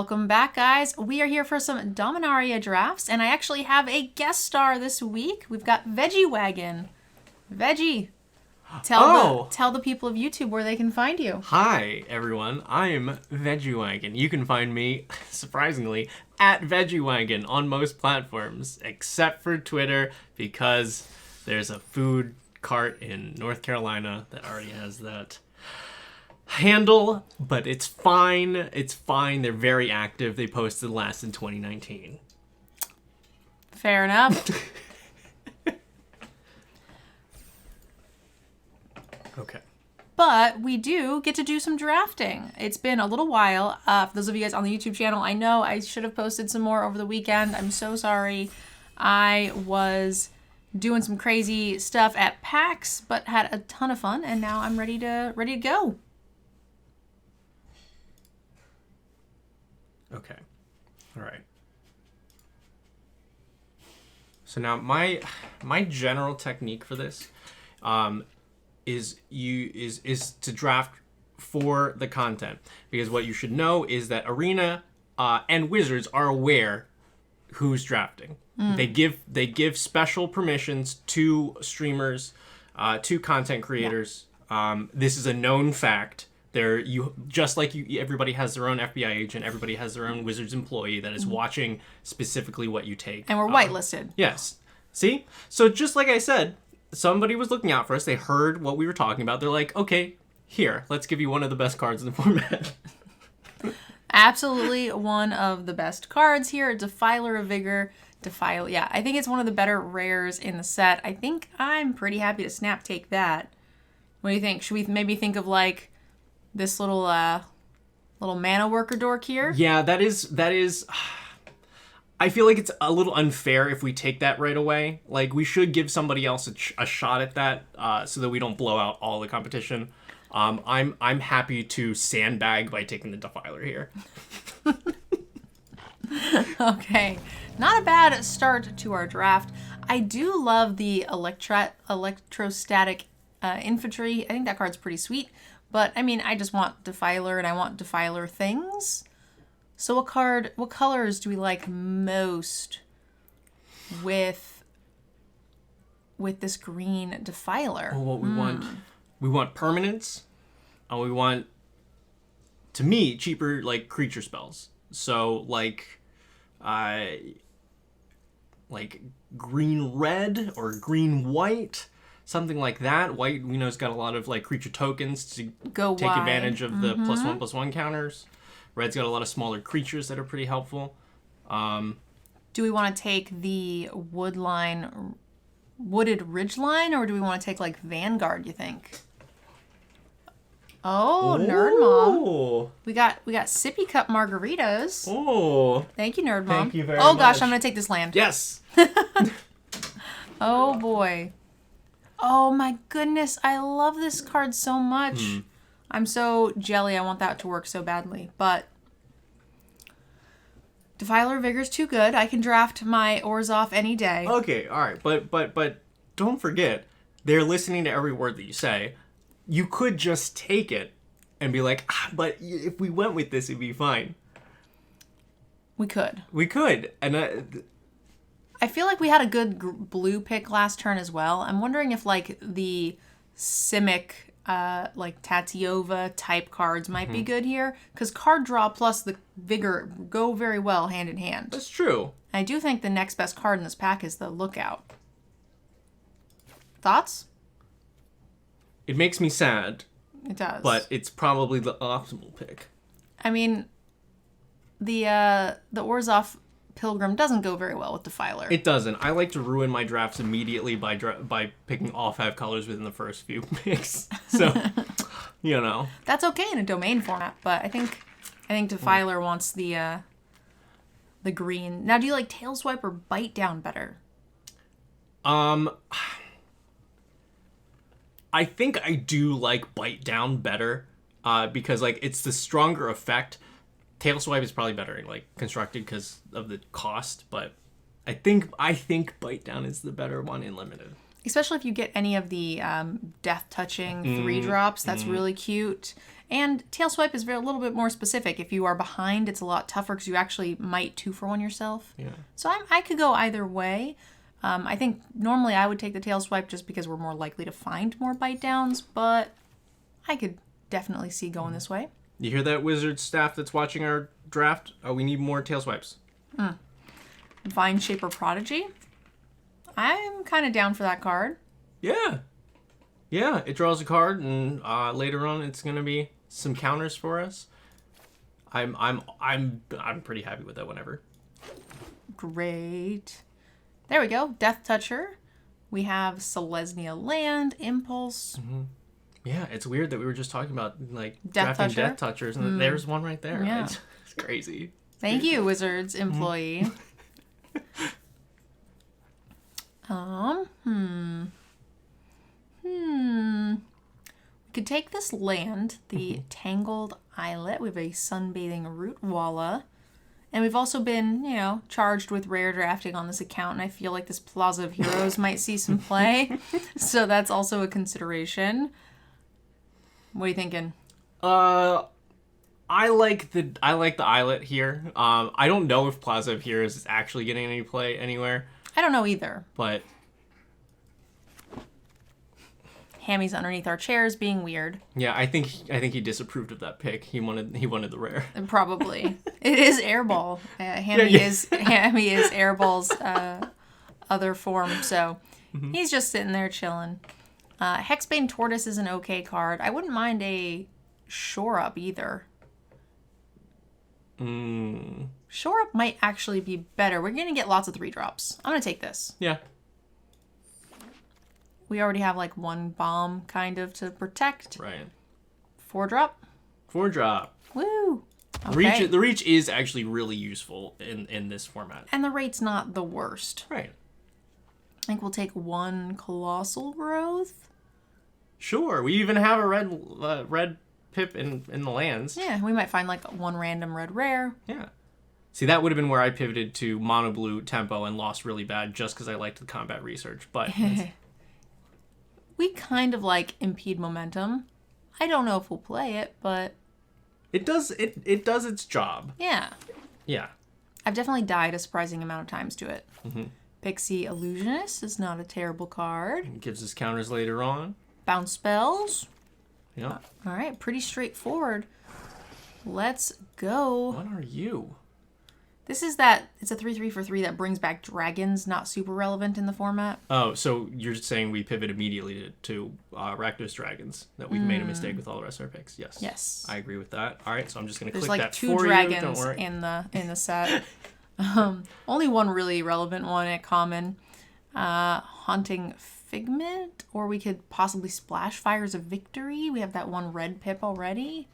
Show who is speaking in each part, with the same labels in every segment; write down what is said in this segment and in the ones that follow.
Speaker 1: Welcome back, guys. We are here for some Dominaria drafts, and I actually have a guest star this week. We've got Veggie Wagon. Veggie, tell the people of YouTube where they can find you.
Speaker 2: Hi, everyone. I'm Veggie Wagon. You can find me, surprisingly, at Veggie Wagon on most platforms, except for Twitter, because there's a food cart in North Carolina that already has that handle, but it's fine. It's fine. They're very active. They posted last in 2019.
Speaker 1: Fair enough.
Speaker 2: Okay.
Speaker 1: But we do get to do some drafting. It's been a little while. For those of you guys on the YouTube channel, I know I should have posted some more over the weekend. I'm so sorry. I was doing some crazy stuff at PAX, but had a ton of fun, and now I'm ready to go.
Speaker 2: Okay. All right. So now my general technique for this is to draft for the content, because what you should know is that Arena and Wizards are aware who's drafting. They give special permissions to streamers, to content creators. Yeah. This is a known fact. Everybody has their own FBI agent, everybody has their own Wizards employee that is watching specifically what you take.
Speaker 1: And we're whitelisted.
Speaker 2: Yes. See? So just like I said, somebody was looking out for us. They heard what we were talking about. They're like, okay, here, let's give you one of the best cards in the format.
Speaker 1: Absolutely one of the best cards here. Defiler of Vigor. Yeah, I think it's one of the better rares in the set. I think I'm pretty happy to snap take that. What do you think? Should we maybe think of like this little mana worker dork here?
Speaker 2: Yeah, that is I feel like it's a little unfair if we take that right away. Like, we should give somebody else a shot at that, so that we don't blow out all the competition. I'm happy to sandbag by taking the Defiler here.
Speaker 1: Okay, not a bad start to our draft. I do love the electrostatic infantry. I think that card's pretty sweet. But, I mean, I just want Defiler, and I want Defiler things. So what colors do we like most with this green Defiler?
Speaker 2: Oh, what we want permanents. We want, to me, cheaper, like, creature spells. So, like green-red or green-white. Something like that. White, we know, has got a lot of like creature tokens to take advantage of the +1/+1 counters. Red's got a lot of smaller creatures that are pretty helpful.
Speaker 1: Do we want to take the wooded ridge line, or do we want to take like Vanguard, you think? Oh, Nerd Mom. We got sippy cup margaritas.
Speaker 2: Oh.
Speaker 1: Thank you, Nerd Mom.
Speaker 2: Thank you very much.
Speaker 1: Oh gosh, I'm gonna take this land.
Speaker 2: Yes.
Speaker 1: Oh boy. Oh my goodness, I love this card so much. I'm so jelly. I want that to work so badly. But Defiler Vigor's too good. I can draft my Orzhov any day.
Speaker 2: Okay, all right. But don't forget, they're listening to every word that you say. You could just take it and be like, but if we went with this, it'd be fine.
Speaker 1: We could.
Speaker 2: And
Speaker 1: I feel like we had a good blue pick last turn as well. I'm wondering if like the Simic, like Tatiova type cards might be good here, because card draw plus the Vigor go very well hand in hand.
Speaker 2: That's true.
Speaker 1: I do think the next best card in this pack is the Lookout. Thoughts?
Speaker 2: It makes me sad.
Speaker 1: It does.
Speaker 2: But it's probably the optimal pick.
Speaker 1: I mean, the Orzhov Pilgrim doesn't go very well with Defiler.
Speaker 2: It doesn't. I like to ruin my drafts immediately by picking all 5 colors within the first few picks. So, you know.
Speaker 1: That's okay in a domain format, but I think Defiler wants the green. Now, do you like Tail Swipe or Bite Down better?
Speaker 2: I think I do like Bite Down better, because like it's the stronger effect. Tail Swipe is probably better like constructed because of the cost, but I think Bite Down is the better one in limited.
Speaker 1: Especially if you get any of the death touching 3-drops, that's really cute. And tail swipe is a little bit more specific. If you are behind, it's a lot tougher because you actually might 2-for-1 yourself.
Speaker 2: Yeah.
Speaker 1: So I could go either way. I think normally I would take the tail swipe just because we're more likely to find more bite downs, but I could definitely see going this way.
Speaker 2: You hear that, wizard staff that's watching our draft? Oh, we need more tail swipes.
Speaker 1: Vine Shaper Prodigy. I'm kind of down for that card.
Speaker 2: Yeah. Yeah, it draws a card, and later on it's gonna be some counters for us. I'm pretty happy with that whenever.
Speaker 1: Great. There we go. Death Toucher. We have Selesnya Land, Impulse.
Speaker 2: Yeah, it's weird that we were just talking about like
Speaker 1: Death
Speaker 2: drafting
Speaker 1: Toucher.
Speaker 2: Death Touchers, and there's one right there.
Speaker 1: Yeah.
Speaker 2: It's crazy.
Speaker 1: Thank you, Wizards employee. We could take this land, the Tangled Islet. We have a Sunbathing Root Walla. And we've also been, charged with rare drafting on this account. And I feel like this Plaza of Heroes might see some play. So that's also a consideration. What are you thinking?
Speaker 2: I like the islet here. I don't know if Plaza of Heroes is actually getting any play anywhere.
Speaker 1: I don't know either.
Speaker 2: But
Speaker 1: Hammy's underneath our chairs being weird.
Speaker 2: yeah, I think he disapproved of that pick. He wanted the rare.
Speaker 1: Probably. It is Airball. Hammy is Airball's other form, so he's just sitting there chilling. Hexbane Tortoise is an okay card. I wouldn't mind a Shore Up either. Shore Up might actually be better. We're going to get lots of 3-drops. I'm going to take this.
Speaker 2: Yeah.
Speaker 1: We already have like 1 bomb kind of to protect.
Speaker 2: Right.
Speaker 1: 4-drop.
Speaker 2: 4-drop.
Speaker 1: Woo. Okay.
Speaker 2: The reach is actually really useful in this format.
Speaker 1: And the rate's not the worst.
Speaker 2: Right.
Speaker 1: I think we'll take 1 Colossal Growth.
Speaker 2: Sure. We even have a red pip in the lands.
Speaker 1: Yeah, we might find like 1 random red rare.
Speaker 2: Yeah. See, that would have been where I pivoted to mono blue tempo and lost really bad just because I liked the combat research. But
Speaker 1: we kind of like impede momentum. I don't know if we'll play it, but
Speaker 2: it does its job.
Speaker 1: Yeah.
Speaker 2: Yeah.
Speaker 1: I've definitely died a surprising amount of times to it. Pixie Illusionist is not a terrible card.
Speaker 2: It gives us counters later on.
Speaker 1: Bounce spells.
Speaker 2: Yeah.
Speaker 1: All right, pretty straightforward. Let's go.
Speaker 2: What are you?
Speaker 1: This is it's a 3/3 for 3 that brings back dragons, not super relevant in the format.
Speaker 2: Oh, so you're saying we pivot immediately to Rakdos Dragons, that we've made a mistake with all the rest of our picks. Yes.
Speaker 1: Yes.
Speaker 2: I agree with that. All right, so I'm just going to click
Speaker 1: There's like
Speaker 2: that
Speaker 1: 2
Speaker 2: for
Speaker 1: dragons
Speaker 2: you. Don't worry.
Speaker 1: in the set. Only 1 really relevant one at common. Haunting Figment, or we could possibly splash Fires of Victory. We have that 1 red pip already.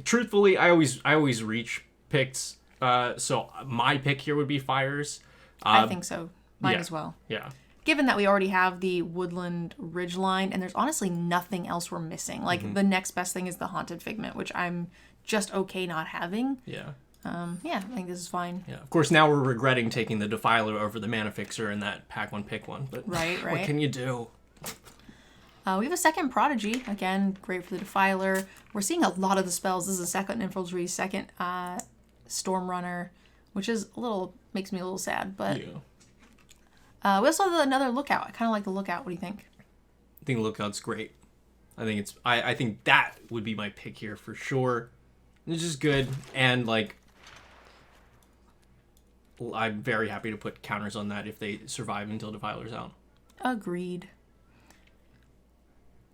Speaker 2: Truthfully, I always reach picks. So my pick here would be Fires.
Speaker 1: I think so. Mine as well.
Speaker 2: Yeah.
Speaker 1: Given that we already have the Woodland Ridgeline, and there's honestly nothing else we're missing. Like, the next best thing is the Haunted Figment, which I'm just okay not having.
Speaker 2: Yeah.
Speaker 1: I think this is fine.
Speaker 2: Yeah. Of course, now we're regretting taking the Defiler over the Mana Fixer in that pack 1 pick 1. But
Speaker 1: Right.
Speaker 2: what can you do?
Speaker 1: We have a second Prodigy. Again, great for the Defiler. We're seeing a lot of the spells. This is a second Infiltree, second Storm Runner, which is makes me a little sad. But we also have another Lookout. I kind of like the Lookout. What do you think?
Speaker 2: I think Lookout's great. I think that would be my pick here for sure. It's just good, and I'm very happy to put counters on that if they survive until Defiler's out.
Speaker 1: Agreed.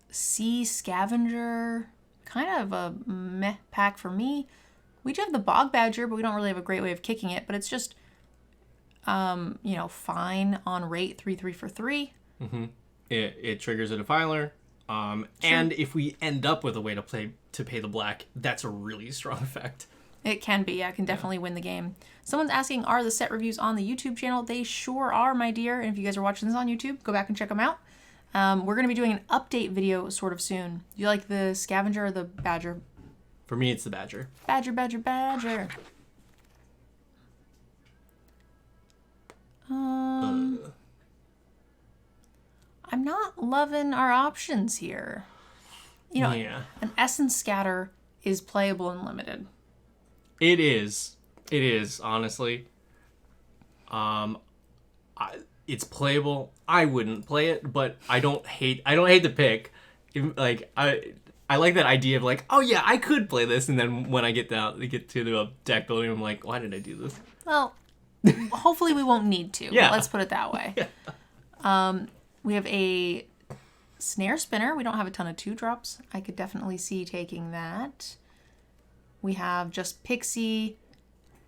Speaker 1: Sea Scavenger, kind of a meh pack for me. We do have the Bog Badger, but we don't really have a great way of kicking it. But it's just, fine on rate 3/3 for 3.
Speaker 2: It triggers a Defiler, and if we end up with a way to pay the black, that's a really strong effect.
Speaker 1: It can be. I can definitely win the game. Someone's asking, are the set reviews on the YouTube channel? They sure are, my dear. And if you guys are watching this on YouTube, go back and check them out. We're going to be doing an update video sort of soon. Do you like the Scavenger or the Badger?
Speaker 2: For me, it's the Badger.
Speaker 1: Badger, Badger, Badger. not loving our options here. You know,
Speaker 2: Yeah.
Speaker 1: an Essence Scatter is playable and limited.
Speaker 2: It is. It is, honestly. It's playable. I wouldn't play it, but I don't hate the pick. Like I like that idea of like, oh yeah, I could play this, and then when I get to the deck building, I'm like, why did I do this?
Speaker 1: Well, hopefully we won't need to.
Speaker 2: Yeah.
Speaker 1: Let's put it that way.
Speaker 2: Yeah.
Speaker 1: We have a Snare Spinner. We don't have a ton of 2-drops. I could definitely see taking that. We have just Pixie,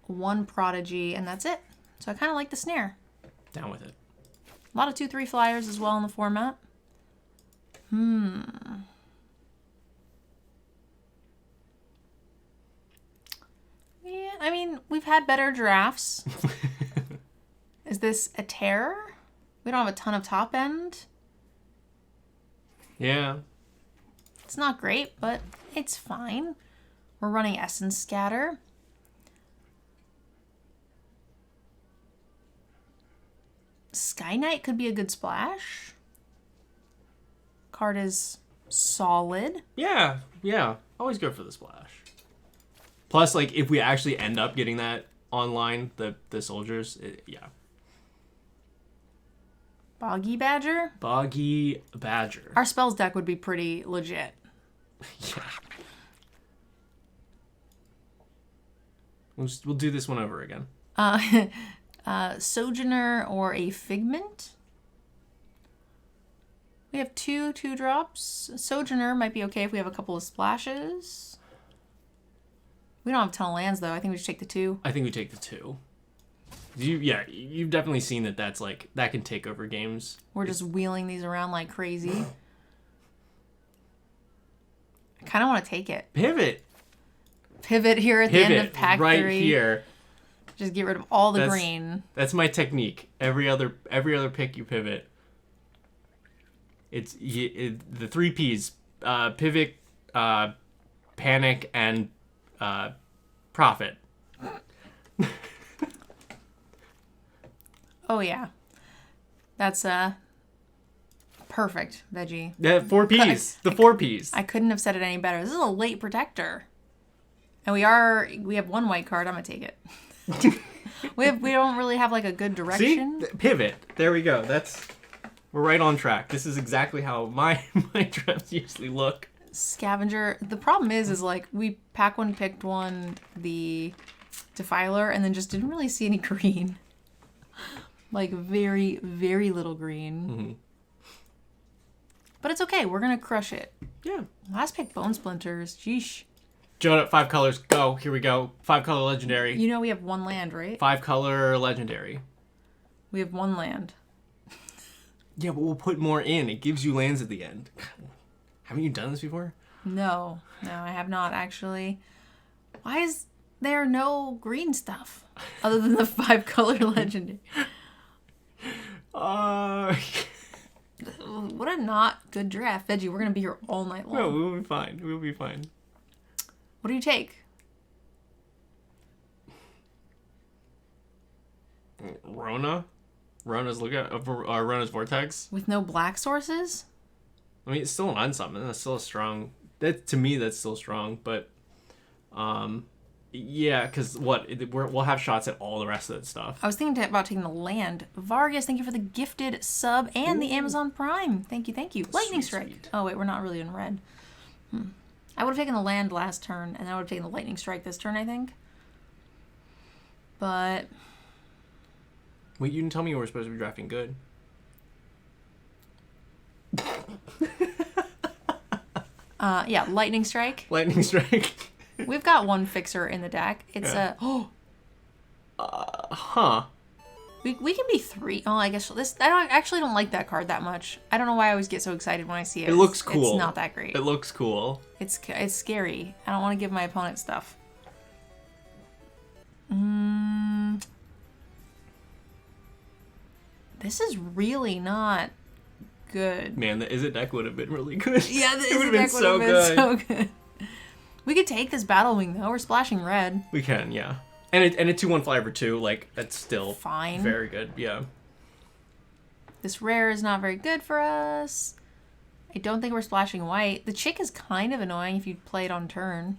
Speaker 1: 1 Prodigy, and that's it. So I kind of like the Snare.
Speaker 2: Down with it.
Speaker 1: A lot of 2/3 flyers as well in the format. Yeah, I mean, we've had better drafts. Is this a terror? We don't have a ton of top end.
Speaker 2: Yeah.
Speaker 1: It's not great, but it's fine. We're running Essence Scatter. Sky Knight could be a good splash. Card is solid.
Speaker 2: Yeah. Yeah. Always go for the splash. Plus, like, if we actually end up getting that online, the soldiers, yeah.
Speaker 1: Boggy Badger.
Speaker 2: Boggy Badger.
Speaker 1: Our spells deck would be pretty legit.
Speaker 2: Yeah. We'll do this one over again.
Speaker 1: Sojourner or a Figment. We have 2 2-drops. Sojourner might be okay if we have a couple of splashes. We don't have a ton of lands, though. I think we should take the 2.
Speaker 2: I think we take the 2. You've definitely seen that's like, that can take over games.
Speaker 1: We're just wheeling these around like crazy. I kind of want to take it. Pivot here at the end of pack 3.
Speaker 2: Right here.
Speaker 1: Just get rid of all the green.
Speaker 2: That's my technique. Every other pick you pivot. It's the 3 Ps: pivot, panic, and profit.
Speaker 1: Oh yeah, that's perfect, Veggie.
Speaker 2: Yeah, 4 Ps. The 4 Ps.
Speaker 1: I couldn't have said it any better. This is a late protector, and we have 1 white card. I'm gonna take it. we don't really have like a good direction.
Speaker 2: See? Pivot. There we go. We're right on track. This is exactly how my drafts usually look.
Speaker 1: Scavenger. The problem is like we pack 1, picked 1, the Defiler, and then just didn't really see any green. Like very, very little green.
Speaker 2: Mm-hmm.
Speaker 1: But it's okay. We're gonna crush it.
Speaker 2: Yeah.
Speaker 1: Last pick Bone Splinters. Jeesh.
Speaker 2: Joe, 5 colors. Go. Here we go. 5 color legendary.
Speaker 1: You know we have 1 land, right?
Speaker 2: 5 color legendary.
Speaker 1: We have 1 land.
Speaker 2: Yeah, but we'll put more in. It gives you lands at the end. Haven't you done this before?
Speaker 1: No, I have not actually. Why is there no green stuff other than the 5 color legendary? What a not good draft. Veggie, we're gonna be here all night long.
Speaker 2: No, we'll be fine. We'll be fine.
Speaker 1: What do you take?
Speaker 2: Rona's Rona's Vortex.
Speaker 1: With no black sources?
Speaker 2: I mean, it's still an unsummon. That's still a strong. To me, that's still strong. But, yeah, because we'll have shots at all the rest of that stuff.
Speaker 1: I was thinking about taking the land. Vargas, thank you for the gifted sub and the Amazon Prime. Thank you. Lightning Strike. Sweet. Oh, wait, we're not really in red. I would have taken the land last turn, and I would have taken the Lightning Strike this turn, I think. But...
Speaker 2: Wait, you didn't tell me you were supposed to be drafting good.
Speaker 1: Yeah, Lightning Strike.
Speaker 2: Lightning Strike.
Speaker 1: We've got 1 fixer in the deck. It's
Speaker 2: Huh.
Speaker 1: We can be 3. Oh, I guess this. I actually don't like that card that much. I don't know why I always get so excited when I see it.
Speaker 2: It looks cool.
Speaker 1: It's not that great.
Speaker 2: It looks cool.
Speaker 1: It's scary. I don't want to give my opponent stuff. This is really not good.
Speaker 2: Man, the Izzet deck would have been really good.
Speaker 1: Yeah, the
Speaker 2: It would
Speaker 1: Izzet
Speaker 2: have been so good.
Speaker 1: We could take this Battle Wing though. We're splashing red.
Speaker 2: We can, yeah. And a 2/1 flyer for 2, like that's still
Speaker 1: fine.
Speaker 2: Very good, yeah.
Speaker 1: This rare is not very good for us. I don't think we're splashing white. The chick is kind of annoying if you play it on turn.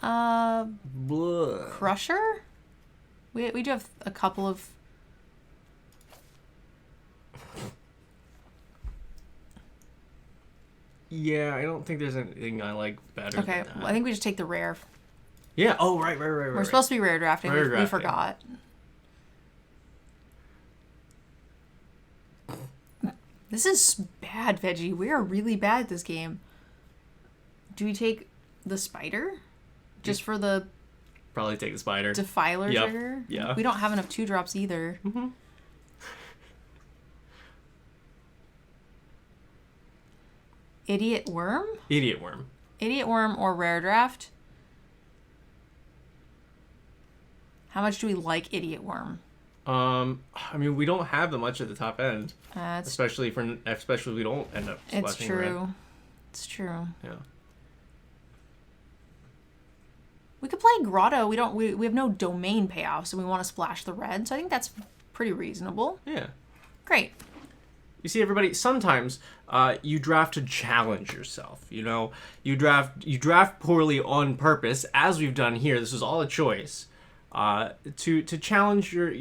Speaker 2: Blah.
Speaker 1: Crusher? We do have a couple of...
Speaker 2: Yeah, I don't think there's anything I like better
Speaker 1: Okay,
Speaker 2: than that.
Speaker 1: well, I think we just take the rare.
Speaker 2: Yeah, oh, right.
Speaker 1: We're supposed to be rare drafting.
Speaker 2: Rare
Speaker 1: We
Speaker 2: drafting.
Speaker 1: forgot. This is bad, Veggie. We are really bad at this game. Do we take the spider? Just for the
Speaker 2: Probably take the spider.
Speaker 1: defiler
Speaker 2: Yep.
Speaker 1: trigger?
Speaker 2: Yeah.
Speaker 1: We don't have enough 2-drops either.
Speaker 2: Mm-hmm.
Speaker 1: Idiot Worm?
Speaker 2: Idiot Worm.
Speaker 1: Idiot Worm or Rare Draft? How much do we like Idiot Worm?
Speaker 2: I mean, we don't have that much at the top end, especially if we don't end up splashing
Speaker 1: It's true.
Speaker 2: red.
Speaker 1: It's true.
Speaker 2: Yeah.
Speaker 1: We could play Grotto. We have no domain payoff, so we want to splash the red. So I think that's pretty reasonable.
Speaker 2: Yeah.
Speaker 1: Great.
Speaker 2: You see, everybody, sometimes you draft to challenge yourself. You know, you draft poorly on purpose, as we've done here. This was all a choice to challenge your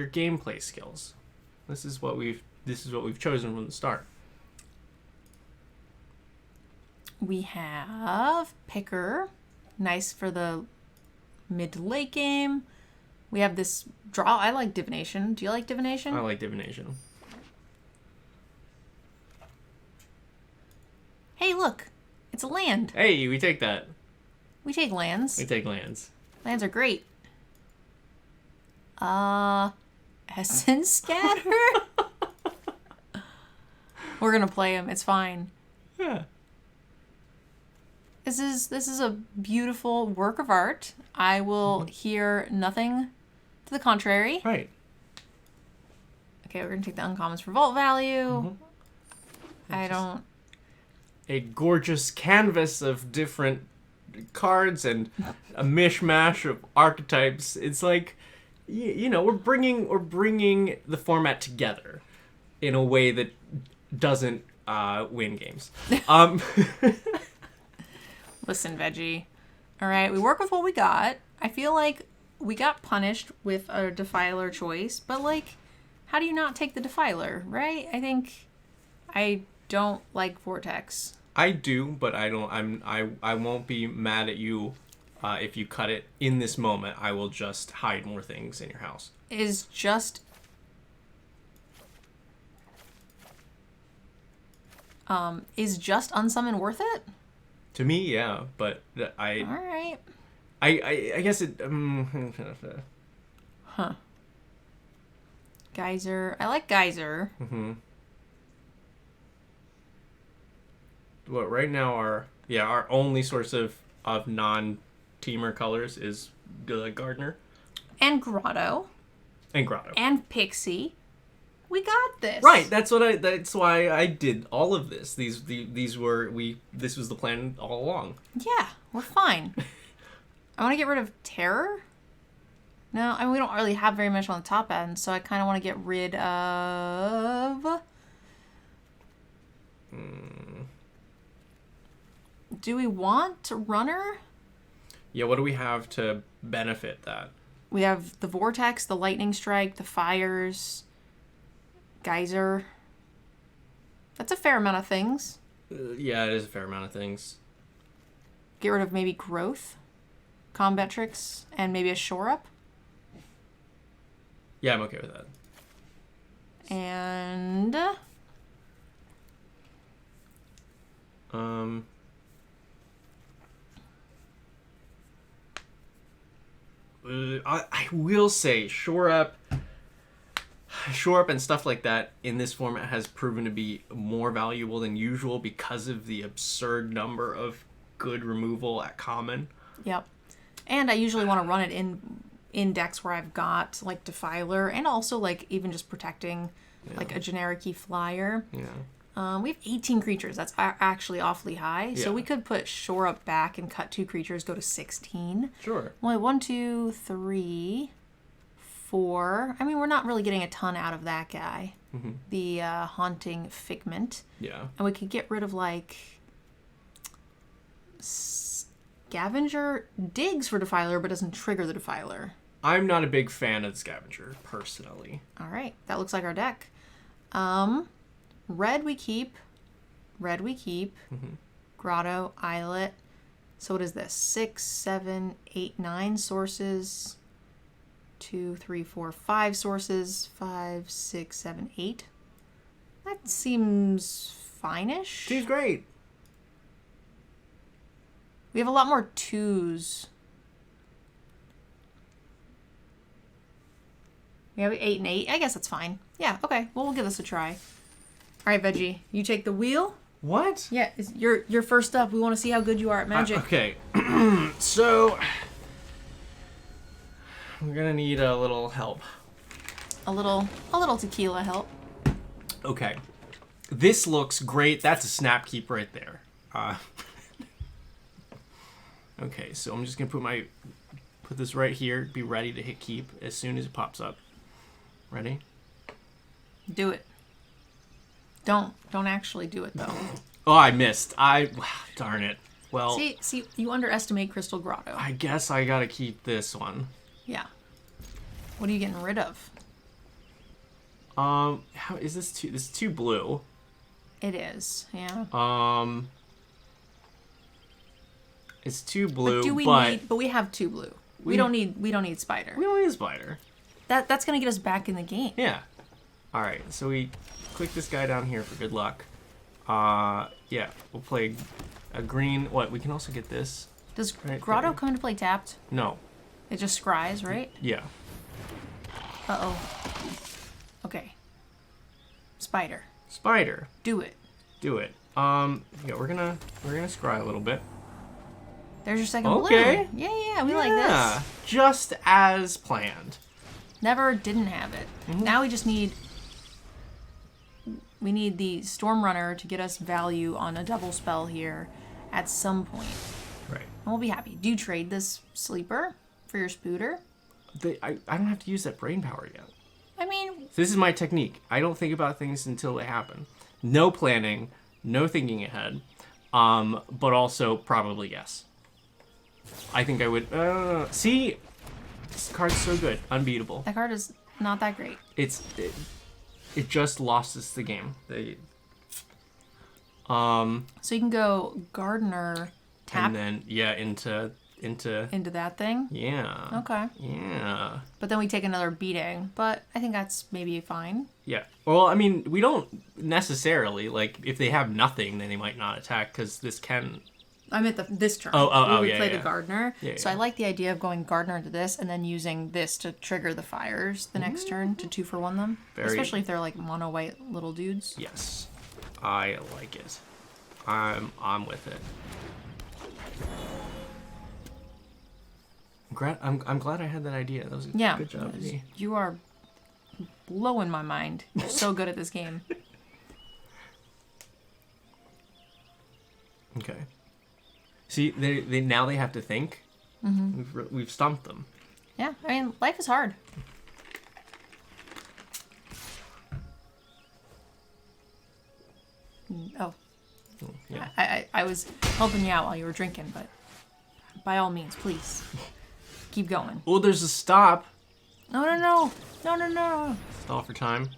Speaker 2: gameplay skills. This is what we've chosen from the start.
Speaker 1: We have Picker. Nice for the mid to late game. We have this draw. I like Divination. Do you like Divination?
Speaker 2: I like Divination.
Speaker 1: Hey, look. It's a land.
Speaker 2: Hey, we take that.
Speaker 1: We take lands.
Speaker 2: We take lands.
Speaker 1: Lands are great. Essence Scatter? We're going to play him. It's fine.
Speaker 2: Yeah.
Speaker 1: This is a beautiful work of art. I will hear nothing to the contrary.
Speaker 2: Right.
Speaker 1: Okay, we're going to take the uncommons for vault value.
Speaker 2: Mm-hmm.
Speaker 1: I don't...
Speaker 2: A gorgeous canvas of different cards and a mishmash of archetypes. It's like, you know, we're bringing the format together in a way that doesn't win games.
Speaker 1: Listen, Veggie. All right, we work with what we got. I feel like we got punished with a Defiler choice, but like, how do you not take the Defiler, right? I don't like Vortex.
Speaker 2: I do, but I don't. I won't be mad at you if you cut it in this moment. I will just hide more things in your house.
Speaker 1: Is just unsummon worth it?
Speaker 2: To me, yeah, but
Speaker 1: All right.
Speaker 2: I guess it.
Speaker 1: Huh. Geyser. I like Geyser.
Speaker 2: Mm-hmm. Well, right now our only source of non-teamer colors is Gardener
Speaker 1: And Grotto.
Speaker 2: and Grotto.
Speaker 1: And Pixie. We got this.
Speaker 2: Right. That's why I did all of this. This was the plan all along.
Speaker 1: Yeah, we're fine. I want to get rid of Terror. No, I mean, we don't really have very much on the top end, so I kind of want to get rid of... Do we want Runner?
Speaker 2: Yeah, what do we have to benefit that?
Speaker 1: We have the Vortex, the Lightning Strike, the Fires, Geyser. That's a fair amount of things.
Speaker 2: Yeah, it is a fair amount of things.
Speaker 1: Get rid of maybe Growth, Combat Tricks, and maybe a Shore Up.
Speaker 2: Yeah, I'm okay with that.
Speaker 1: And...
Speaker 2: I will say shore up and stuff like that in this format has proven to be more valuable than usual because of the absurd number of good removal at common.
Speaker 1: Yep. And I usually want to run it in decks where I've got like Defiler and also like even just protecting like a generic key flyer.
Speaker 2: Yeah.
Speaker 1: We have 18 creatures. That's actually awfully high. So
Speaker 2: Yeah.
Speaker 1: we could put Shore Up back and cut 2 creatures, go to 16.
Speaker 2: Sure.
Speaker 1: Well, 1, 2, 3, 4. I mean, we're not really getting a ton out of that guy. the Haunting Figment.
Speaker 2: Yeah.
Speaker 1: And we could get rid of, like, Scavenger digs for Defiler, but doesn't trigger the Defiler.
Speaker 2: I'm not a big fan of the Scavenger, personally.
Speaker 1: All right. That looks like our deck. Red we keep. Grotto, Islet. So what is this? 6, 7, 8, 9 sources. 2, 3, 4, 5 sources. 5, 6, 7, 8. That seems fine-ish.
Speaker 2: She's great.
Speaker 1: We have a lot more 2s. We have 8 and 8. I guess that's fine. Yeah, okay. Well, we'll give this a try. All right, Veggie. You take the wheel.
Speaker 2: What?
Speaker 1: Yeah, you're first up. We want to see how good you are at magic.
Speaker 2: Okay. So, we're going to need a little help.
Speaker 1: A little tequila help.
Speaker 2: Okay. This looks great. That's a snap keep right there. Okay, so I'm just going to put this right here. Be ready to hit keep as soon as it pops up. Ready?
Speaker 1: Do it. Don't actually do it though.
Speaker 2: Oh, I missed. Darn it. Well,
Speaker 1: see, you underestimate Crystal Grotto.
Speaker 2: I guess I gotta keep this one.
Speaker 1: Yeah. What are you getting rid of?
Speaker 2: How is this too? This is too blue.
Speaker 1: It is. Yeah.
Speaker 2: It's too blue.
Speaker 1: But we have 2 blue. We don't need spider.
Speaker 2: We don't need a spider.
Speaker 1: That's gonna get us back in the game.
Speaker 2: Yeah. All right. So we click this guy down here for good luck. Yeah. We'll play a green. What? We can also get this.
Speaker 1: Does
Speaker 2: right
Speaker 1: Grotto
Speaker 2: there.
Speaker 1: come into play tapped?
Speaker 2: No.
Speaker 1: It just scries, right?
Speaker 2: Yeah.
Speaker 1: Uh-oh. Okay. Spider.
Speaker 2: Spider.
Speaker 1: Do it.
Speaker 2: Do it. Yeah. We're gonna scry a little bit.
Speaker 1: There's your second
Speaker 2: Okay.
Speaker 1: blue. Yeah, we like this.
Speaker 2: Just as planned.
Speaker 1: Never didn't have it. Now we just need the Storm Runner to get us value on a double spell here at some point.
Speaker 2: Right.
Speaker 1: And we'll be happy. Do you trade this sleeper for your spooter?
Speaker 2: I don't have to use that brain power yet.
Speaker 1: I mean,
Speaker 2: This is my technique. I don't think about things until they happen. No planning, no thinking ahead, but also probably yes. I think I would. See, this card's so good, unbeatable.
Speaker 1: that card is not that great.
Speaker 2: It just lost us the game.
Speaker 1: So you can go Gardener, tap
Speaker 2: And then into
Speaker 1: that thing.
Speaker 2: yeah.
Speaker 1: Okay.
Speaker 2: Yeah.
Speaker 1: But then we take another beating. But I think that's maybe fine.
Speaker 2: Yeah. Well, I mean, we don't necessarily like if they have nothing, then they might not attack because this can.
Speaker 1: I meant this turn.
Speaker 2: Oh,
Speaker 1: we
Speaker 2: yeah,
Speaker 1: play
Speaker 2: yeah.
Speaker 1: the Gardener.
Speaker 2: Yeah,
Speaker 1: so
Speaker 2: yeah.
Speaker 1: I like the idea of going Gardener into this and then using this to trigger the fires the next turn to 2-for-1 them. Especially if they're like mono white little dudes.
Speaker 2: Yes, I like it. I'm with it. I'm glad I had that idea. That was a good job. V.
Speaker 1: You are blowing my mind. You're so good at this game.
Speaker 2: Okay. See, they now they have to think. We've stumped them.
Speaker 1: Yeah, I mean, life is hard. Oh,
Speaker 2: Yeah.
Speaker 1: I was helping you out while you were drinking, but by all means, please keep going.
Speaker 2: Oh, there's a stop.
Speaker 1: No.
Speaker 2: Stall for time.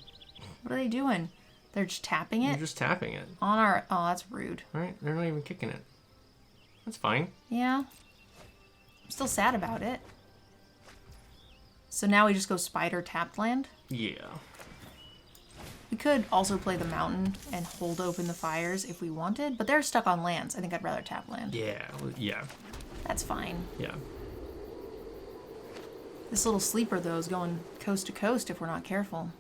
Speaker 1: What are they doing? They're just tapping
Speaker 2: You're
Speaker 1: it
Speaker 2: just tapping it.
Speaker 1: on our. Oh, that's rude.
Speaker 2: Right? They're not even kicking it. That's fine.
Speaker 1: Yeah, I'm still sad about it. So now we just go spider tapped land.
Speaker 2: Yeah.
Speaker 1: We could also play the mountain and hold open the fires if we wanted, but they're stuck on lands. I think I'd rather tap land.
Speaker 2: Yeah. Yeah.
Speaker 1: That's fine.
Speaker 2: Yeah.
Speaker 1: This little sleeper, though, is going coast to coast if we're not careful.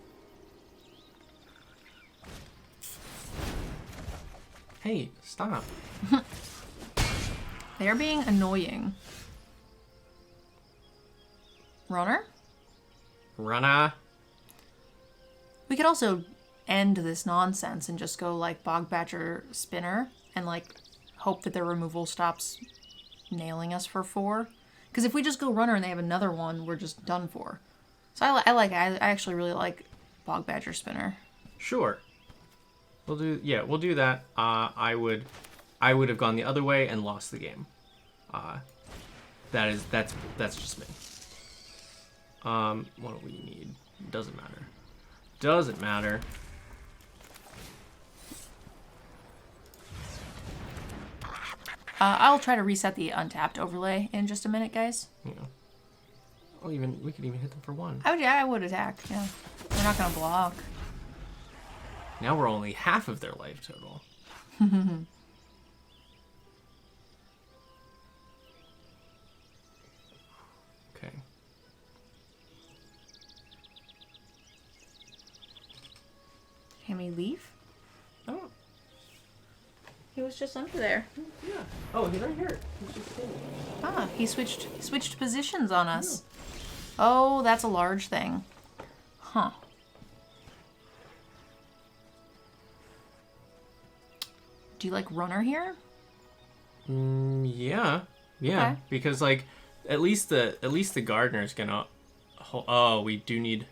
Speaker 2: Hey, stop.
Speaker 1: They're being annoying. Runner?
Speaker 2: Runner.
Speaker 1: We could also end this nonsense and just go like Bog Badger Spinner and like hope that their removal stops nailing us for 4. Because if we just go Runner and they have another one, we're just done for. So I actually really like Bog Badger Spinner.
Speaker 2: Sure. We'll do that. I would have gone the other way and lost the game. That's just me. What do we need? Doesn't matter. Doesn't matter.
Speaker 1: I'll try to reset the untapped overlay in just a minute, guys.
Speaker 2: Yeah. Oh, we could even hit them for one.
Speaker 1: I would attack. Yeah, we're not gonna block.
Speaker 2: Now we're only half of their life total. Okay.
Speaker 1: Can we leave?
Speaker 2: Oh.
Speaker 1: He was just under there.
Speaker 2: Yeah. Oh, he's right here. He's just standing.
Speaker 1: Ah, he switched positions on us. Yeah. Oh, that's a large thing. Huh. Do you like runner here?
Speaker 2: Yeah. Yeah. Okay. Because like at least the gardener's gonna oh, we do need.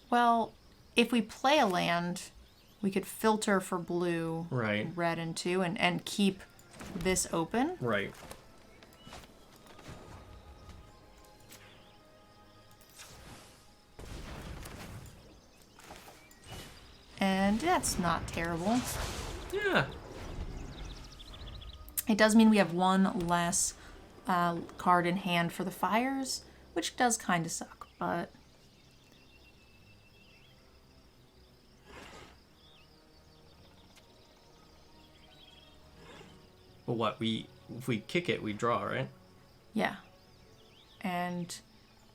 Speaker 1: Well, if we play a land, we could filter for blue,
Speaker 2: right,
Speaker 1: red, and 2, and keep this open.
Speaker 2: Right.
Speaker 1: And that's not terrible.
Speaker 2: Yeah.
Speaker 1: It does mean we have one less card in hand for the fires, which does kind of suck, but...
Speaker 2: Well, what if we kick it, we draw, right?
Speaker 1: Yeah. And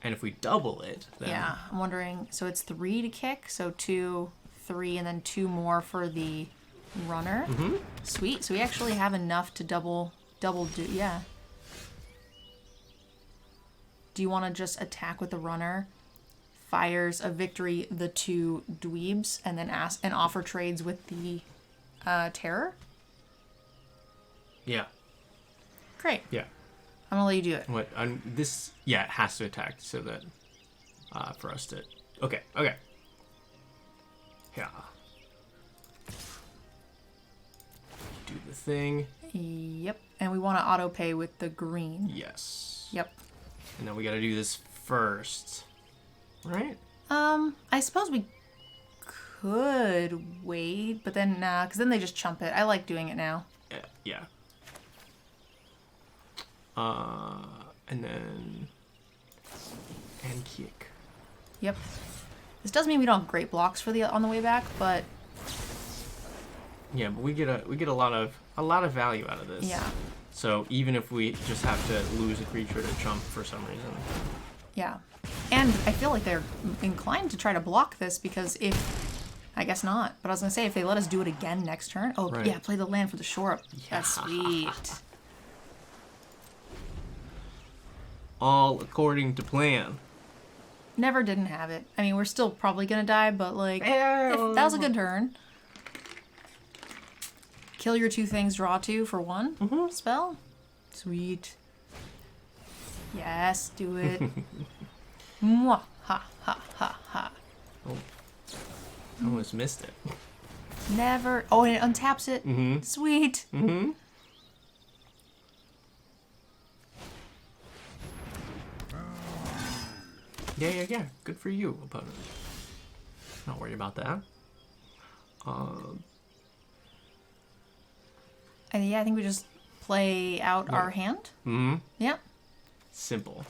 Speaker 2: if we double it, then...
Speaker 1: Yeah, I'm wondering, so it's 3 to kick, so 2, 3, and then 2 more for the runner.
Speaker 2: Mm-hmm.
Speaker 1: Sweet, so we actually have enough to double do, yeah. Do you want to just attack with the runner, fires a victory the 2 dweebs, and then offer trades with the terror?
Speaker 2: Yeah.
Speaker 1: Great.
Speaker 2: Yeah.
Speaker 1: I'm gonna let you do it.
Speaker 2: What? Yeah, it has to attack so that for us to. Okay. Yeah. Do the thing.
Speaker 1: Yep. And we want to auto pay with the green.
Speaker 2: Yes.
Speaker 1: Yep.
Speaker 2: And then we got to do this first, right?
Speaker 1: I suppose we could wait, but then nah, because then they just chump it. I like doing it now.
Speaker 2: Yeah. And then kick.
Speaker 1: Yep. This does mean we don't have great blocks for on the way back, but
Speaker 2: yeah, but we get a lot of value out of this.
Speaker 1: Yeah.
Speaker 2: So even if we just have to lose a creature to chump for some reason.
Speaker 1: Yeah. And I feel like they're inclined to try to block this because I guess not. But I was gonna say if they let us do it again next turn. Oh right. Yeah, play the land for the shore up. Yeah. That's sweet.
Speaker 2: All according to plan.
Speaker 1: Never didn't have it. I mean, we're still probably gonna die, but like, that was a good turn. Kill your 2 things, draw 2 for 1 spell. Sweet. Yes, do it. Mwah. Ha, ha, ha, ha.
Speaker 2: Oh, I almost missed it.
Speaker 1: Never. Oh, and it untaps it. Sweet.
Speaker 2: Yeah. Good for you, opponent. Not worried about that.
Speaker 1: And yeah, I think we just play out our hand. Yeah.
Speaker 2: Simple.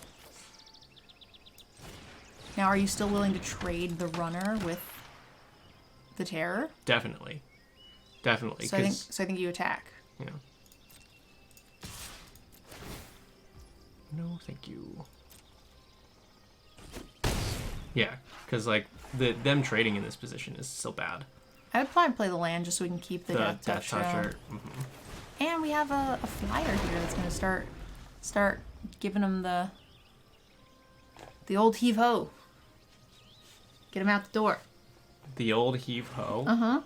Speaker 1: Now, are you still willing to trade the runner with the terror?
Speaker 2: Definitely.
Speaker 1: So I think you attack.
Speaker 2: Yeah. No, thank you. Yeah, because like them trading in this position is so bad.
Speaker 1: I would probably play the land just so we can keep the Death Toucher. And we have a flyer here that's going to start giving them the old heave ho. Get them out the door.
Speaker 2: The old heave ho.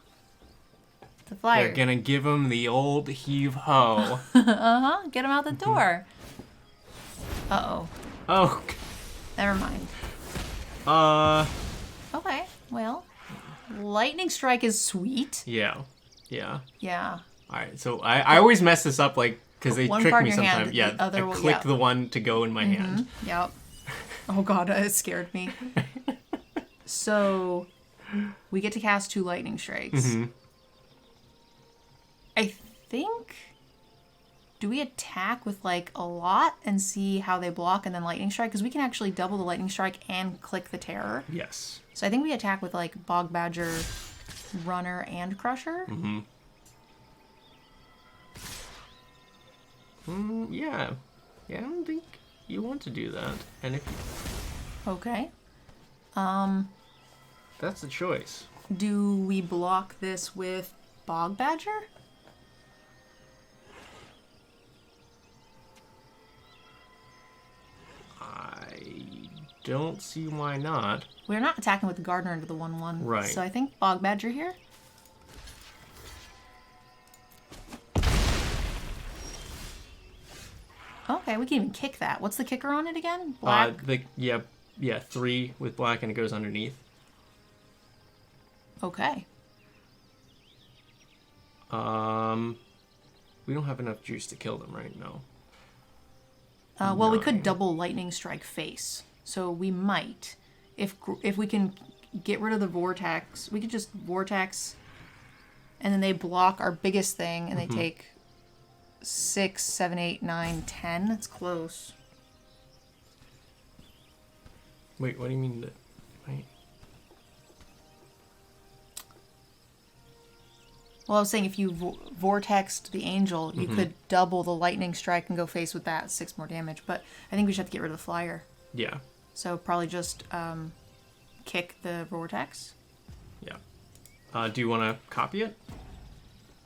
Speaker 1: The flyer.
Speaker 2: They're gonna give them the old heave ho.
Speaker 1: Get them out the door. Uh oh.
Speaker 2: Oh.
Speaker 1: Never mind. Okay. Well, lightning strike is sweet.
Speaker 2: Yeah. Yeah.
Speaker 1: Yeah.
Speaker 2: All right. So I always mess this up, like, because they
Speaker 1: One
Speaker 2: trick
Speaker 1: card
Speaker 2: me
Speaker 1: in your hand,
Speaker 2: sometimes. Yeah.
Speaker 1: the other
Speaker 2: I
Speaker 1: will-
Speaker 2: click
Speaker 1: yeah.
Speaker 2: the one to go in my hand.
Speaker 1: Yep. Oh god, it scared me. So, we get to cast 2 lightning strikes. I think... Do we attack with, like, a lot and see how they block and then lightning strike? Because we can actually double the lightning strike and click the terror.
Speaker 2: Yes.
Speaker 1: So I think we attack with, like, Bog Badger, Runner, and Crusher.
Speaker 2: Yeah. Yeah, I don't think you want to do that. And if
Speaker 1: Okay.
Speaker 2: that's the choice.
Speaker 1: Do we block this with Bog Badger?
Speaker 2: I don't see why not.
Speaker 1: We're not attacking with the Gardener into the 1/1.
Speaker 2: Right.
Speaker 1: So I think Bog Badger here. Okay, we can even kick that. What's the kicker on it again? Black?
Speaker 2: Yeah, 3 with black and it goes underneath.
Speaker 1: Okay.
Speaker 2: We don't have enough juice to kill them, right? No.
Speaker 1: Well, we could
Speaker 2: 9.
Speaker 1: double lightning strike face. So we might. If we can get rid of the vortex, we could just vortex and then they block our biggest thing and they take 6, 7, 8, 9, 10. That's close.
Speaker 2: Wait, what do you mean that? Wait.
Speaker 1: Well, I was saying if you vortexed the angel, you could double the lightning strike and go face with that, 6 more damage. But I think we should have to get rid of the flyer.
Speaker 2: Yeah.
Speaker 1: So probably just kick the vortex.
Speaker 2: Yeah. Do you want to copy it?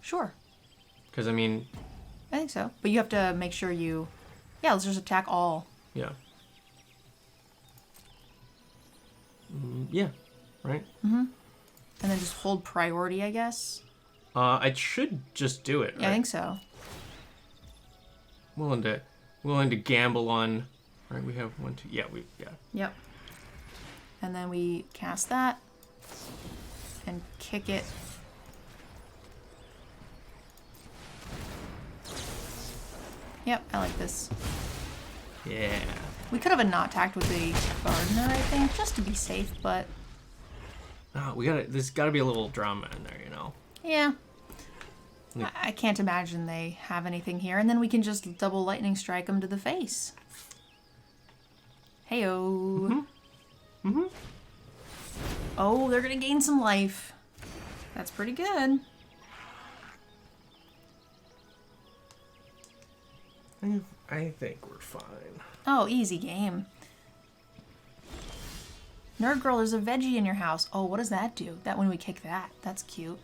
Speaker 1: Sure.
Speaker 2: Because, I mean...
Speaker 1: I think so. But you have to make sure you... Yeah, let's just attack all.
Speaker 2: Yeah. Yeah. Right?
Speaker 1: And then just hold priority, I guess.
Speaker 2: I should just do it, right?
Speaker 1: Yeah, I think so.
Speaker 2: Willing to gamble on... Right, we have 1, 2... Yeah,
Speaker 1: Yep. And then we cast that. And kick it. Yep, I like this.
Speaker 2: Yeah.
Speaker 1: We could have not attacked with the Gardener, I think, just to be safe, but...
Speaker 2: There's gotta be a little drama in there, you know?
Speaker 1: Yeah.
Speaker 2: Yeah.
Speaker 1: I can't imagine they have anything here. And then we can just double lightning strike them to the face. Heyo. Oh, they're gonna gain some life. That's pretty good.
Speaker 2: I think we're fine.
Speaker 1: Oh, easy game. Nerd Girl, there's a veggie in your house. Oh, what does that do? That when we kick that. That's cute.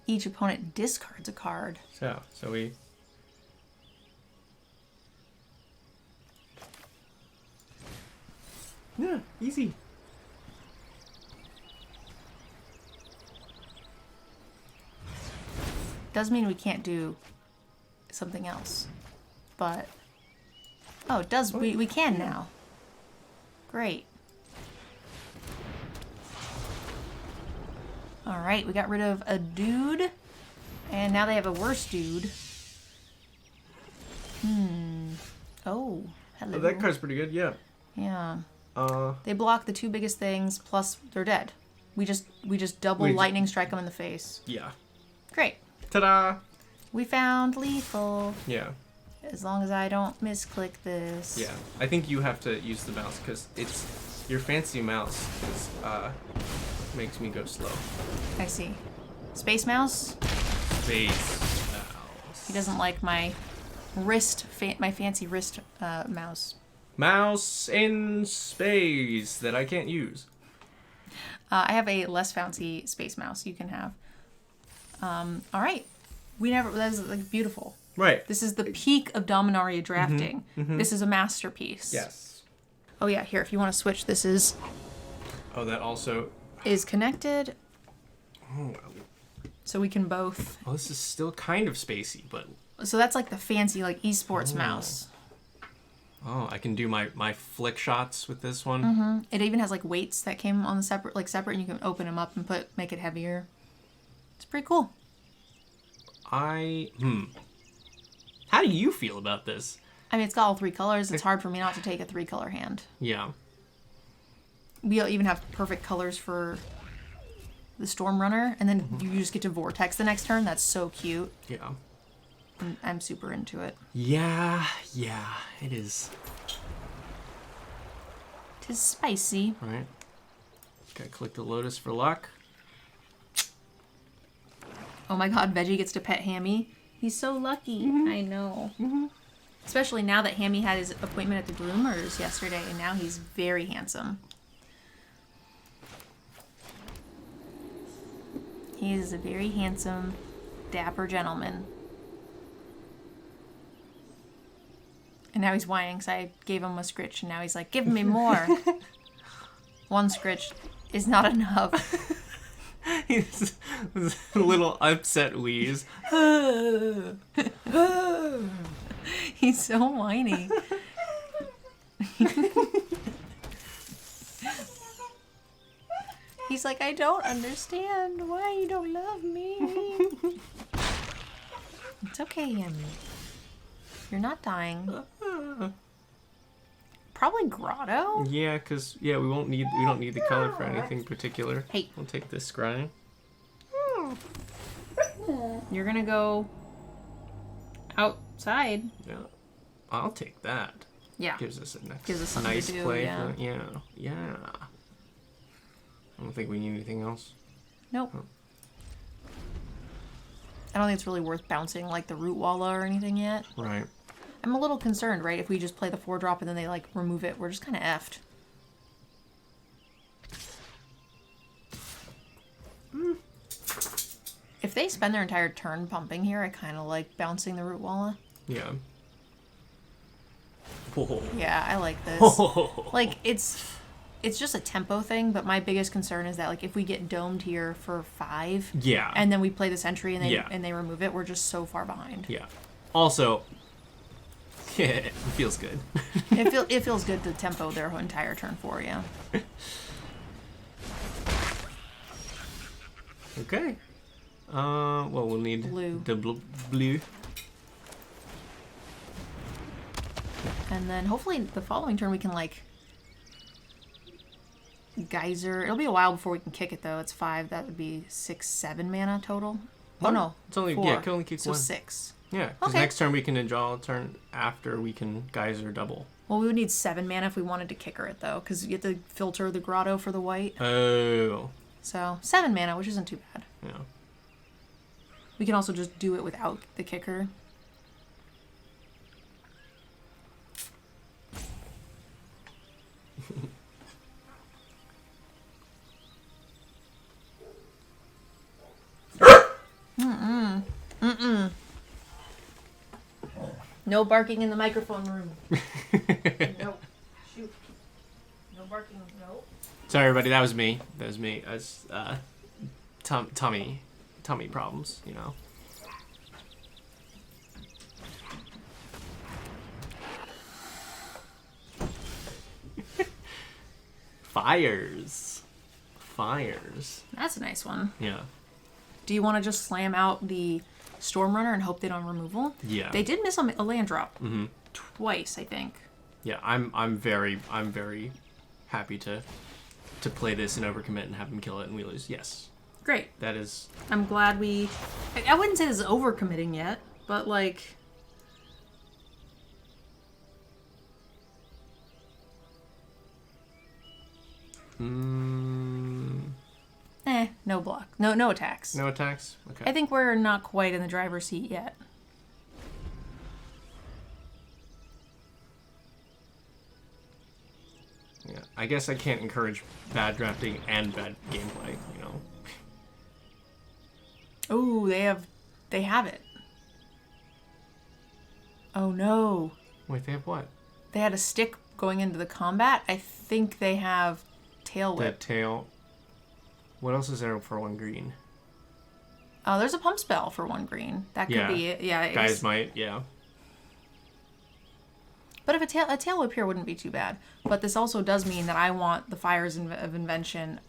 Speaker 1: Each opponent discards a card.
Speaker 2: So we... Yeah, easy.
Speaker 1: Does mean we can't do something else. But... Oh, it does. We can now. Great. Alright, we got rid of a dude. And now they have a worse dude. Oh, hello.
Speaker 2: Oh, that card's pretty good, yeah.
Speaker 1: Yeah. They block the 2 biggest things, plus they're dead. We just double lightning strike them in the face.
Speaker 2: Yeah.
Speaker 1: Great.
Speaker 2: Ta-da!
Speaker 1: We found lethal.
Speaker 2: Yeah.
Speaker 1: As long as I don't misclick this.
Speaker 2: Yeah. I think you have to use the mouse because it's your fancy mouse is makes me go slow.
Speaker 1: I see. Space mouse?
Speaker 2: Space mouse.
Speaker 1: He doesn't like my my fancy wrist mouse.
Speaker 2: Mouse in space that I can't use.
Speaker 1: I have a less fancy space mouse you can have. All right. That was like beautiful.
Speaker 2: Right.
Speaker 1: This is the peak of Dominaria drafting. This is a masterpiece.
Speaker 2: Yes.
Speaker 1: Oh yeah, here, if you want to switch, this is
Speaker 2: that also...
Speaker 1: is connected.
Speaker 2: Oh,
Speaker 1: So we can both...
Speaker 2: this is still kind of spacey, but...
Speaker 1: So that's like the fancy, like, esports mouse.
Speaker 2: Oh, I can do my flick shots with this one.
Speaker 1: It even has like weights that came on the separate, and you can open them up and make it heavier. It's pretty cool.
Speaker 2: How do you feel about this?
Speaker 1: I mean, it's got all 3 colors. It's hard for me not to take a 3-color hand.
Speaker 2: Yeah.
Speaker 1: We even have perfect colors for the Storm Runner, and then you just get to Vortex the next turn. That's so cute.
Speaker 2: Yeah.
Speaker 1: I'm super into it.
Speaker 2: Yeah, it is.
Speaker 1: 'Tis spicy.
Speaker 2: Right. Gotta click the Lotus for luck.
Speaker 1: Oh my god, Veggie gets to pet Hammy. He's so lucky. I know. Especially now that Hammy had his appointment at the groomers yesterday, and now he's very handsome. He is a very handsome, dapper gentleman. And now he's whining because I gave him a scritch, and now he's like, give me more. 1 scritch is not enough.
Speaker 2: He's a little upset wheeze.
Speaker 1: He's so whiny. He's like, I don't understand why you don't love me. It's okay, Yummy. You're not dying. Probably Grotto?
Speaker 2: Yeah, because we don't need the color for anything particular.
Speaker 1: Hey.
Speaker 2: We'll take this scrying.
Speaker 1: You're gonna go outside.
Speaker 2: Yeah. I'll take that.
Speaker 1: Yeah.
Speaker 2: Gives us a
Speaker 1: Gives us something
Speaker 2: nice
Speaker 1: to do,
Speaker 2: play.
Speaker 1: yeah.
Speaker 2: Yeah. I don't think we need anything else.
Speaker 1: Nope. I don't think it's really worth bouncing like the Root Walla or anything yet.
Speaker 2: Right.
Speaker 1: I'm a little concerned, right? If we just play the 4-drop and then they like remove it, we're just kind of effed. If they spend their entire turn pumping here, I kind of like bouncing the Root Walla.
Speaker 2: Yeah. Whoa.
Speaker 1: Yeah, I like this. Like, it's just a tempo thing, but my biggest concern is that like if we get domed here for 5,
Speaker 2: Yeah.
Speaker 1: and then we play this entry and they
Speaker 2: Yeah.
Speaker 1: and they remove it, we're just so far behind.
Speaker 2: Yeah. Also, it feels good.
Speaker 1: It feels good to tempo their entire turn for you.
Speaker 2: Okay. Well, we'll need
Speaker 1: Blue.
Speaker 2: the blue.
Speaker 1: And then hopefully the following turn we can like Geyser. It'll be a while before we can kick it though. It's 5. That would be 6, 7 mana total. Oh no,
Speaker 2: It's only
Speaker 1: 4.
Speaker 2: yeah, it can only kick
Speaker 1: so
Speaker 2: 1.
Speaker 1: 6.
Speaker 2: Yeah, because
Speaker 1: Okay.
Speaker 2: next turn we can draw a turn after we can Geyser double.
Speaker 1: Well, we would need 7 mana if we wanted to kicker it though, because you have to filter the grotto for the white.
Speaker 2: Oh.
Speaker 1: So 7 mana, which isn't too bad.
Speaker 2: Yeah.
Speaker 1: We can also just do it without the kicker. No barking in the microphone room. Nope. Shoot. No barking. Nope.
Speaker 2: Sorry, everybody. That was me. As tummy problems. You know. Fires.
Speaker 1: That's a nice one.
Speaker 2: Yeah.
Speaker 1: Do you want to just slam out the Storm Runner and hope they don't removal?
Speaker 2: Yeah.
Speaker 1: They did miss a land drop.
Speaker 2: Mm-hmm.
Speaker 1: Twice, I think.
Speaker 2: Yeah. I'm very happy to play this and overcommit and have them kill it and we lose. Yes.
Speaker 1: Great.
Speaker 2: That is.
Speaker 1: I'm glad we... I wouldn't say this is overcommitting yet, but like... No block. No attacks.
Speaker 2: No attacks? Okay.
Speaker 1: I think we're not quite in the driver's seat yet.
Speaker 2: Yeah. I guess I can't encourage bad drafting and bad gameplay, you know.
Speaker 1: Oh, they have it. Oh no.
Speaker 2: Wait, they have what?
Speaker 1: They had a stick going into the combat. I think they have tail
Speaker 2: That
Speaker 1: whip.
Speaker 2: tail. What else is there for 1 green?
Speaker 1: Oh, there's a pump spell for 1 green. That could
Speaker 2: Yeah.
Speaker 1: be it. Yeah.
Speaker 2: Guys might, yeah.
Speaker 1: But if a tail whip here wouldn't be too bad. But this also does mean that I want the Fires of Invention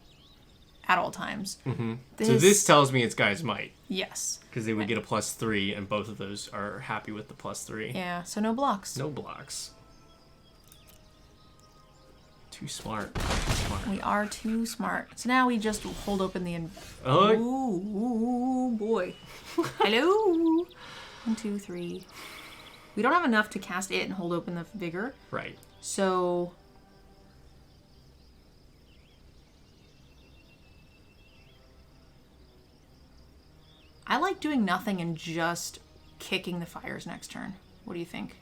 Speaker 1: at all times.
Speaker 2: Mm-hmm. So this tells me it's Guy's Might.
Speaker 1: Yes.
Speaker 2: Because they would get a +3, and both of those are happy with the +3.
Speaker 1: Yeah, so no blocks.
Speaker 2: No blocks. Too smart. Too smart.
Speaker 1: We are too smart. So now we just hold open the...
Speaker 2: Oh.
Speaker 1: Ooh, boy. Hello. 1, 2, 3. We don't have enough to cast it and hold open the Vigor.
Speaker 2: Right.
Speaker 1: So... I like doing nothing and just kicking the Fires next turn. What do you think?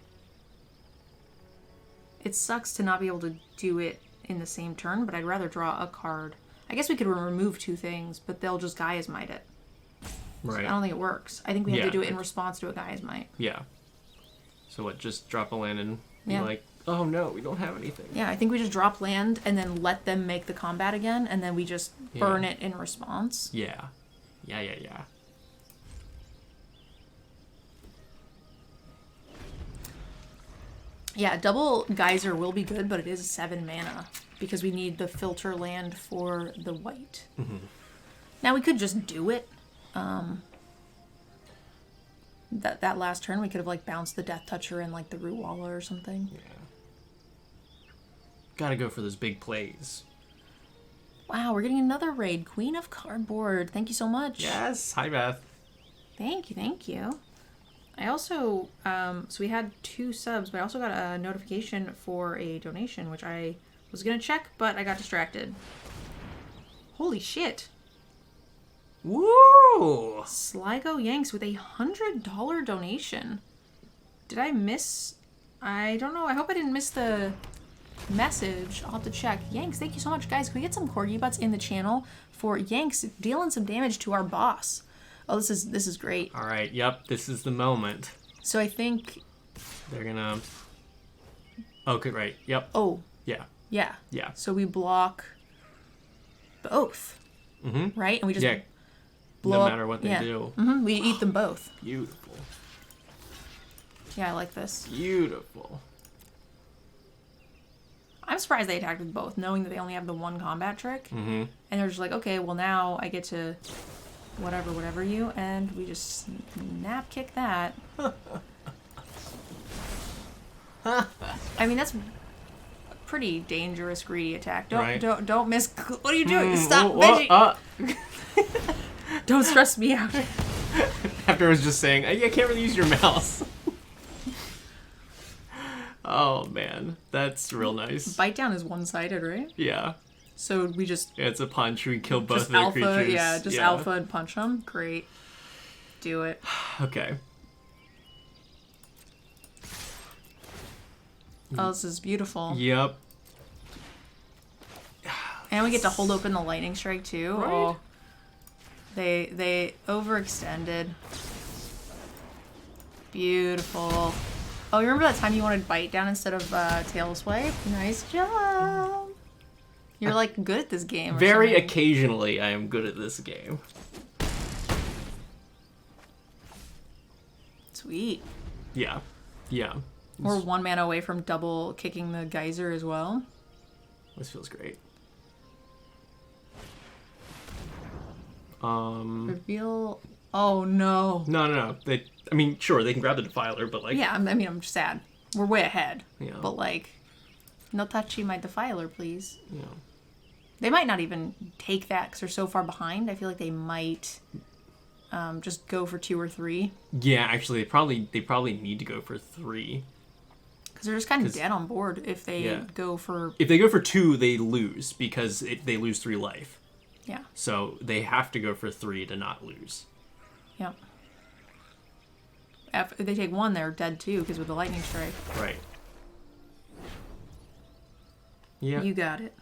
Speaker 1: It sucks to not be able to do it in the same turn, but I'd rather draw a card. I guess we could remove 2 things, but they'll just Gaia's Might it.
Speaker 2: Right.
Speaker 1: So I don't think it works. I think we have to do it in response to a Gaia's Might.
Speaker 2: Yeah. So what, just drop a land and be like, oh no, we don't have anything.
Speaker 1: Yeah, I think we just drop land and then let them make the combat again, and then we just burn it in response.
Speaker 2: Yeah. Yeah.
Speaker 1: Yeah, double Geyser will be good, but it is 7 mana because we need the filter land for the white. Mm-hmm. Now we could just do it. That last turn we could have like bounced the Death Toucher and like the Root Walla or something.
Speaker 2: Yeah. Gotta go for those big plays.
Speaker 1: Wow, we're getting another raid. Queen of Cardboard. Thank you so much.
Speaker 2: Yes. Hi, Beth.
Speaker 1: Thank you. I also, so we had 2 subs, but I also got a notification for a donation, which I was going to check, but I got distracted. Holy shit.
Speaker 2: Woo!
Speaker 1: Sligo Yanks with $100 donation. Did I miss? I don't know. I hope I didn't miss the message. I'll have to check. Yanks, thank you so much. Guys, can we get some Corgi Butts in the channel for Yanks dealing some damage to our boss? Oh, this is great.
Speaker 2: All right. Yep. This is the moment.
Speaker 1: So I think
Speaker 2: they're gonna. Okay. Right. Yep.
Speaker 1: Oh.
Speaker 2: Yeah.
Speaker 1: Yeah.
Speaker 2: Yeah.
Speaker 1: So we block both.
Speaker 2: Mm-hmm.
Speaker 1: Right, and we just blow
Speaker 2: no
Speaker 1: up.
Speaker 2: matter what they do.
Speaker 1: Mm-hmm. We eat them both.
Speaker 2: Beautiful.
Speaker 1: Yeah, I like this.
Speaker 2: Beautiful.
Speaker 1: I'm surprised they attacked with both, knowing that they only have the 1 combat trick.
Speaker 2: Mm-hmm.
Speaker 1: And they're just like, okay, well now I get to whatever you, and we just snap kick that. I mean, that's a pretty dangerous greedy attack. Don't miss. What are you doing? Stop, Benji. Don't stress me out.
Speaker 2: After I was just saying, I can't really use your mouse. Oh man, that's real nice.
Speaker 1: Bite down is one-sided, right?
Speaker 2: Yeah.
Speaker 1: So we just...
Speaker 2: Yeah, it's a punch. We kill both of the
Speaker 1: alpha,
Speaker 2: creatures.
Speaker 1: Yeah, just alpha and punch them. Great. Do it.
Speaker 2: Okay.
Speaker 1: Oh, this is beautiful.
Speaker 2: Yep.
Speaker 1: And we get to hold open the lightning strike too.
Speaker 2: Right.
Speaker 1: Oh, they overextended. Beautiful. Oh, you remember that time you wanted bite down instead of tail swipe? Nice job. You're like good at this game. Or
Speaker 2: Very
Speaker 1: something.
Speaker 2: occasionally, I am good at this game.
Speaker 1: Sweet.
Speaker 2: Yeah. Yeah.
Speaker 1: We're 1 mana away from double kicking the geyser as well.
Speaker 2: This feels great.
Speaker 1: Reveal. Oh no.
Speaker 2: No. I mean, sure, they can grab the Defiler, but like.
Speaker 1: Yeah, I mean, I'm just sad. We're way ahead.
Speaker 2: Yeah.
Speaker 1: But like, no touchy my Defiler, please.
Speaker 2: Yeah.
Speaker 1: They might not even take that because they're so far behind. I feel like they might just go for 2 or 3.
Speaker 2: Yeah, actually, they probably need to go for 3.
Speaker 1: Because they're just kind of dead on board if they go for...
Speaker 2: If they go for 2, they lose because they lose 3 life.
Speaker 1: Yeah.
Speaker 2: So they have to go for 3 to not lose.
Speaker 1: Yep. If they take 1, they're dead too because with the lightning strike.
Speaker 2: Right. Yeah.
Speaker 1: You got it.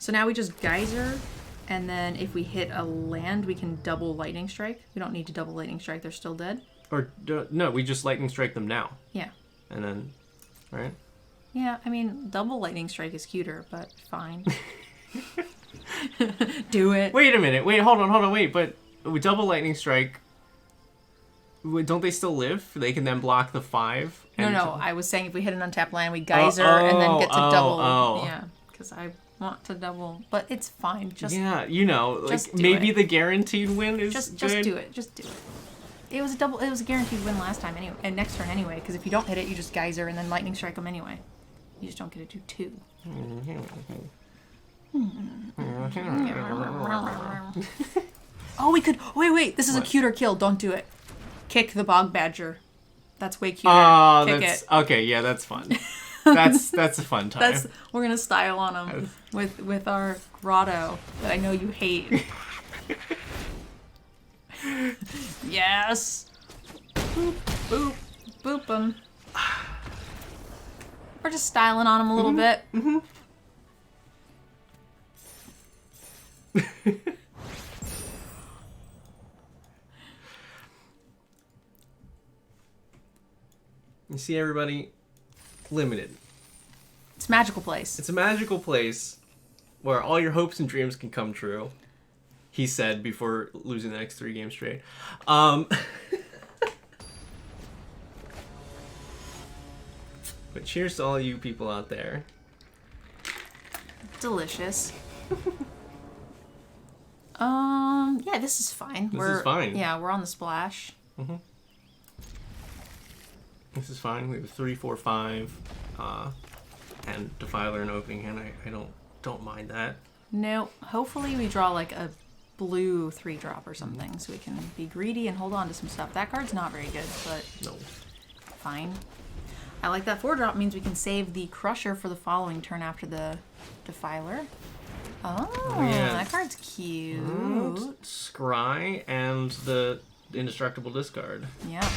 Speaker 1: So now we just geyser, and then if we hit a land, we can double lightning strike. We don't need to double lightning strike; they're still dead.
Speaker 2: Or no, we just lightning strike them now.
Speaker 1: Yeah.
Speaker 2: And then, right?
Speaker 1: Yeah, I mean, double lightning strike is cuter, but fine. Do it.
Speaker 2: Wait a minute. Wait, hold on. Wait, but we double lightning strike. Wait, don't they still live? They can then block the 5.
Speaker 1: No. I was saying if we hit an untapped land, we geyser and then get to double. Yeah, because I want to double, but it's fine. Just
Speaker 2: yeah, you know, like
Speaker 1: just do
Speaker 2: maybe
Speaker 1: it.
Speaker 2: the guaranteed win is
Speaker 1: just
Speaker 2: good.
Speaker 1: do it. Just do it. It was a double. It was a guaranteed win last time anyway, and next turn anyway. Because if you don't hit it, you just geyser and then lightning strike them anyway. You just don't get to do 2. Oh, we could. Wait. This is a cuter kill. Don't do it. Kick the bog badger. That's way cuter.
Speaker 2: Oh,
Speaker 1: Kick
Speaker 2: that's
Speaker 1: it.
Speaker 2: okay. Yeah, that's fun. That's a fun time.
Speaker 1: We're gonna style on them with our grotto that I know you hate. Yes. Boop boop boop them. We're just styling on them a little bit.
Speaker 2: You see, everybody, limited.
Speaker 1: It's a magical place.
Speaker 2: It's a magical place where all your hopes and dreams can come true. He said before losing the next 3 games straight. But cheers to all you people out there.
Speaker 1: Delicious. Yeah, this is fine.
Speaker 2: This is fine.
Speaker 1: Yeah, we're on the splash.
Speaker 2: This is fine. We have 3, 4, 5, and Defiler and opening hand. I don't mind that.
Speaker 1: No, hopefully we draw like a blue 3-drop or something, so we can be greedy and hold on to some stuff. That card's not very good, but
Speaker 2: No.
Speaker 1: fine. I like that 4-drop means we can save the Crusher for the following turn after the Defiler. Oh,
Speaker 2: yeah.
Speaker 1: that card's cute.
Speaker 2: Scry and the indestructible discard.
Speaker 1: Yeah.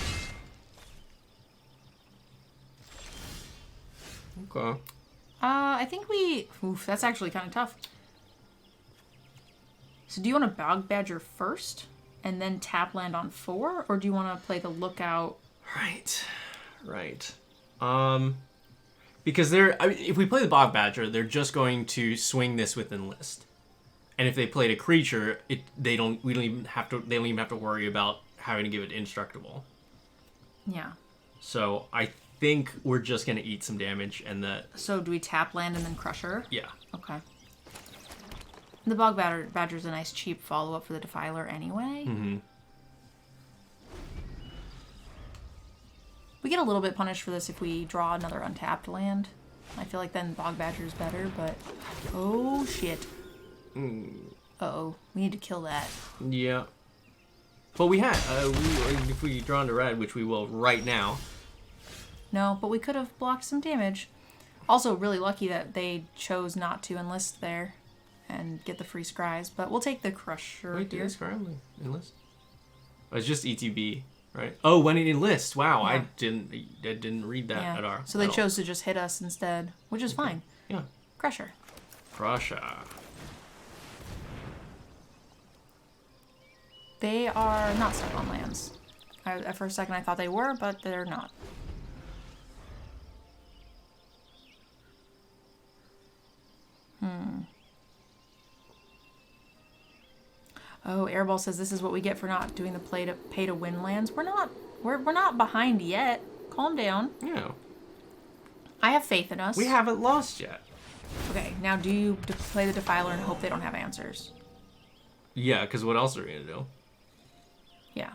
Speaker 2: Okay.
Speaker 1: I think we... Oof, that's actually kind of tough. So do you want to Bog Badger first and then tap land on 4? Or do you want to play the Lookout?
Speaker 2: Right. Because if we play the Bog Badger, they're just going to swing this with Enlist. And if they played a creature, they don't even have to worry about having to give it indestructible.
Speaker 1: Yeah.
Speaker 2: So I think we're just gonna eat some damage and
Speaker 1: So do we tap land and then Crusher?
Speaker 2: Yeah.
Speaker 1: Okay. The Bog Badger's a nice cheap follow-up for the Defiler anyway.
Speaker 2: Mm-hmm.
Speaker 1: We get a little bit punished for this if we draw another untapped land. I feel like then Bog Badger's better, but... Oh, shit. Uh-oh. We need to kill that.
Speaker 2: Yeah. But we had, if we draw into red, which we will right now.
Speaker 1: No, but we could have blocked some damage. Also, really lucky that they chose not to enlist there and get the free scries. But we'll take the Crusher.
Speaker 2: Wait, did I scry enlist? Oh, it's just ETB, right? Oh, when it enlists. Wow, yeah. I didn't read that at all.
Speaker 1: So they chose to just hit us instead, which is fine.
Speaker 2: Yeah.
Speaker 1: Crusher. They are not stuck on lands. For a second I thought they were, but they're not. Oh, Airball says this is what we get for not doing the pay to win lands. We're not behind yet. Calm down.
Speaker 2: Yeah.
Speaker 1: I have faith in us.
Speaker 2: We haven't lost yet.
Speaker 1: Okay, now do you play the Defiler and hope they don't have answers?
Speaker 2: Yeah, because what else are we gonna do?
Speaker 1: Yeah.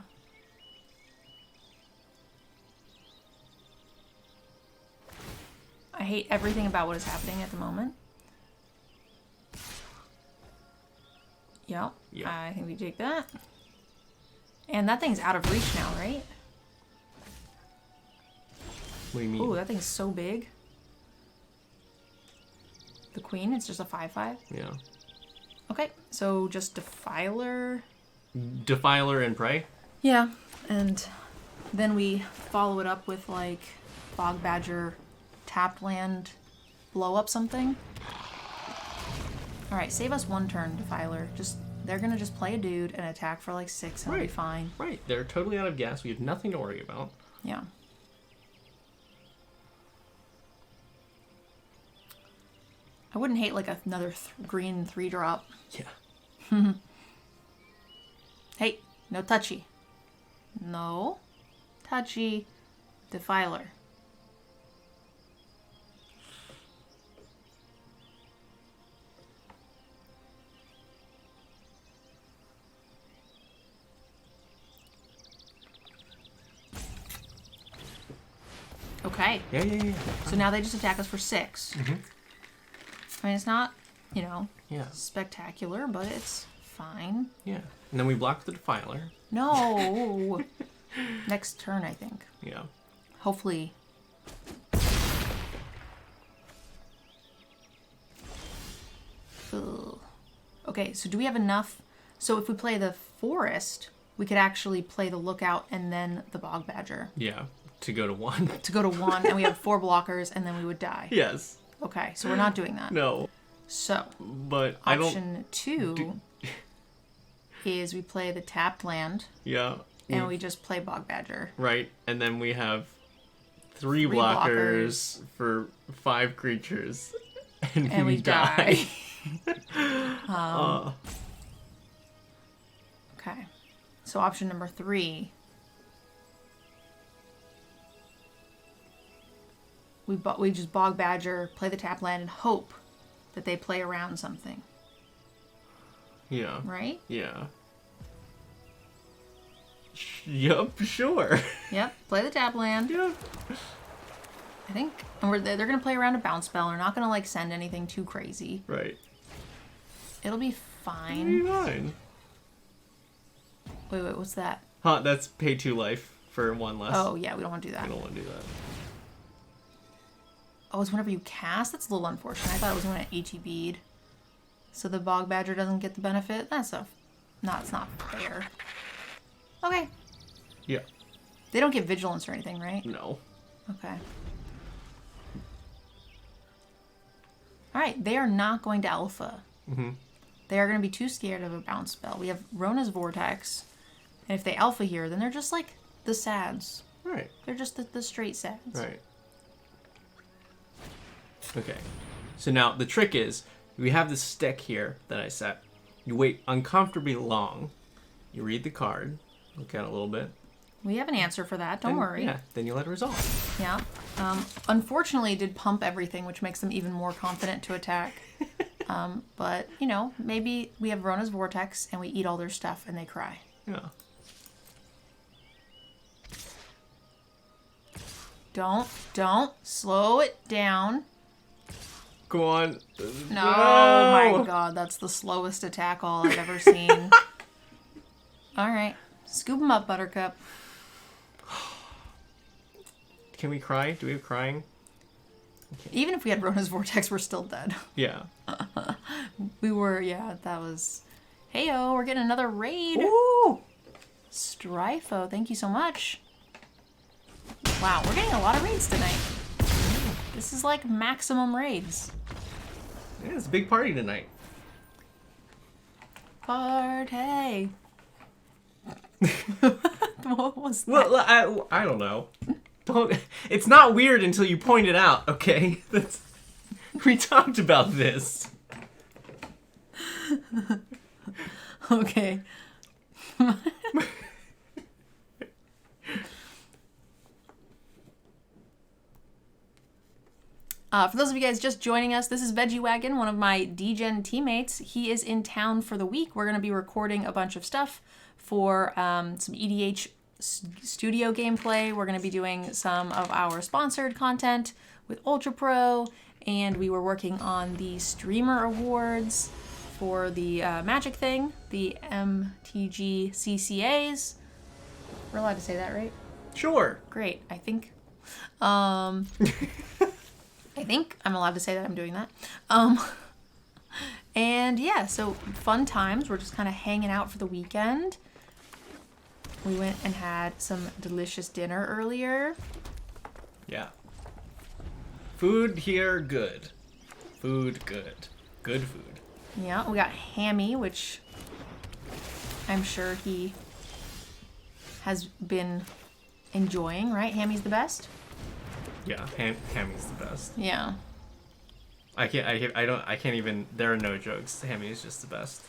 Speaker 1: I hate everything about what is happening at the moment. Yep. I think we take that. And that thing's out of reach now, right?
Speaker 2: What do you mean?
Speaker 1: Ooh, that thing's so big. The Queen, it's just a 5/5?
Speaker 2: Yeah.
Speaker 1: Okay, so just Defiler.
Speaker 2: Defiler and Prey?
Speaker 1: Yeah, and then we follow it up with, like, Bog Badger, tapped land, blow up something. Alright, save us one turn, Defiler. They're gonna just play a dude and attack for, like, 6 and it'll be fine.
Speaker 2: Right, they're totally out of gas. We have nothing to worry about.
Speaker 1: Yeah. I wouldn't hate, like, another green 3-drop.
Speaker 2: Yeah.
Speaker 1: Hey, no touchy. No. touchy defiler. Okay.
Speaker 2: Yeah.
Speaker 1: So now they just attack us for 6.
Speaker 2: Mm-hmm.
Speaker 1: I mean, it's not, you know,
Speaker 2: Yeah.
Speaker 1: spectacular, but it's fine.
Speaker 2: Yeah. And then we block the defiler.
Speaker 1: No. Next turn, I think.
Speaker 2: Yeah.
Speaker 1: Hopefully. Ugh. Okay, so do we have enough? So if we play the forest, we could actually play the lookout and then the bog badger.
Speaker 2: Yeah. To go to 1.
Speaker 1: To go to 1, and we have 4 blockers, and then we would die.
Speaker 2: Yes.
Speaker 1: Okay, so we're not doing that.
Speaker 2: No.
Speaker 1: So,
Speaker 2: But I don't.
Speaker 1: option 2 is we play the tapped land,
Speaker 2: Yeah.
Speaker 1: and we just play bog badger.
Speaker 2: Right. And then we have 3 blockers for 5 creatures. And we die.
Speaker 1: Okay. So option number 3. We just bog badger, play the tap land, and hope that they play around something.
Speaker 2: Yeah.
Speaker 1: Right?
Speaker 2: Yeah. Yup, sure.
Speaker 1: Yep. Play the tap land.
Speaker 2: Yep.
Speaker 1: I think, and they're gonna play around a bounce spell. They're not gonna like send anything too crazy.
Speaker 2: Right.
Speaker 1: It'll be fine.
Speaker 2: Fine.
Speaker 1: Wait, what's that?
Speaker 2: Huh, that's pay 2 life for 1 less.
Speaker 1: Oh yeah, we don't want to do that.
Speaker 2: I don't want to do that.
Speaker 1: Oh, it's whenever you cast? That's a little unfortunate. I thought it was when it ETB'd. So the bog badger doesn't get the benefit? It's not fair. Okay.
Speaker 2: Yeah.
Speaker 1: They don't get vigilance or anything, right?
Speaker 2: No.
Speaker 1: Okay. Alright, they are not going to alpha.
Speaker 2: Mm-hmm.
Speaker 1: They are going to be too scared of a bounce spell. We have Rona's Vortex. And if they alpha here, then they're just like the sads.
Speaker 2: Right.
Speaker 1: They're just the straight sads.
Speaker 2: Right. Okay. So now the trick is, we have this stick here that I set. You wait uncomfortably long. You read the card. Look at it a little bit.
Speaker 1: We have an answer for that. Don't worry.
Speaker 2: Yeah. Then you let it resolve.
Speaker 1: Yeah. Unfortunately, it did pump everything, which makes them even more confident to attack. But, you know, maybe we have Rona's Vortex and we eat all their stuff and they cry.
Speaker 2: Yeah.
Speaker 1: Don't. Slow it down.
Speaker 2: Go on.
Speaker 1: No, oh my god, that's the slowest attack all I've ever seen. Alright. Scoop them up, Buttercup.
Speaker 2: Can we cry? Do we have crying?
Speaker 1: Even if we had Rona's Vortex, we're still dead.
Speaker 2: Yeah.
Speaker 1: That was... Heyo, we're getting another raid.
Speaker 2: Woo!
Speaker 1: Stryfo, thank you so much. Wow, we're getting a lot of raids tonight. This is like maximum raids.
Speaker 2: Yeah, it's a big party tonight.
Speaker 1: Party. What was that?
Speaker 2: Well, I don't know. It's not weird until you point it out, okay? We talked about this.
Speaker 1: Okay. For those of you guys just joining us, this is Veggie Wagon, one of my DGen teammates. He is in town for the week. We're going to be recording a bunch of stuff for some EDH studio gameplay. We're going to be doing some of our sponsored content with Ultra Pro, and we were working on the Streamer Awards for the Magic thing, the MTG CCAs. We're allowed to say that, right?
Speaker 2: Sure.
Speaker 1: Great. I think I'm allowed to say that I'm doing that. And yeah, so fun times. We're just kind of hanging out for the weekend. We went and had some delicious dinner earlier.
Speaker 2: Yeah. Food here, good. Food, good. Good food.
Speaker 1: Yeah, we got Hammy, which I'm sure he has been enjoying, right? Hammy's the best?
Speaker 2: Yeah, Hammy's the best.
Speaker 1: Yeah.
Speaker 2: I can't even, there are no jokes. Hammy is just the best.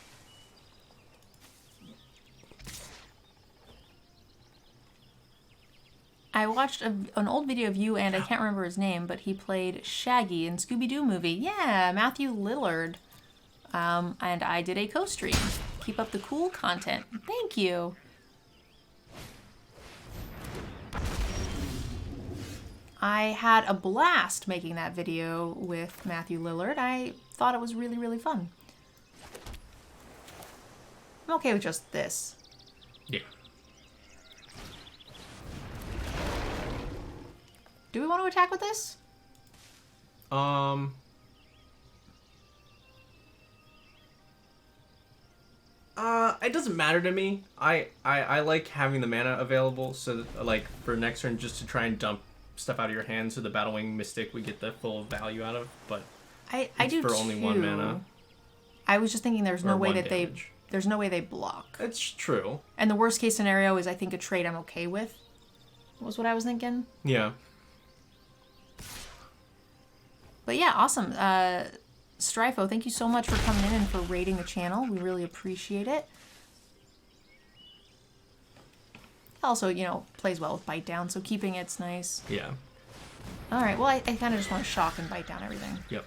Speaker 1: I watched an old video of you, and I can't remember his name, but he played Shaggy in Scooby-Doo movie. Yeah, Matthew Lillard. And I did a co-stream. Keep up the cool content. Thank you. I had a blast making that video with Matthew Lillard. I thought it was really, really fun. I'm okay with just this.
Speaker 2: Yeah.
Speaker 1: Do we want to attack with this?
Speaker 2: It doesn't matter to me. I like having the mana available, so that, like, for next turn, just to try and dump stuff out of your hand, so the Battlewing Mystic we get the full value out of. But
Speaker 1: I do
Speaker 2: for
Speaker 1: too.
Speaker 2: only 1 mana.
Speaker 1: I was just thinking there's no
Speaker 2: Or
Speaker 1: way
Speaker 2: 1
Speaker 1: that
Speaker 2: damage.
Speaker 1: there's no way they block.
Speaker 2: It's true.
Speaker 1: And the worst case scenario is I think a trade I'm okay with. Was what I was thinking.
Speaker 2: Yeah.
Speaker 1: But yeah, awesome. Stryfo, thank you so much for coming in and for rating the channel. We really appreciate it. Also, you know, plays well with bite down, so keeping it's nice.
Speaker 2: Yeah.
Speaker 1: Alright, well, I kind of just want to shock and bite down everything.
Speaker 2: Yep.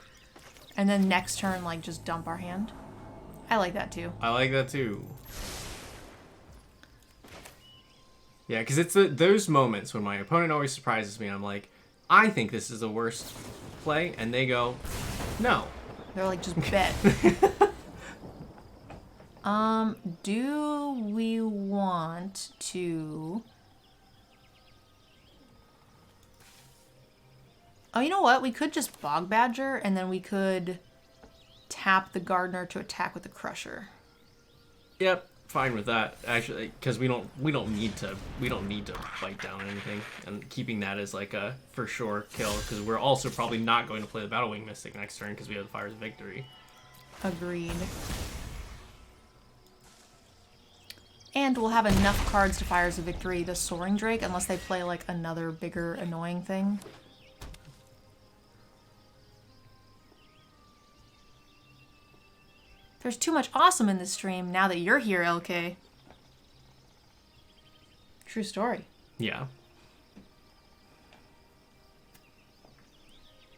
Speaker 1: And then next turn, like, just dump our hand. I like that too.
Speaker 2: I like that too. Yeah, because it's those moments when my opponent always surprises me. I'm like, I think this is the worst play, and they go, no.
Speaker 1: They're like, just bet. Do we want to... Oh, you know what? We could just Bog Badger, and then we could tap the Gardener to attack with the Crusher.
Speaker 2: Yep, fine with that. Actually, because we don't need to fight down anything, and keeping that as like a for sure kill. Because we're also probably not going to play the Battlewing Mystic next turn because we have the Fires of Victory.
Speaker 1: Agreed. And we'll have enough cards to Fires of Victory the Soaring Drake, unless they play like another bigger annoying thing. There's too much awesome in this stream now that you're here, LK. True story.
Speaker 2: Yeah.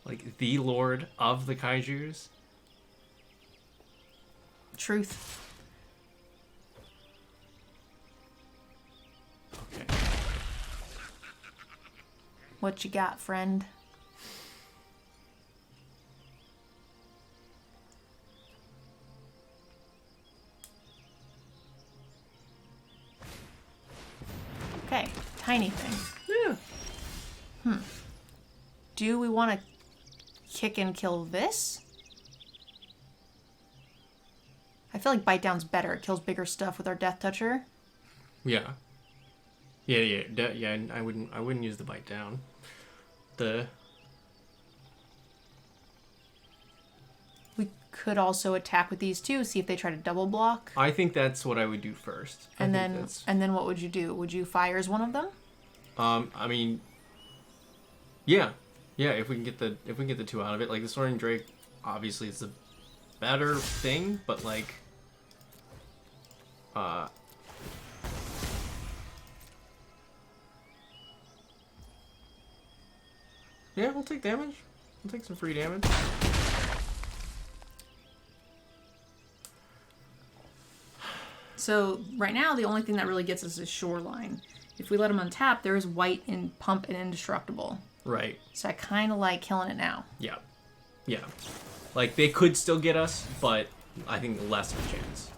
Speaker 2: Like the Lord of the Kaijus.
Speaker 1: Truth.
Speaker 2: Okay.
Speaker 1: What you got, friend? Okay, tiny thing.
Speaker 2: Yeah.
Speaker 1: Do we want to kick and kill this? I feel like Bite Down's better. It kills bigger stuff with our Death Toucher.
Speaker 2: Yeah. Yeah. I wouldn't use the bite down.
Speaker 1: We could also attack with these two, see if they try to double block.
Speaker 2: I think that's what I would do first.
Speaker 1: And then what would you do? Would you Fires one of them?
Speaker 2: I mean, yeah. If we can get the 2 out of it, like the Soaring Drake, obviously it's the better thing, but like, yeah, we'll take damage. We'll take some free damage.
Speaker 1: So right now, the only thing that really gets us is Shoreline. If we let them untap, there is white in Pump and Indestructible.
Speaker 2: Right.
Speaker 1: So I kind of like killing it now.
Speaker 2: Yeah. Like they could still get us, but I think less of a chance.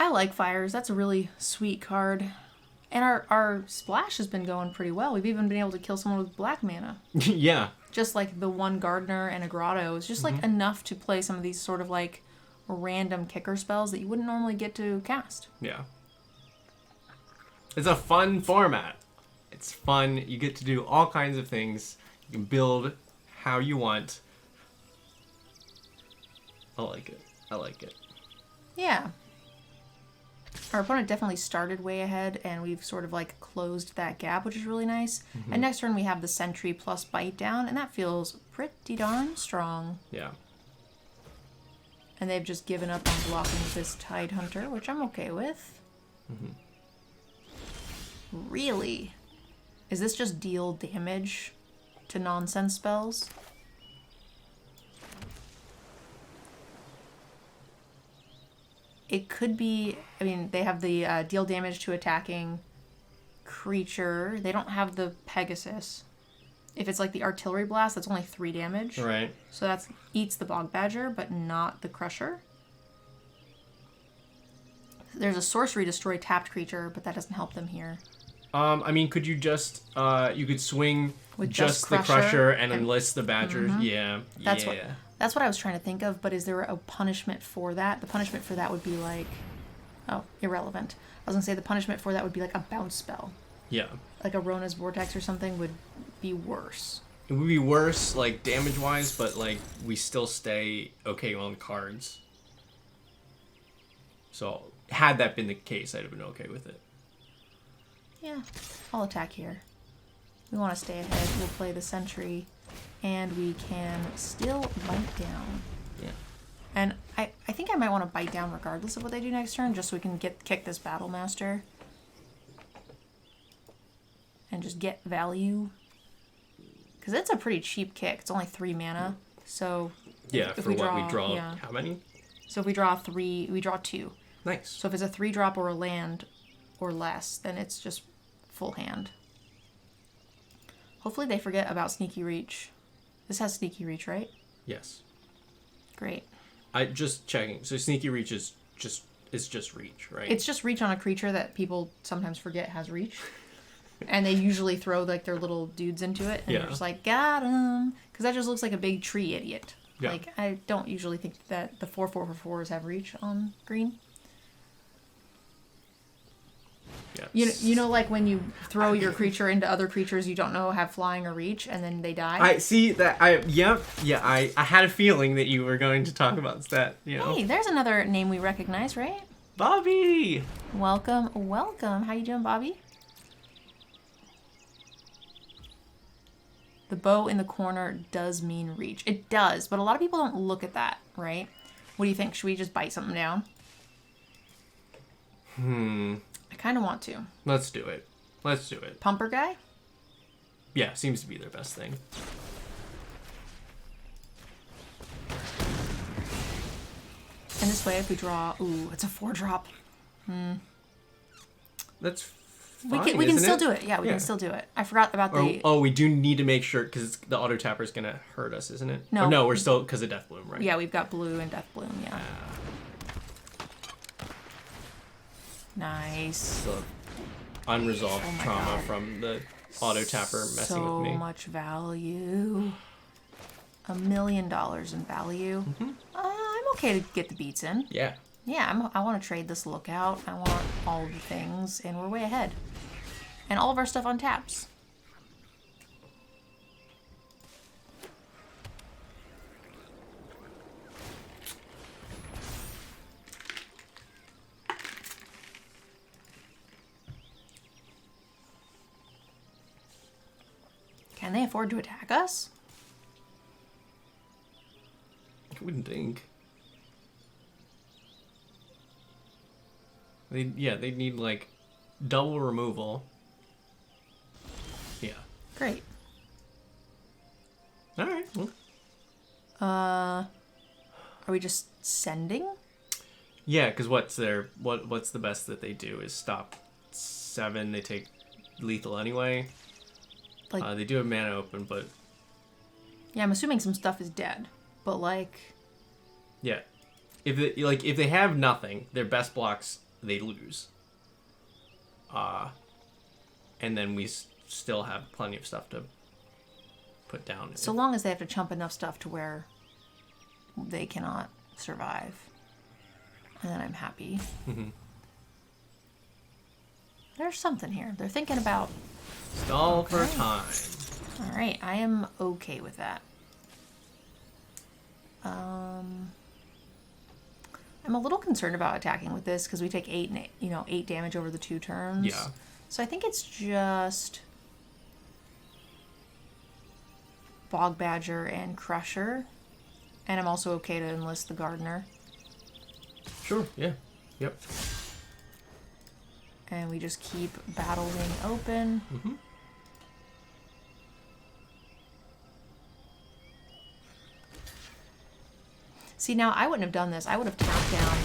Speaker 1: I like Fires. That's a really sweet card. And our splash has been going pretty well. We've even been able to kill someone with black mana.
Speaker 2: Yeah.
Speaker 1: Just like the one Gardener and a Grotto. It's just like enough to play some of these sort of like random kicker spells that you wouldn't normally get to cast.
Speaker 2: Yeah. It's a fun format. It's fun. You get to do all kinds of things. You can build how you want. I like it.
Speaker 1: Yeah. Our opponent definitely started way ahead, and we've sort of like closed that gap, which is really nice. And next turn we have the sentry plus bite down, and that feels pretty darn strong.
Speaker 2: Yeah.
Speaker 1: And they've just given up on blocking this Tide Hunter, which I'm okay with. Really? Is this just deal damage to nonsense spells? It could be, I mean, they have the deal damage to attacking creature. They don't have the Pegasus. If it's like the artillery blast, that's only 3 damage.
Speaker 2: Right.
Speaker 1: So that's eats the Bog Badger, but not the Crusher. There's a sorcery destroy tapped creature, but that doesn't help them here.
Speaker 2: I mean, could you just you could swing
Speaker 1: With
Speaker 2: just
Speaker 1: the
Speaker 2: the Crusher and
Speaker 1: and-
Speaker 2: enlist the Badger? Yeah.
Speaker 1: That's
Speaker 2: yeah.
Speaker 1: That's what I was trying to think of, but is there a punishment for that? The punishment for that would be like, oh, irrelevant. I was gonna say the punishment for that would be like a bounce spell.
Speaker 2: Yeah.
Speaker 1: Like a Rona's Vortex or something would be worse.
Speaker 2: It would be worse, like, damage-wise, but, like, we still stay okay on cards. So, had that been the case, I'd have been okay with it.
Speaker 1: Yeah, I'll attack here. We want to stay ahead. We'll play the sentry, and we can still bite down.
Speaker 2: Yeah.
Speaker 1: And I think I might want to bite down regardless of what they do next turn, just so we can kick this Battle Master. And just get value. Because it's a pretty cheap kick. It's only 3 mana. So
Speaker 2: Yeah,
Speaker 1: if
Speaker 2: for what we
Speaker 1: draw,
Speaker 2: draw,
Speaker 1: yeah.
Speaker 2: how many?
Speaker 1: So if we draw 3, we draw 2.
Speaker 2: Nice.
Speaker 1: So if it's a 3-drop or a land or less, then it's just full hand. Hopefully they forget about Sneaky Reach. This has Sneaky Reach, right?
Speaker 2: Yes.
Speaker 1: Great.
Speaker 2: I just checking. So Sneaky Reach is just reach, right?
Speaker 1: It's just reach on a creature that people sometimes forget has reach. And they usually throw like their little dudes into it, and
Speaker 2: Yeah.
Speaker 1: they're just like, got him. Because that just looks like a big tree idiot.
Speaker 2: Yeah.
Speaker 1: Like, I don't usually think that the 4/4/4s have reach on green.
Speaker 2: Yeah.
Speaker 1: You know, like when you throw your creature into other creatures you don't know have flying or reach, and then they die?
Speaker 2: I see that. I had a feeling that you were going to talk about that. You know,
Speaker 1: Hey, there's another name we recognize, right?
Speaker 2: Bobby.
Speaker 1: Welcome, welcome. How you doing, Bobby? The bow in the corner does mean reach. It does, but a lot of people don't look at that, right? What do you think? Should we just bite something down? I kind of want to.
Speaker 2: Let's do it. Let's do it.
Speaker 1: Pumper guy?
Speaker 2: Yeah, seems to be their best thing.
Speaker 1: And this way, if we draw... Ooh, it's a 4-drop.
Speaker 2: That's
Speaker 1: We
Speaker 2: fine,
Speaker 1: can
Speaker 2: isn't
Speaker 1: still
Speaker 2: it?
Speaker 1: do it. Yeah, we can still do it. I forgot about the...
Speaker 2: Oh, we do need to make sure, because the auto tapper is going to hurt us, isn't it?
Speaker 1: No.
Speaker 2: Or no, we're still, because of Death Bloom, right?
Speaker 1: Yeah, we've got blue and Death Bloom, yeah. Nice.
Speaker 2: So, unresolved
Speaker 1: Oh my
Speaker 2: trauma
Speaker 1: God.
Speaker 2: from the auto tapper messing
Speaker 1: So
Speaker 2: with me.
Speaker 1: much value. $1 million in value. I'm okay to get the beats in.
Speaker 2: Yeah.
Speaker 1: Yeah, I want to trade this lookout. I want all of the things, and we're way ahead. And all of our stuff on taps. Can they afford to attack us?
Speaker 2: I wouldn't think. They'd need, like, double removal. Yeah.
Speaker 1: Great.
Speaker 2: Alright. Well,
Speaker 1: Are we just sending?
Speaker 2: yeah, because what's the best that they do is stop 7. They take lethal anyway.
Speaker 1: Like,
Speaker 2: They do have mana open, but
Speaker 1: yeah, I'm assuming some stuff is dead. But like,
Speaker 2: yeah, if they have nothing, their best blocks they lose. And then we still have plenty of stuff to put down.
Speaker 1: so long as they have to chump enough stuff to where they cannot survive, and then I'm happy. There's something here. They're thinking about.
Speaker 2: Stall for
Speaker 1: Okay.
Speaker 2: time.
Speaker 1: All right, I am okay with that. I I'm a little concerned about attacking with this because we take 8 damage over the 2 turns.
Speaker 2: Yeah.
Speaker 1: So I think it's just Bog Badger and Crusher. And I'm also okay to enlist the Gardener.
Speaker 2: Sure, yeah. Yep.
Speaker 1: And we just keep Battle Ring open.
Speaker 2: Mm-hmm.
Speaker 1: See, now I wouldn't have done this. I would have tapped down.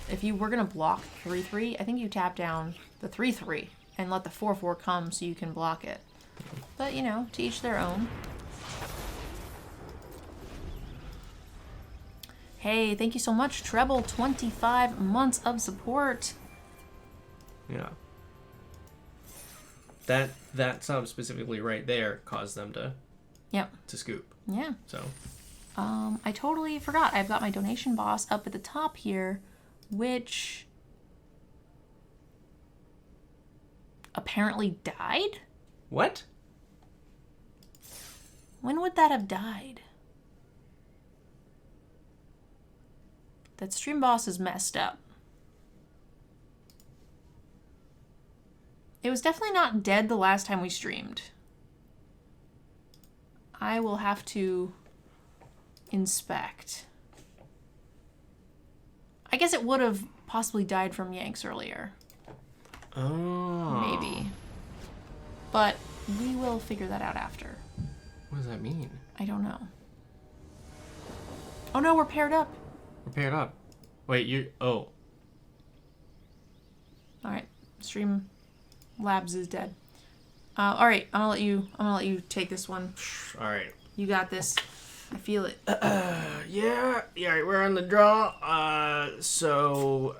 Speaker 1: If you were going to block 3/3, I think you tap down the 3/3 and let the 4/4 come so you can block it. But, you know, to each their own. Hey, thank you so much, Treble. 25 months of support.
Speaker 2: Yeah. That sub specifically right there caused them to scoop.
Speaker 1: Yeah.
Speaker 2: So
Speaker 1: I totally forgot. I've got my donation boss up at the top here, which apparently died?
Speaker 2: what?
Speaker 1: When would that have died? That stream boss is messed up. It was definitely not dead the last time we streamed. I will have to inspect. I guess it would have possibly died from Yanks earlier.
Speaker 2: Oh.
Speaker 1: Maybe. But we will figure that out after.
Speaker 2: What does that mean?
Speaker 1: I don't know. Oh no, we're paired up.
Speaker 2: We're paired up. Wait, you... Oh.
Speaker 1: Alright. Stream Labs is dead. Alright, I'm gonna let you take this one.
Speaker 2: Alright.
Speaker 1: You got this. I feel it.
Speaker 2: Yeah, we're on the draw. So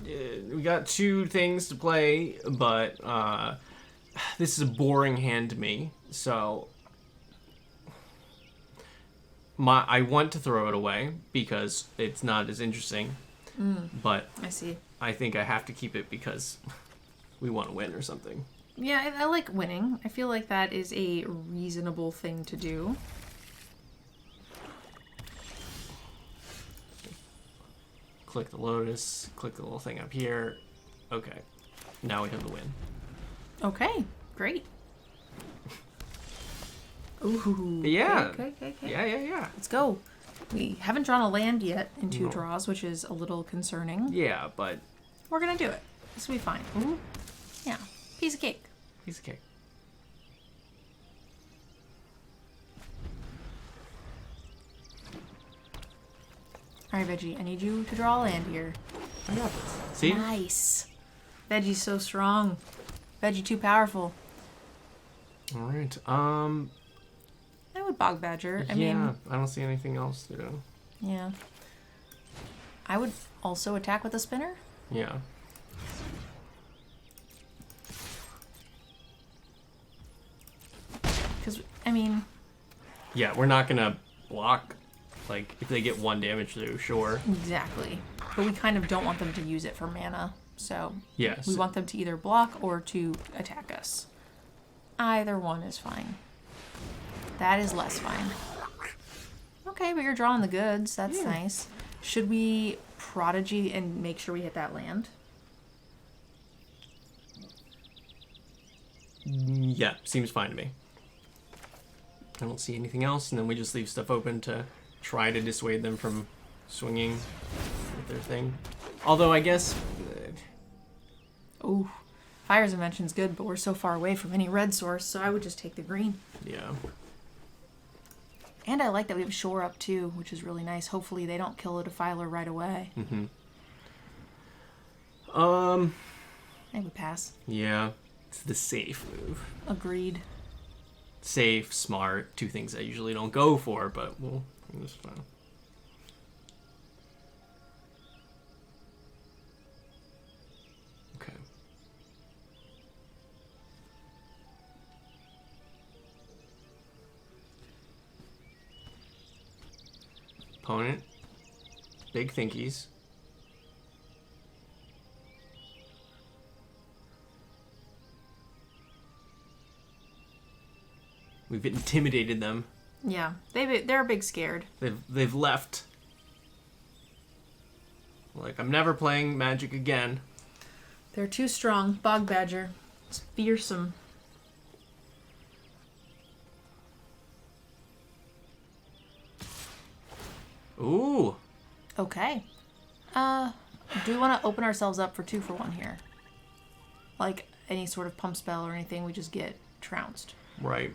Speaker 2: we got 2 things to play, but this is a boring hand to me. So I want to throw it away because it's not as interesting. But
Speaker 1: I see.
Speaker 2: I think I have to keep it because we want to win or something.
Speaker 1: Yeah, I like winning. I feel like that is a reasonable thing to do.
Speaker 2: Click the lotus, click the little thing up here. Okay, now we have the win.
Speaker 1: Okay, great. Ooh.
Speaker 2: Yeah.
Speaker 1: Okay.
Speaker 2: Yeah.
Speaker 1: Let's go. We haven't drawn a land yet in 2 draws, which is a little concerning.
Speaker 2: Yeah, but...
Speaker 1: We're gonna do it. This will be fine.
Speaker 2: Mm-hmm.
Speaker 1: Yeah. Piece of cake.
Speaker 2: Piece of cake.
Speaker 1: Alright, Veggie, I need you to draw a land here.
Speaker 2: I got this. See?
Speaker 1: Nice. Veggie's so strong. Veggie too powerful.
Speaker 2: Alright,
Speaker 1: I would Bog Badger. I mean,
Speaker 2: I don't see anything else to do.
Speaker 1: yeah. I would also attack with a spinner.
Speaker 2: Yeah.
Speaker 1: Because, I mean...
Speaker 2: Yeah, we're not gonna block. Like, if they get 1 damage through, sure.
Speaker 1: Exactly. But we kind of don't want them to use it for mana. So
Speaker 2: Yes.
Speaker 1: we want them to either block or to attack us. Either one is fine. That is less fine. Okay, but you're drawing the goods. That's nice. Should we Prodigy and make sure we hit that land?
Speaker 2: Yeah, seems fine to me. I don't see anything else, and then we just leave stuff open to try to dissuade them from swinging with their thing. Although, I guess...
Speaker 1: Ooh, Fire's Invention's good, but we're so far away from any red source, so I would just take the green.
Speaker 2: yeah.
Speaker 1: And I like that we have Shore up too, which is really nice. Hopefully they don't kill a Defiler right away.
Speaker 2: Mm-hmm.
Speaker 1: I would pass.
Speaker 2: Yeah. It's the safe move.
Speaker 1: Agreed.
Speaker 2: Safe, smart, 2 things I usually don't go for, but we'll just fine. Okay. Opponent. Big thinkies. We've intimidated them.
Speaker 1: Yeah, they're a big scared.
Speaker 2: They've left. Like, I'm never playing Magic again.
Speaker 1: They're too strong. Bog Badger. It's fearsome.
Speaker 2: Ooh.
Speaker 1: Okay. Do we want to open ourselves up for 2-for-1 here? Like, any sort of pump spell or anything, we just get trounced.
Speaker 2: Right.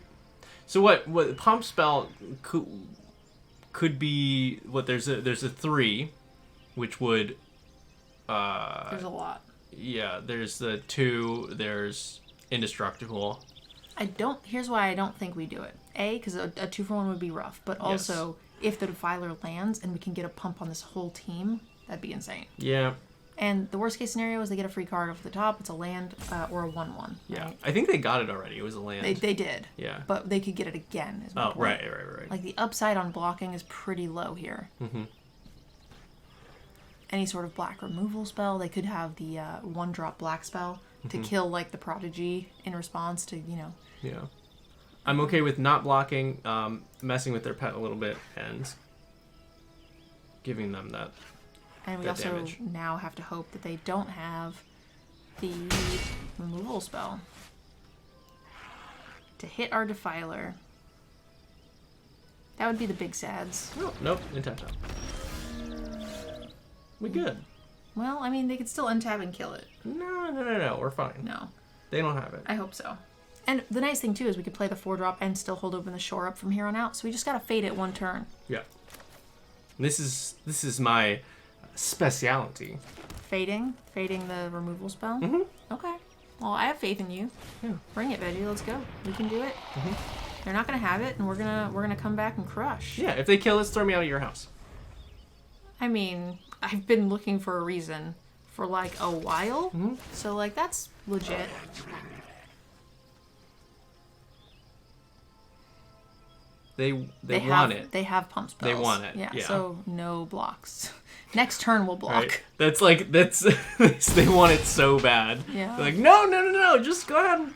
Speaker 2: So what pump spell could be what there's a 3, which would
Speaker 1: There's a lot.
Speaker 2: yeah, there's the 2, there's indestructible.
Speaker 1: Here's why I don't think we do it. A, because a 2-for-1 would be rough, but also if the Defiler lands and we can get a pump on this whole team, that'd be insane.
Speaker 2: Yeah.
Speaker 1: And the worst case scenario is they get a free card off the top. It's a land or a 1/1.
Speaker 2: Yeah.
Speaker 1: Right?
Speaker 2: I think they got it already. It was a land.
Speaker 1: They did.
Speaker 2: Yeah.
Speaker 1: But they could get it again. Is my point.
Speaker 2: Right.
Speaker 1: Like the upside on blocking is pretty low here.
Speaker 2: Mm-hmm.
Speaker 1: Any sort of black removal spell. They could have the 1-drop black spell to kill like the Prodigy in response to,
Speaker 2: Yeah. I'm okay with not blocking, messing with their pet a little bit, and giving them that.
Speaker 1: And we
Speaker 2: that
Speaker 1: also
Speaker 2: damage.
Speaker 1: now have to hope that they don't have the removal spell to hit our Defiler. That would be the big sads.
Speaker 2: Oh, nope. Untap top. We good.
Speaker 1: Well, I mean, they could still untap and kill it.
Speaker 2: No. We're fine.
Speaker 1: No.
Speaker 2: They don't have it.
Speaker 1: I hope so. And the nice thing, too, is we could play the 4-drop and still hold open the shore up from here on out. So we just got to fade it 1 turn.
Speaker 2: Yeah. This is my speciality.
Speaker 1: Fading the removal spell?
Speaker 2: Mm-hmm.
Speaker 1: Okay. Well, I have faith in you.
Speaker 2: Yeah.
Speaker 1: Bring it, Veggie. Let's go. We can do it. They're not going to have it, and we're gonna come back and crush.
Speaker 2: Yeah, if they kill us, throw me out of your house.
Speaker 1: I mean, I've been looking for a reason for, like, a while. So, like, that's legit.
Speaker 2: They want it.
Speaker 1: They have pump spells.
Speaker 2: They want it, yeah.
Speaker 1: So no blocks. Next turn we'll block.
Speaker 2: Right. That's they want it so bad.
Speaker 1: Yeah.
Speaker 2: They're like, no, just go ahead,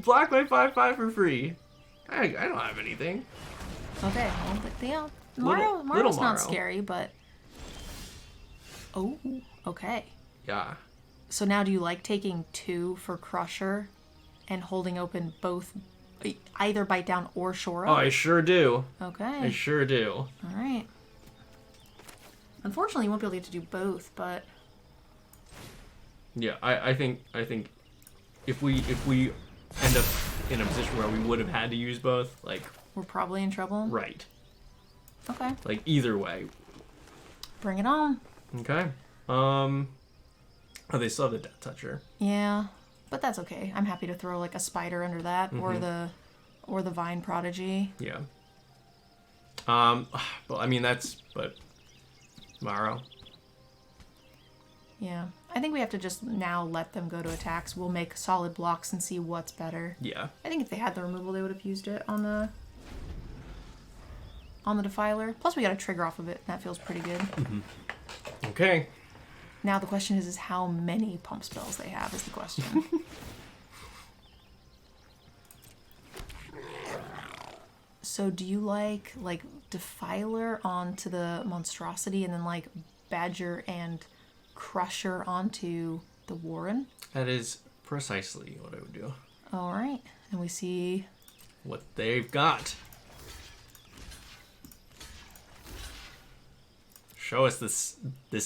Speaker 2: block my 5/5 for free. I don't have anything.
Speaker 1: Okay, well,
Speaker 2: Little
Speaker 1: Mario's not
Speaker 2: Mario.
Speaker 1: scary, but oh, okay.
Speaker 2: Yeah.
Speaker 1: So now, do you like taking 2 for Crusher, and holding open both, either Bite Down or Shore
Speaker 2: Oh,
Speaker 1: Up?
Speaker 2: I sure do.
Speaker 1: Okay.
Speaker 2: I sure do.
Speaker 1: All right. Unfortunately, you won't be able to do both, but
Speaker 2: Yeah, I think if we end up in a position where we would have had to use both, like,
Speaker 1: we're probably in trouble.
Speaker 2: right.
Speaker 1: Okay.
Speaker 2: Like, either way.
Speaker 1: Bring it on.
Speaker 2: Okay. Oh, they still have the Death Toucher.
Speaker 1: Yeah, but that's okay. I'm happy to throw like a spider under that,
Speaker 2: Mm-hmm.
Speaker 1: or the Vine Prodigy.
Speaker 2: Yeah. Well, I mean, but Morrow.
Speaker 1: Yeah, I think we have to just now let them go to attacks. We'll make solid blocks and see what's better.
Speaker 2: Yeah.
Speaker 1: I think if they had the removal, they would have used it on the Defiler. Plus, we got a trigger off of it. That feels pretty good.
Speaker 2: Okay.
Speaker 1: Now the question is how many pump spells they have is the question. So do you like Defiler onto the Monstrosity and then like Badger and Crusher onto the Warren?
Speaker 2: That is precisely what I would do.
Speaker 1: All right, and we see
Speaker 2: What they've got. Show us this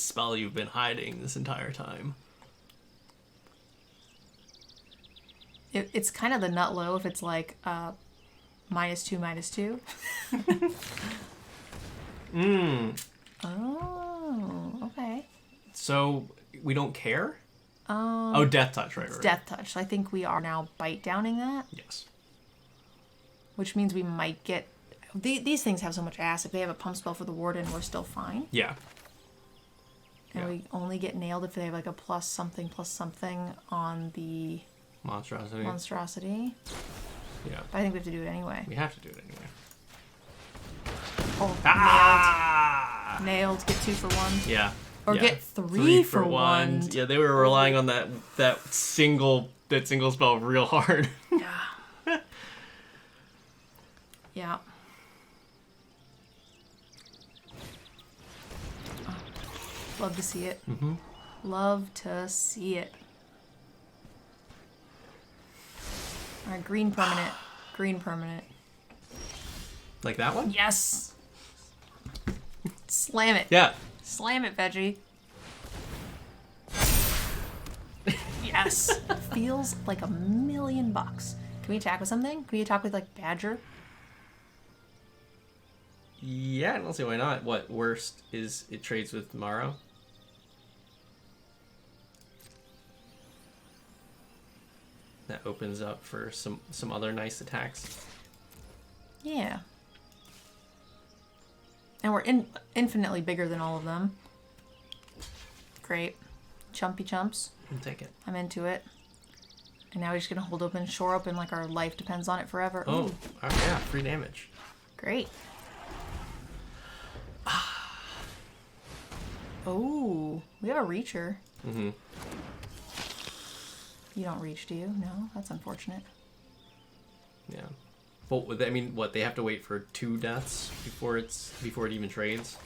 Speaker 2: spell you've been hiding this entire time.
Speaker 1: it's kind of the nut low if it's like -2/-2. Oh, okay.
Speaker 2: So we don't care? Oh, Death Touch, right?
Speaker 1: It's Death Touch. So I think we are now bite downing that,
Speaker 2: Yes.
Speaker 1: which means we might get. These things have so much ass. If they have a pump spell for the Warden, we're still fine.
Speaker 2: Yeah.
Speaker 1: And
Speaker 2: Yeah.
Speaker 1: we only get nailed if they have like a +something on the
Speaker 2: Monstrosity.
Speaker 1: Monstrosity.
Speaker 2: Yeah.
Speaker 1: But I think we have to do it anyway.
Speaker 2: We have to do it anyway.
Speaker 1: Oh,
Speaker 2: Ah!
Speaker 1: nailed. Get 2 for 1.
Speaker 2: Yeah.
Speaker 1: Or
Speaker 2: yeah.
Speaker 1: get 3 for 1.
Speaker 2: Yeah, they were relying on that single spell real hard.
Speaker 1: Yeah. Yeah. Love to see it.
Speaker 2: Mm-hmm.
Speaker 1: Love to see it. All right, green permanent. Green permanent.
Speaker 2: Like that one?
Speaker 1: Yes. Slam it.
Speaker 2: Yeah.
Speaker 1: Slam it, veggie. Yes. Feels like $1,000,000. Can we attack with something? Can we attack with like badger?
Speaker 2: Yeah, I don't see why not. What worst is it trades with Morrow? That opens up for some other nice attacks.
Speaker 1: Yeah. And we're infinitely bigger than all of them. Great. Chumpy chumps.
Speaker 2: I'll take it.
Speaker 1: I'm into it. And now we're just going to hold open, shore open like our life depends on it forever.
Speaker 2: Oh,
Speaker 1: Ooh,
Speaker 2: yeah, free damage.
Speaker 1: great. Oh, we have a reacher.
Speaker 2: Mm-hmm.
Speaker 1: You don't reach, do you? No, that's unfortunate.
Speaker 2: Yeah. Well, I mean, what, they have to wait for 2 deaths before it even trades?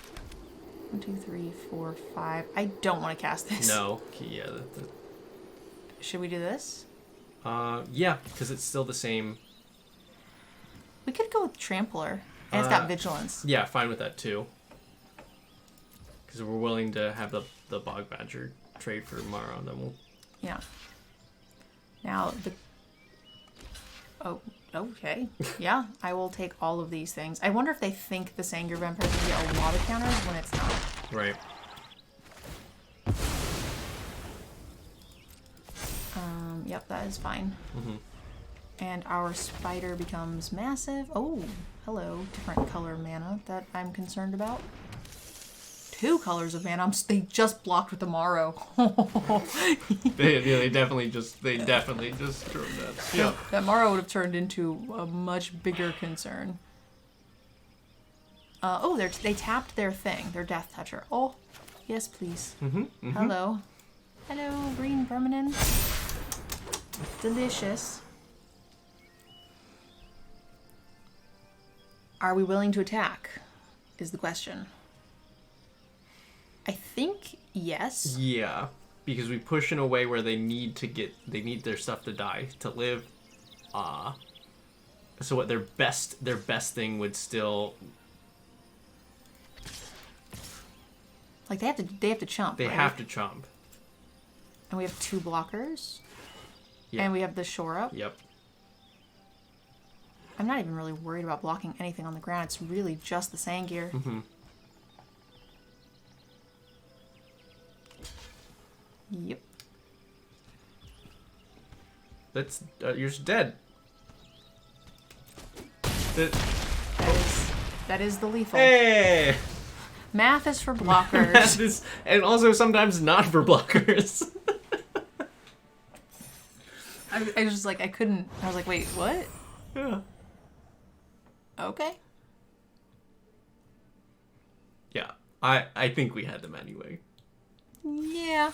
Speaker 1: 1, 2, 3, 4, 5. I don't want to cast this.
Speaker 2: No. Yeah.
Speaker 1: Should we do this?
Speaker 2: Yeah, because it's still the same.
Speaker 1: We could go with Trampler. And it's got Vigilance.
Speaker 2: Yeah, fine with that too. Because we're willing to have the Bog Badger trade for Morrow, then we'll...
Speaker 1: Yeah. Now, Oh, okay. Yeah, I will take all of these things. I wonder if they think the Sangir Vampire is going to get a lot of counters when it's not.
Speaker 2: Right.
Speaker 1: Yep, that is fine.
Speaker 2: Mm-hmm.
Speaker 1: And our spider becomes massive. Oh, hello. Different color mana that I'm concerned about. 2 colors of mana. They just blocked with the Morrow.
Speaker 2: they definitely just turned that. Yeah.
Speaker 1: That Morrow would have turned into a much bigger concern. Oh, they tapped their thing, their Death Toucher. Oh, yes, please.
Speaker 2: Mm-hmm. Mm-hmm.
Speaker 1: Hello. Hello, green permanent. Delicious. Are we willing to attack? Is the question. I think yes.
Speaker 2: Yeah, because we push in a way where they need their stuff to die to live. So what their best thing would still,
Speaker 1: like they have to chump.
Speaker 2: They
Speaker 1: right?
Speaker 2: have to chomp.
Speaker 1: And we have 2 blockers.
Speaker 2: Yeah.
Speaker 1: And we have the shore up.
Speaker 2: Yep.
Speaker 1: I'm not even really worried about blocking anything on the ground. It's really just the Sangir.
Speaker 2: Mm-hmm.
Speaker 1: Yep.
Speaker 2: That's you're just dead.
Speaker 1: That is the lethal.
Speaker 2: Hey.
Speaker 1: Math is for blockers.
Speaker 2: And also sometimes not for blockers.
Speaker 1: I was just like, I was like, wait, what?
Speaker 2: Yeah.
Speaker 1: Okay.
Speaker 2: Yeah. I think we had them anyway.
Speaker 1: Yeah.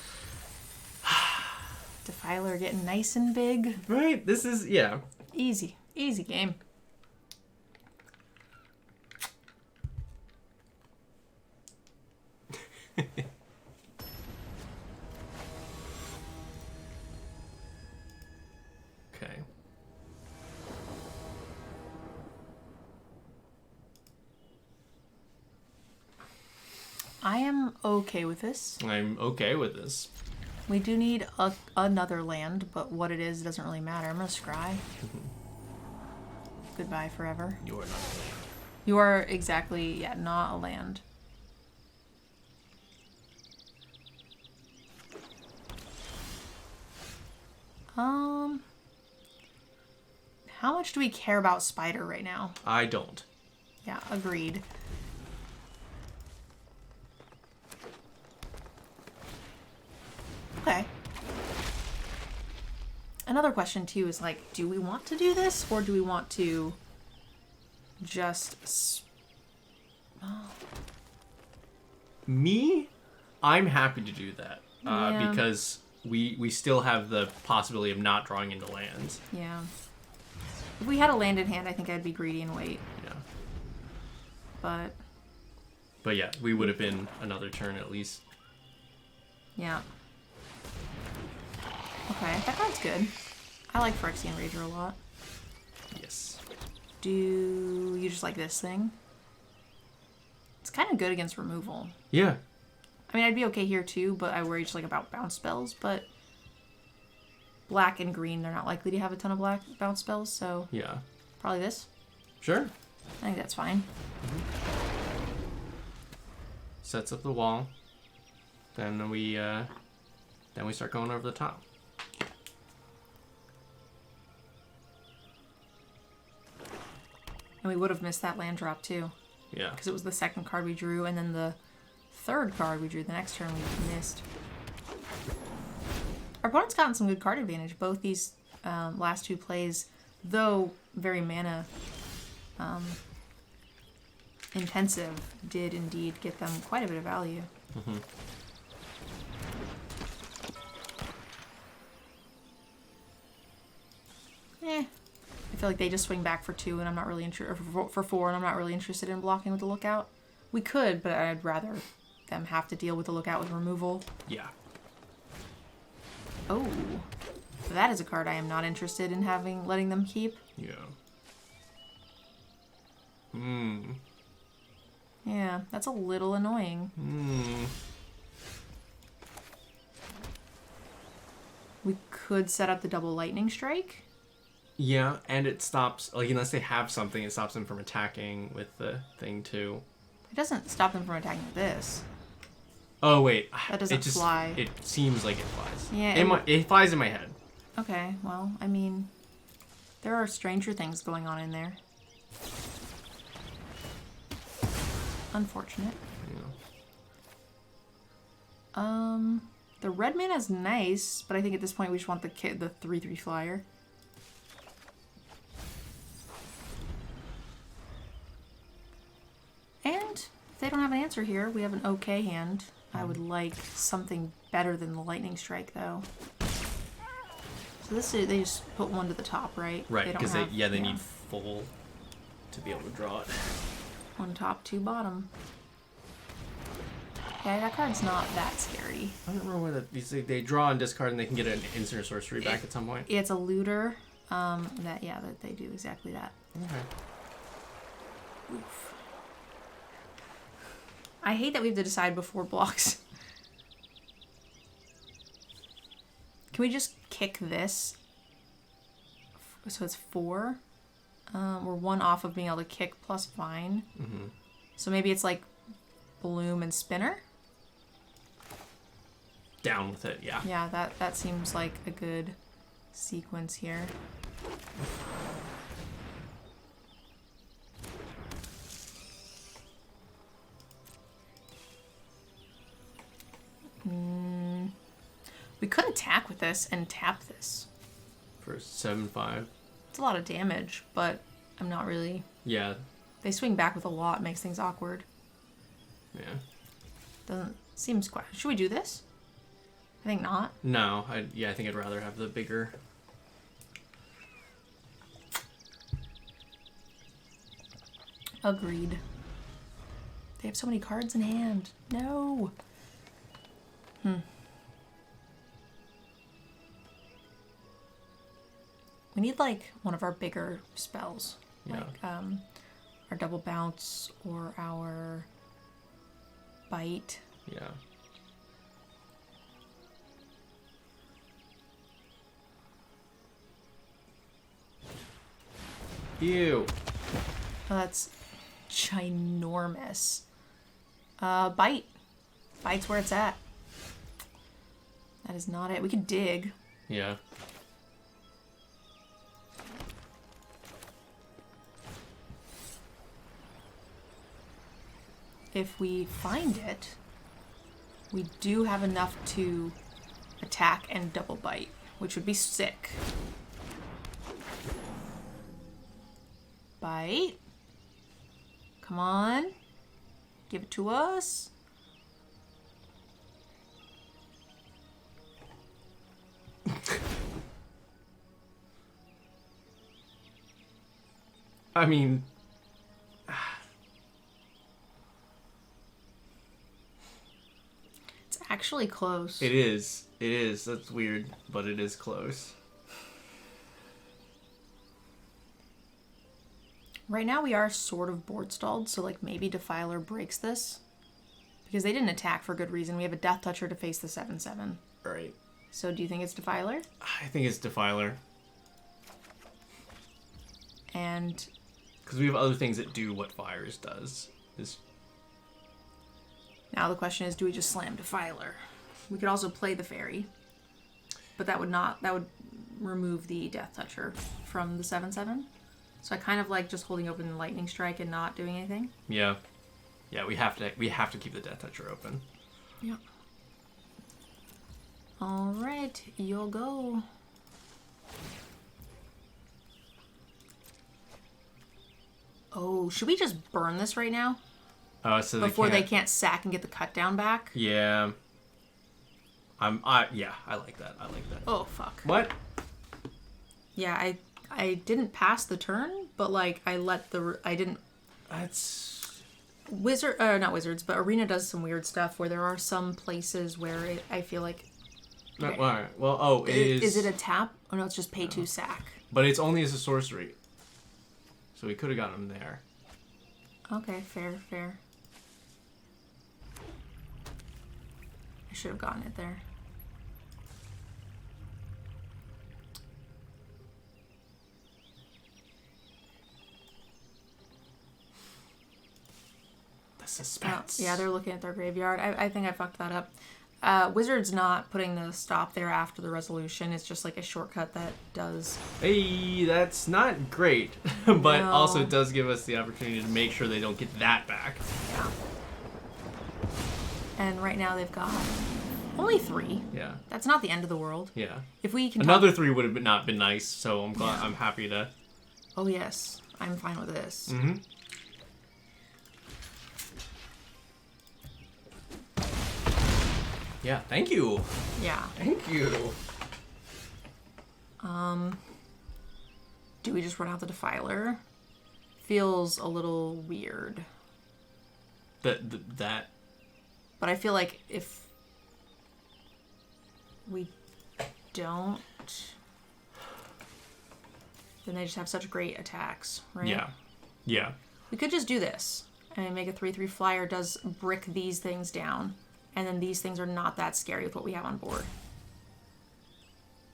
Speaker 1: Defiler getting nice and big.
Speaker 2: Right? This is, yeah.
Speaker 1: Easy. Easy game.
Speaker 2: Okay.
Speaker 1: I am okay with this.
Speaker 2: I'm okay with this.
Speaker 1: We do need another land, but what it is doesn't really matter. I'm going to scry. Goodbye forever.
Speaker 2: You are not.
Speaker 1: You are exactly, yeah, not a land. How much do we care about Spider right now?
Speaker 2: I don't.
Speaker 1: Yeah, agreed. Okay. Another question too is like, do we want to do this or do we want to just...
Speaker 2: Me? I'm happy to do that.
Speaker 1: Yeah.
Speaker 2: Because we still have the possibility of not drawing into lands.
Speaker 1: Yeah. If we had a land in hand, I think I'd be greedy and wait.
Speaker 2: Yeah.
Speaker 1: But
Speaker 2: But yeah, we would have been another turn at least.
Speaker 1: Yeah. Okay, that card's good. I like Phyrexian Rager a lot.
Speaker 2: Yes.
Speaker 1: Do you just like this thing? It's kind of good against removal.
Speaker 2: Yeah.
Speaker 1: I mean, I'd be okay here too, but I worry just like about bounce spells. But black and green, they're not likely to have a ton of black bounce spells, so
Speaker 2: Yeah.
Speaker 1: probably this.
Speaker 2: Sure.
Speaker 1: I think that's fine.
Speaker 2: Sets up the wall. Then we start going over the top.
Speaker 1: And we would have missed that land drop too,
Speaker 2: Yeah.
Speaker 1: because it was the second card we drew, and then the third card we drew the next turn we missed. Our opponent's gotten some good card advantage. Both these last two plays, though very mana intensive, did indeed get them quite a bit of value.
Speaker 2: Mm-hmm.
Speaker 1: I feel like they just swing back for 2, and I'm not really interested, for 4, and I'm not really interested in blocking with the lookout. We could, but I'd rather them have to deal with the lookout with removal.
Speaker 2: Yeah.
Speaker 1: Oh, that is a card I am not interested in letting them keep.
Speaker 2: Yeah. Hmm.
Speaker 1: Yeah, that's a little annoying.
Speaker 2: Hmm.
Speaker 1: We could set up the double lightning strike.
Speaker 2: Yeah, and it stops, like, unless they have something, it stops them from attacking with the thing, too.
Speaker 1: It doesn't stop them from attacking this.
Speaker 2: Oh, wait.
Speaker 1: That doesn't fly.
Speaker 2: It seems like it flies.
Speaker 1: Yeah.
Speaker 2: It flies in my head.
Speaker 1: Okay, well, I mean, there are stranger things going on in there. Unfortunate.
Speaker 2: Yeah.
Speaker 1: The red mana is nice, but I think at this point we just want the 3/3 flyer. And if they don't have an answer here, we have an okay hand. I would like something better than the lightning strike, though. So this is, they just put 1 to the top, right?
Speaker 2: Right, because they need
Speaker 1: yeah.
Speaker 2: full to be able to draw it.
Speaker 1: 1 top, 2 bottom. Okay, that card's not that scary.
Speaker 2: I don't remember whether they draw and discard and they can get an instant or sorcery back at some point.
Speaker 1: It's a looter. That they do exactly that.
Speaker 2: Okay.
Speaker 1: Oof. I hate that we have to decide before blocks. Can we just kick this? So it's 4. We're 1 off of being able to kick plus Vine.
Speaker 2: Mm-hmm.
Speaker 1: So maybe it's like Bloom and Spinner?
Speaker 2: Down with it, yeah.
Speaker 1: Yeah, that seems like a good sequence here. We could attack with this and tap this.
Speaker 2: For 7/5.
Speaker 1: It's a lot of damage, but I'm not really...
Speaker 2: Yeah.
Speaker 1: They swing back with a lot, makes things awkward.
Speaker 2: Yeah.
Speaker 1: Doesn't... Seems quite... Should we do this? I think not.
Speaker 2: No, I think I'd rather have the bigger...
Speaker 1: Agreed. They have so many cards in hand. No! We need, like, one of our bigger spells.
Speaker 2: Yeah.
Speaker 1: Like, our double bounce or our bite.
Speaker 2: Yeah. Ew.
Speaker 1: Oh, that's ginormous. Bite. Bite's where it's at. That is not it. We could dig.
Speaker 2: Yeah.
Speaker 1: If we find it, we do have enough to attack and double bite, which would be sick. Bite. Come on. Give it to us.
Speaker 2: I mean...
Speaker 1: It's actually close.
Speaker 2: It is. It is. That's weird, but it is close.
Speaker 1: Right now we are sort of board stalled, so like maybe Defiler breaks this. Because they didn't attack for good reason. We have a Death Toucher to face the 7/7.
Speaker 2: Right.
Speaker 1: So do you think it's Defiler?
Speaker 2: I think it's Defiler.
Speaker 1: And...
Speaker 2: Because we have other things that do what Fires does.
Speaker 1: Now the question is, do we just slam Defiler? We could also play the Fairy. But that would remove the Death Toucher from the 7/7. So I kind of like just holding open the Lightning Strike and not doing anything.
Speaker 2: Yeah. Yeah, we have to keep the Death Toucher open.
Speaker 1: Yeah. All right, you'll go. Oh, should we just burn this right now?
Speaker 2: So
Speaker 1: before they can't sack and get the cut down back?
Speaker 2: Yeah. I like that.
Speaker 1: Oh, fuck.
Speaker 2: What?
Speaker 1: Yeah, I didn't pass the turn, but like I didn't.
Speaker 2: That's...
Speaker 1: Not wizards, but Arena does some weird stuff where there are some places where I feel like...
Speaker 2: Okay. All right. Well, it is...
Speaker 1: Is it a tap? Oh, no, it's just pay 2 sack.
Speaker 2: But it's only as a sorcery. So we could have gotten him there.
Speaker 1: Okay, fair. I should have gotten it there.
Speaker 2: Suspense.
Speaker 1: Yeah, they're looking at their graveyard. I think I fucked that up. Wizard's not putting the stop there after the resolution. It's just like a shortcut that does...
Speaker 2: Hey, that's not great. But
Speaker 1: No.
Speaker 2: also it does give us the opportunity to make sure they don't get that back.
Speaker 1: Yeah. And right now they've got only 3.
Speaker 2: Yeah.
Speaker 1: That's not the end of the world.
Speaker 2: Yeah.
Speaker 1: If we can
Speaker 2: Another 3 would have not been nice, so I'm glad.
Speaker 1: Yeah.
Speaker 2: I'm happy to...
Speaker 1: Oh, yes. I'm fine with this.
Speaker 2: Mm-hmm. Yeah, thank you.
Speaker 1: Yeah.
Speaker 2: Thank you.
Speaker 1: Do we just run out the Defiler? Feels a little weird.
Speaker 2: That.
Speaker 1: But I feel like if we don't, then they just have such great attacks, right?
Speaker 2: Yeah. Yeah.
Speaker 1: We could just do this and make a 3/3 flyer does brick these things down. And then these things are not that scary with what we have on board.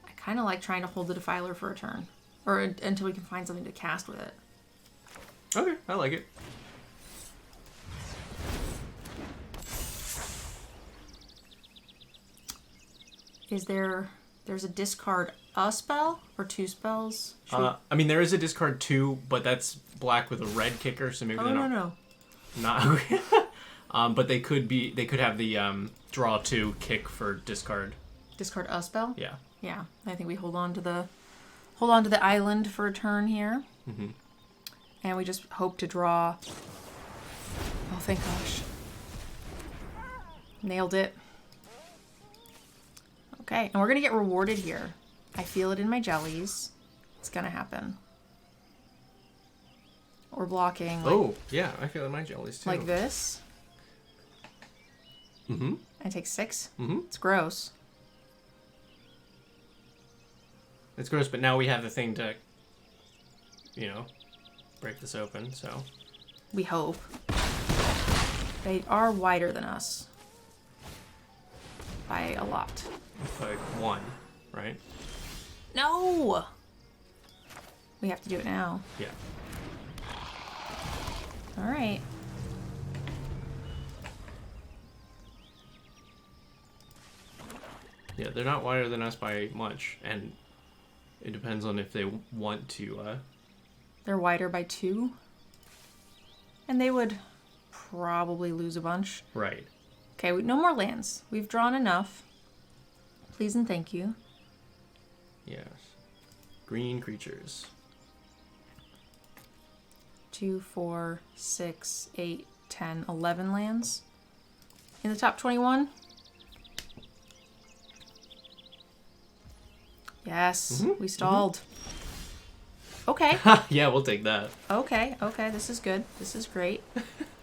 Speaker 1: I kind of like trying to hold the Defiler for a turn. Or until we can find something to cast with it.
Speaker 2: Okay, I like it.
Speaker 1: There's a discard a spell or 2 spells?
Speaker 2: I mean, there is a discard 2, but that's black with a red kicker, so maybe they're
Speaker 1: no.
Speaker 2: not. But they could have the draw 2 kick for discard.
Speaker 1: Discard a spell?
Speaker 2: Yeah.
Speaker 1: Yeah. I think we hold on to the island for a turn here.
Speaker 2: Mm-hmm.
Speaker 1: And we just hope to draw. Oh, thank gosh. Nailed it. Okay, and we're gonna get rewarded here. I feel it in my jellies. It's gonna happen. We're blocking.
Speaker 2: Oh, yeah, I feel it in my jellies too.
Speaker 1: Like this.
Speaker 2: Mm-hmm.
Speaker 1: I take 6.
Speaker 2: Mm-hmm.
Speaker 1: It's gross.
Speaker 2: It's gross, but now we have the thing to, break this open, so.
Speaker 1: We hope. They are wider than us. By a lot.
Speaker 2: Like 1, right?
Speaker 1: No! We have to do it now.
Speaker 2: Yeah.
Speaker 1: Alright.
Speaker 2: Yeah, they're not wider than us by much, and it depends on if they want to,
Speaker 1: They're wider by 2. And they would probably lose a bunch.
Speaker 2: Right.
Speaker 1: Okay, no more lands. We've drawn enough. Please and thank you.
Speaker 2: Yes. Green creatures.
Speaker 1: 2, 4, 6, 8, 10, 11 lands. In the top 21. Yes, we stalled. Okay.
Speaker 2: Yeah, we'll take that.
Speaker 1: Okay, this is good. This is great.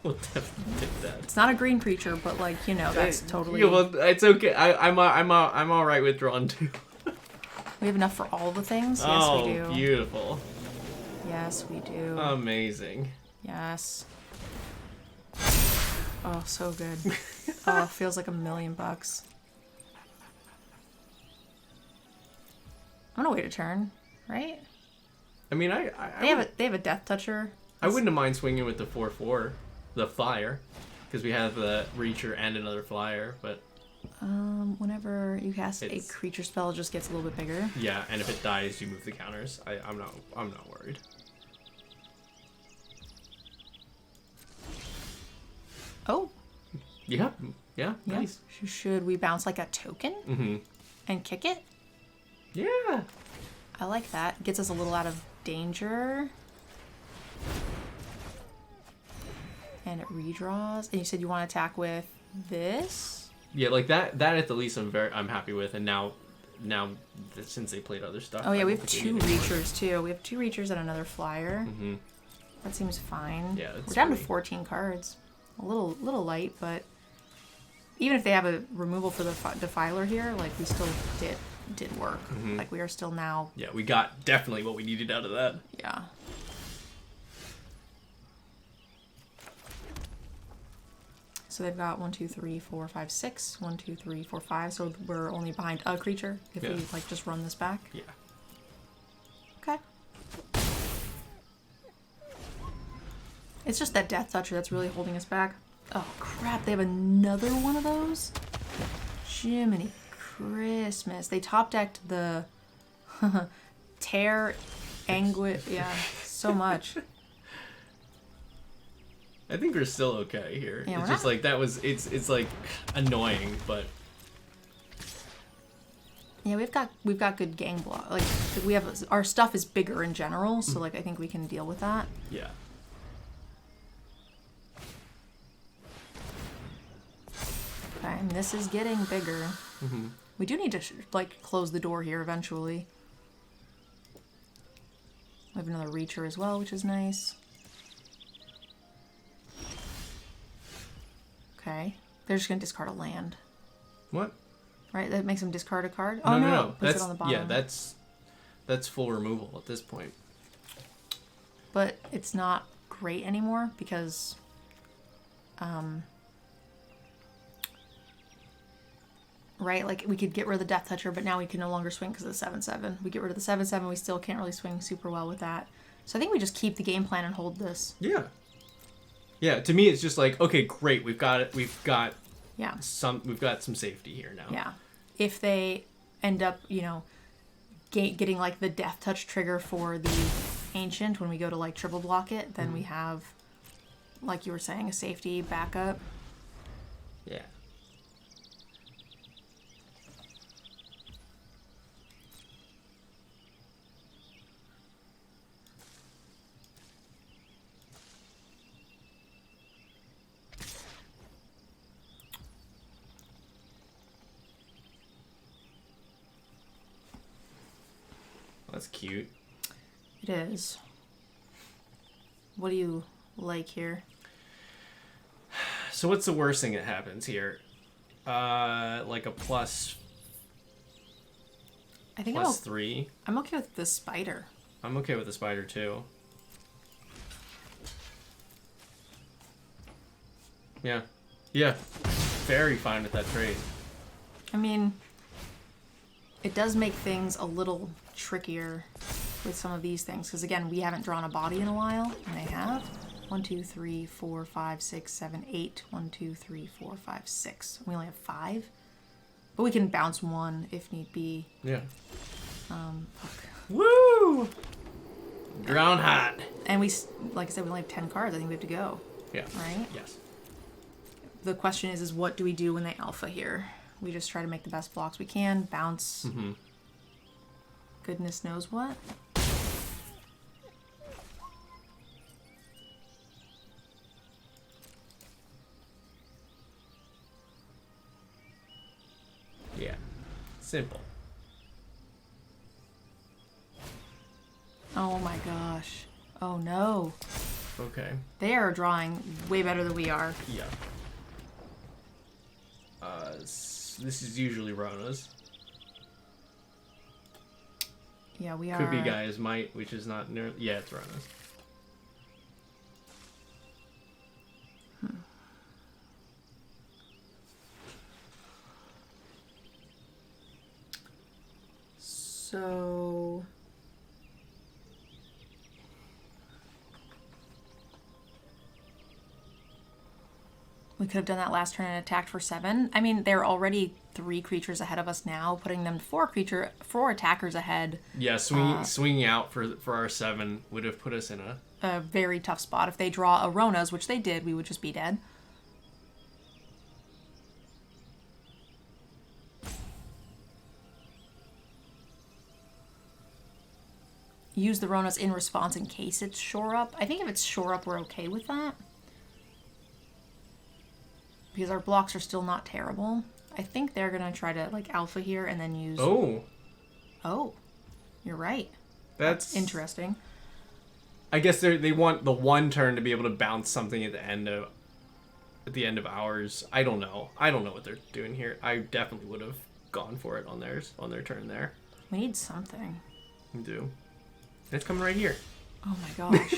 Speaker 2: We'll definitely take that.
Speaker 1: It's not a green creature, but like, you know, that's totally...
Speaker 2: Yeah, well, it's okay. I'm all right with drawn 2.
Speaker 1: We have enough for all the things? Yes,
Speaker 2: Oh,
Speaker 1: we do.
Speaker 2: beautiful.
Speaker 1: Yes, we do.
Speaker 2: Amazing.
Speaker 1: Yes. Oh, so good. Oh, feels like $1 million. I'm gonna wait a turn, right?
Speaker 2: I mean,
Speaker 1: They have a Death Toucher.
Speaker 2: I wouldn't have mind swinging with the 4/4, the flyer, because we have the Reacher and another flyer, but...
Speaker 1: Whenever you cast a creature spell, it just gets a little bit bigger.
Speaker 2: Yeah, and if it dies, you move the counters. I'm not worried.
Speaker 1: Oh.
Speaker 2: Yeah, nice.
Speaker 1: Should we bounce like a token? And kick it?
Speaker 2: Yeah.
Speaker 1: I like that. Gets us a little out of danger. And it redraws. And you said you want to attack with this?
Speaker 2: Yeah, like that at the least I'm happy with, and now since they played other stuff.
Speaker 1: Oh yeah, we have 2 Reachers too. We have 2 Reachers and another Flyer. That seems fine.
Speaker 2: Yeah,
Speaker 1: we're down to 14 cards. A little light, but even if they have a removal for the Defiler here, like we still did work. Like we are still now.
Speaker 2: Yeah, we got definitely what we needed out of that.
Speaker 1: Yeah. So they've got 1, 2, 3, 4, 5, 6. 1, 2, 3, 4, 5. So we're only behind a creature if we like just run this back.
Speaker 2: Yeah.
Speaker 1: Okay. It's just that Death Toucher that's really holding us back. Oh crap! They have another one of those. Jiminy Christmas! They top decked the Tear, Anguish. Yeah, so much.
Speaker 2: I think we're still okay here.
Speaker 1: Yeah,
Speaker 2: it's just like that was it's like annoying, but
Speaker 1: yeah, we've got good gang block. Like we have our stuff is bigger in general, so like I think we can deal with that.
Speaker 2: Yeah.
Speaker 1: Okay, and this is getting bigger. We do need to like close the door here eventually. We have another Reacher as well, which is nice. Okay. They're just going to discard a land.
Speaker 2: What?
Speaker 1: Right? That makes them discard a card?
Speaker 2: No,
Speaker 1: Oh,
Speaker 2: no.
Speaker 1: Puts
Speaker 2: That's,
Speaker 1: it on the bottom.
Speaker 2: yeah, that's full removal at this point.
Speaker 1: But it's not great anymore because... right? Like, we could get rid of the Death Toucher, but now we can no longer swing because of the 7/7. We get rid of the 7/7, we still can't really swing super well with that. So I think we just keep the game plan and hold this.
Speaker 2: Yeah. Yeah, to me it's just like, okay, great, we've got some safety here now.
Speaker 1: Yeah. If they end up, you know, getting like the Death Touch trigger for the Ancient when we go to like triple block it, then we have, like you were saying, a safety backup.
Speaker 2: Yeah. That's cute.
Speaker 1: It is. What do you like here?
Speaker 2: So what's the worst thing that happens here? Like a plus...
Speaker 1: I think
Speaker 2: plus 3.
Speaker 1: I'm okay with the spider.
Speaker 2: I'm okay with the spider too. Yeah. Yeah. Very fine with that trade.
Speaker 1: I mean, it does make things a little trickier with some of these things because again, we haven't drawn a body in a while, and they have. 1, 2, 3, 4, 5, 6, 7, 8. 1, 2, 3, 4, 5, 6. We only have 5, but we can bounce 1 if need be.
Speaker 2: Yeah.
Speaker 1: Fuck.
Speaker 2: Woo! Ground hot.
Speaker 1: And we, like I said, we only have 10 cards. I think we have to go.
Speaker 2: Yeah.
Speaker 1: Right?
Speaker 2: Yes.
Speaker 1: The question is what do we do when they alpha here? We just try to make the best blocks we can. Bounce. Goodness knows what.
Speaker 2: Yeah. Simple.
Speaker 1: Oh my gosh. Oh no.
Speaker 2: Okay.
Speaker 1: They are drawing way better than we are.
Speaker 2: Yeah. This is usually Rona's.
Speaker 1: Yeah, we are.
Speaker 2: Could be Gaia's Might, which is not near. Yeah, it's Rona's.
Speaker 1: So we could have done that last turn and attacked for 7. I mean, they're already 3 creatures ahead of us now, putting them 4 attackers ahead.
Speaker 2: Yeah, swinging out for our 7 would have put us in
Speaker 1: a very tough spot. If they draw a Rona's, which they did, we would just be dead. Use the Rona's in response in case it's shore up. I think if it's shore up, we're okay with that. Because our blocks are still not terrible. I think they're going to try to, like, alpha here and then use...
Speaker 2: Oh.
Speaker 1: Oh. You're right.
Speaker 2: That's
Speaker 1: interesting.
Speaker 2: I guess they want the one turn to be able to bounce something at the end of ours. I don't know. I don't know what they're doing here. I definitely would have gone for it on their turn there.
Speaker 1: We need something.
Speaker 2: We do. It's coming right here.
Speaker 1: Oh my gosh.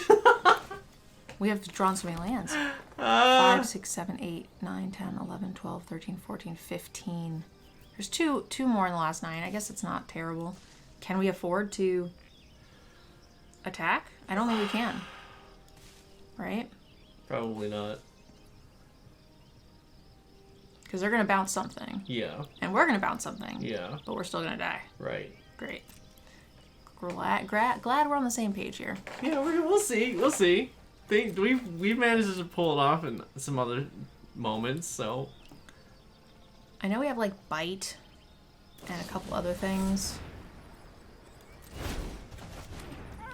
Speaker 1: We have drawn so many lands. 5, 6, 7, 8, 9, 10, 11, 12, 13, 14, 15. There's two more in the last 9. I guess it's not terrible. Can we afford to attack? I don't think we can. Right?
Speaker 2: Probably not.
Speaker 1: Because they're going to bounce something.
Speaker 2: Yeah.
Speaker 1: And we're going to bounce something.
Speaker 2: Yeah.
Speaker 1: But we're still going to die.
Speaker 2: Right.
Speaker 1: Great. Glad we're on the same page here.
Speaker 2: Yeah, we'll see. We'll see. We've managed to pull it off in some other moments, so...
Speaker 1: I know we have, like, bite and a couple other things.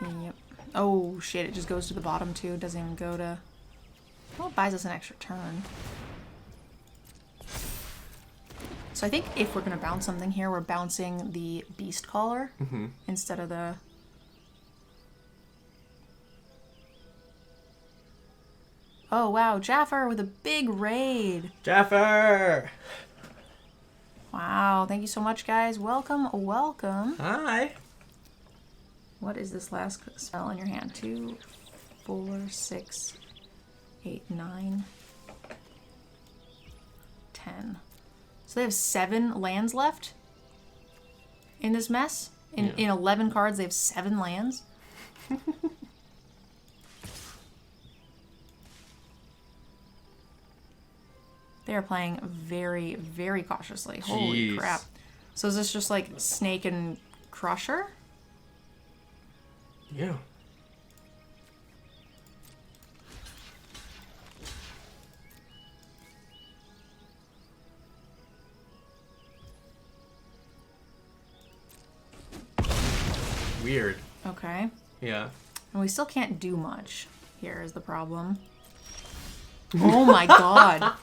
Speaker 1: Yep. Oh, shit, it just goes to the bottom, too. It doesn't even go to... Well, it buys us an extra turn. So I think if we're going to bounce something here, we're bouncing the Beast Caller instead of the... Oh, wow, Jaffer with a big raid.
Speaker 2: Jaffer!
Speaker 1: Wow, thank you so much, guys. Welcome, welcome.
Speaker 2: Hi.
Speaker 1: What is this last spell in your hand? 2, 4, 6, 8, 9, 10. So they have 7 lands left in this mess? In 11 cards, they have 7 lands? They are playing very, very cautiously. Holy crap. So is this just like Snake and Crusher?
Speaker 2: Yeah. Weird.
Speaker 1: Okay.
Speaker 2: Yeah.
Speaker 1: And we still can't do much. Here is the problem. Oh my god.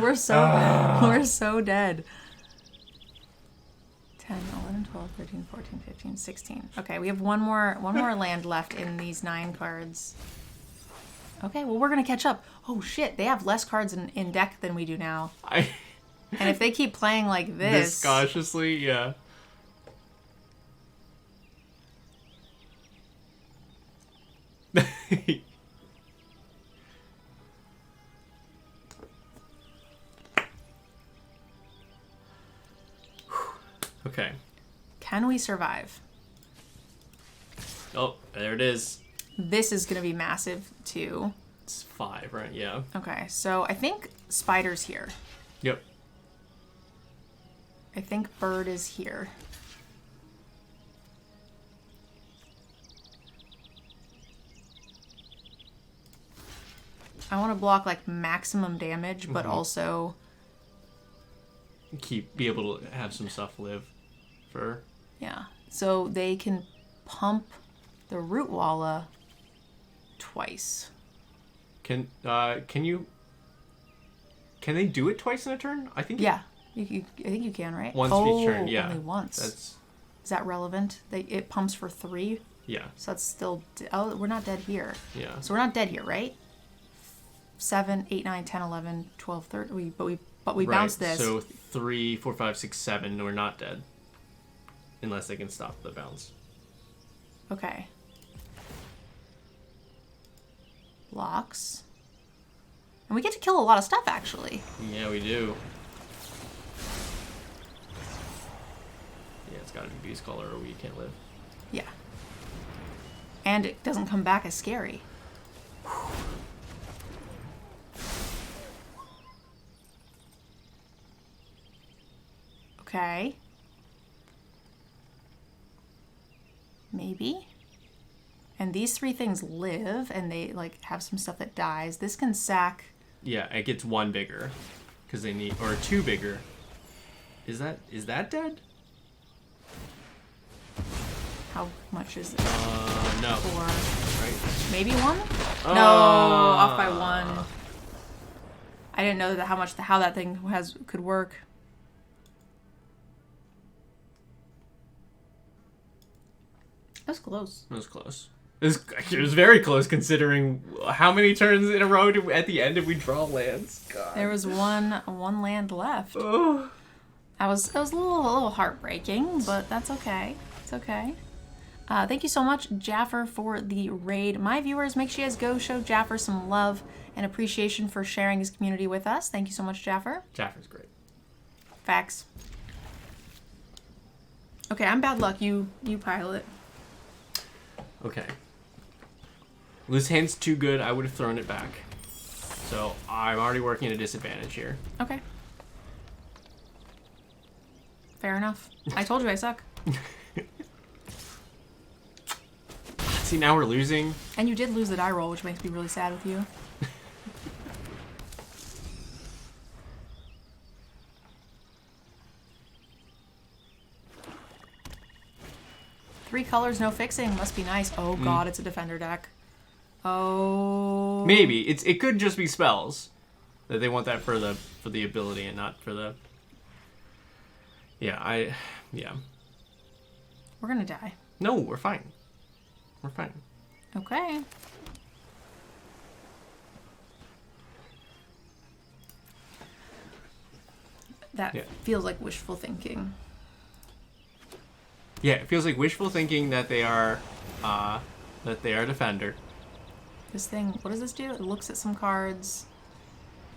Speaker 1: We're so dead. 10, 11, 12, 13, 14, 15, 16. Okay, we have one more land left in these 9 cards. Okay, well, we're going to catch up. Oh, shit. They have less cards in deck than we do now. And if they keep playing like this...
Speaker 2: cautiously, yeah. Okay.
Speaker 1: Can we survive?
Speaker 2: Oh, there it is.
Speaker 1: This is going to be massive, too.
Speaker 2: It's 5, right? Yeah.
Speaker 1: Okay, so I think Spider's here.
Speaker 2: Yep.
Speaker 1: I think Bird is here. I want to block, like, maximum damage, but also...
Speaker 2: Be able to have some stuff live for...
Speaker 1: Yeah. So they can pump the Root Walla twice.
Speaker 2: Can they do it twice in a turn? I think...
Speaker 1: Yeah. I think you can, right?
Speaker 2: Once each turn, yeah.
Speaker 1: Only once.
Speaker 2: That's...
Speaker 1: Is that relevant? It pumps for 3?
Speaker 2: Yeah.
Speaker 1: So that's still... Oh, we're not dead here.
Speaker 2: Yeah.
Speaker 1: So we're not dead here, right? 7, 8, 9, 10, 11, 12, 13... But we
Speaker 2: Right.
Speaker 1: bounced this.
Speaker 2: So 3, 4, 5, 6, 7, we're not dead. Unless they can stop the bounce.
Speaker 1: Okay. Blocks. And we get to kill a lot of stuff, actually.
Speaker 2: Yeah, we do. Yeah, it's gotta be Beast Color or we can't live.
Speaker 1: Yeah. And it doesn't come back as scary. Okay. Maybe. And these 3 things live, and they like have some stuff that dies. This can sack.
Speaker 2: Yeah, it gets 1 bigger. Because they need... Or 2 bigger. Is that dead?
Speaker 1: How much is it?
Speaker 2: No.
Speaker 1: 4.
Speaker 2: Right?
Speaker 1: Maybe 1? No, off by 1. I didn't know that how that thing could work. That was close.
Speaker 2: It was close. It was very close considering how many turns in a row at the end did we draw lands. God.
Speaker 1: There was one land left.
Speaker 2: Oh.
Speaker 1: It was a little heartbreaking, but that's okay. It's okay. Thank you so much, Jaffer, for the raid. My viewers, make sure you guys go show Jaffer some love and appreciation for sharing his community with us. Thank you so much, Jaffer.
Speaker 2: Jaffer's great.
Speaker 1: Facts. Okay, I'm bad luck. You pilot.
Speaker 2: Okay. Loose hand's too good. I would have thrown it back. So I'm already working at a disadvantage here.
Speaker 1: Okay. Fair enough. I told you I suck.
Speaker 2: See, now we're losing.
Speaker 1: And you did lose the die roll, which makes me really sad with you. Three colors, no fixing. Must be nice. Oh god, it's a defender deck. Oh.
Speaker 2: Maybe it could just be spells that they want that for the ability and not for the. Yeah,
Speaker 1: We're gonna die.
Speaker 2: No, we're fine. We're fine.
Speaker 1: Okay. That feels like wishful thinking.
Speaker 2: Yeah, it feels like wishful thinking that they are defender.
Speaker 1: This thing, what does this do? It looks at some cards.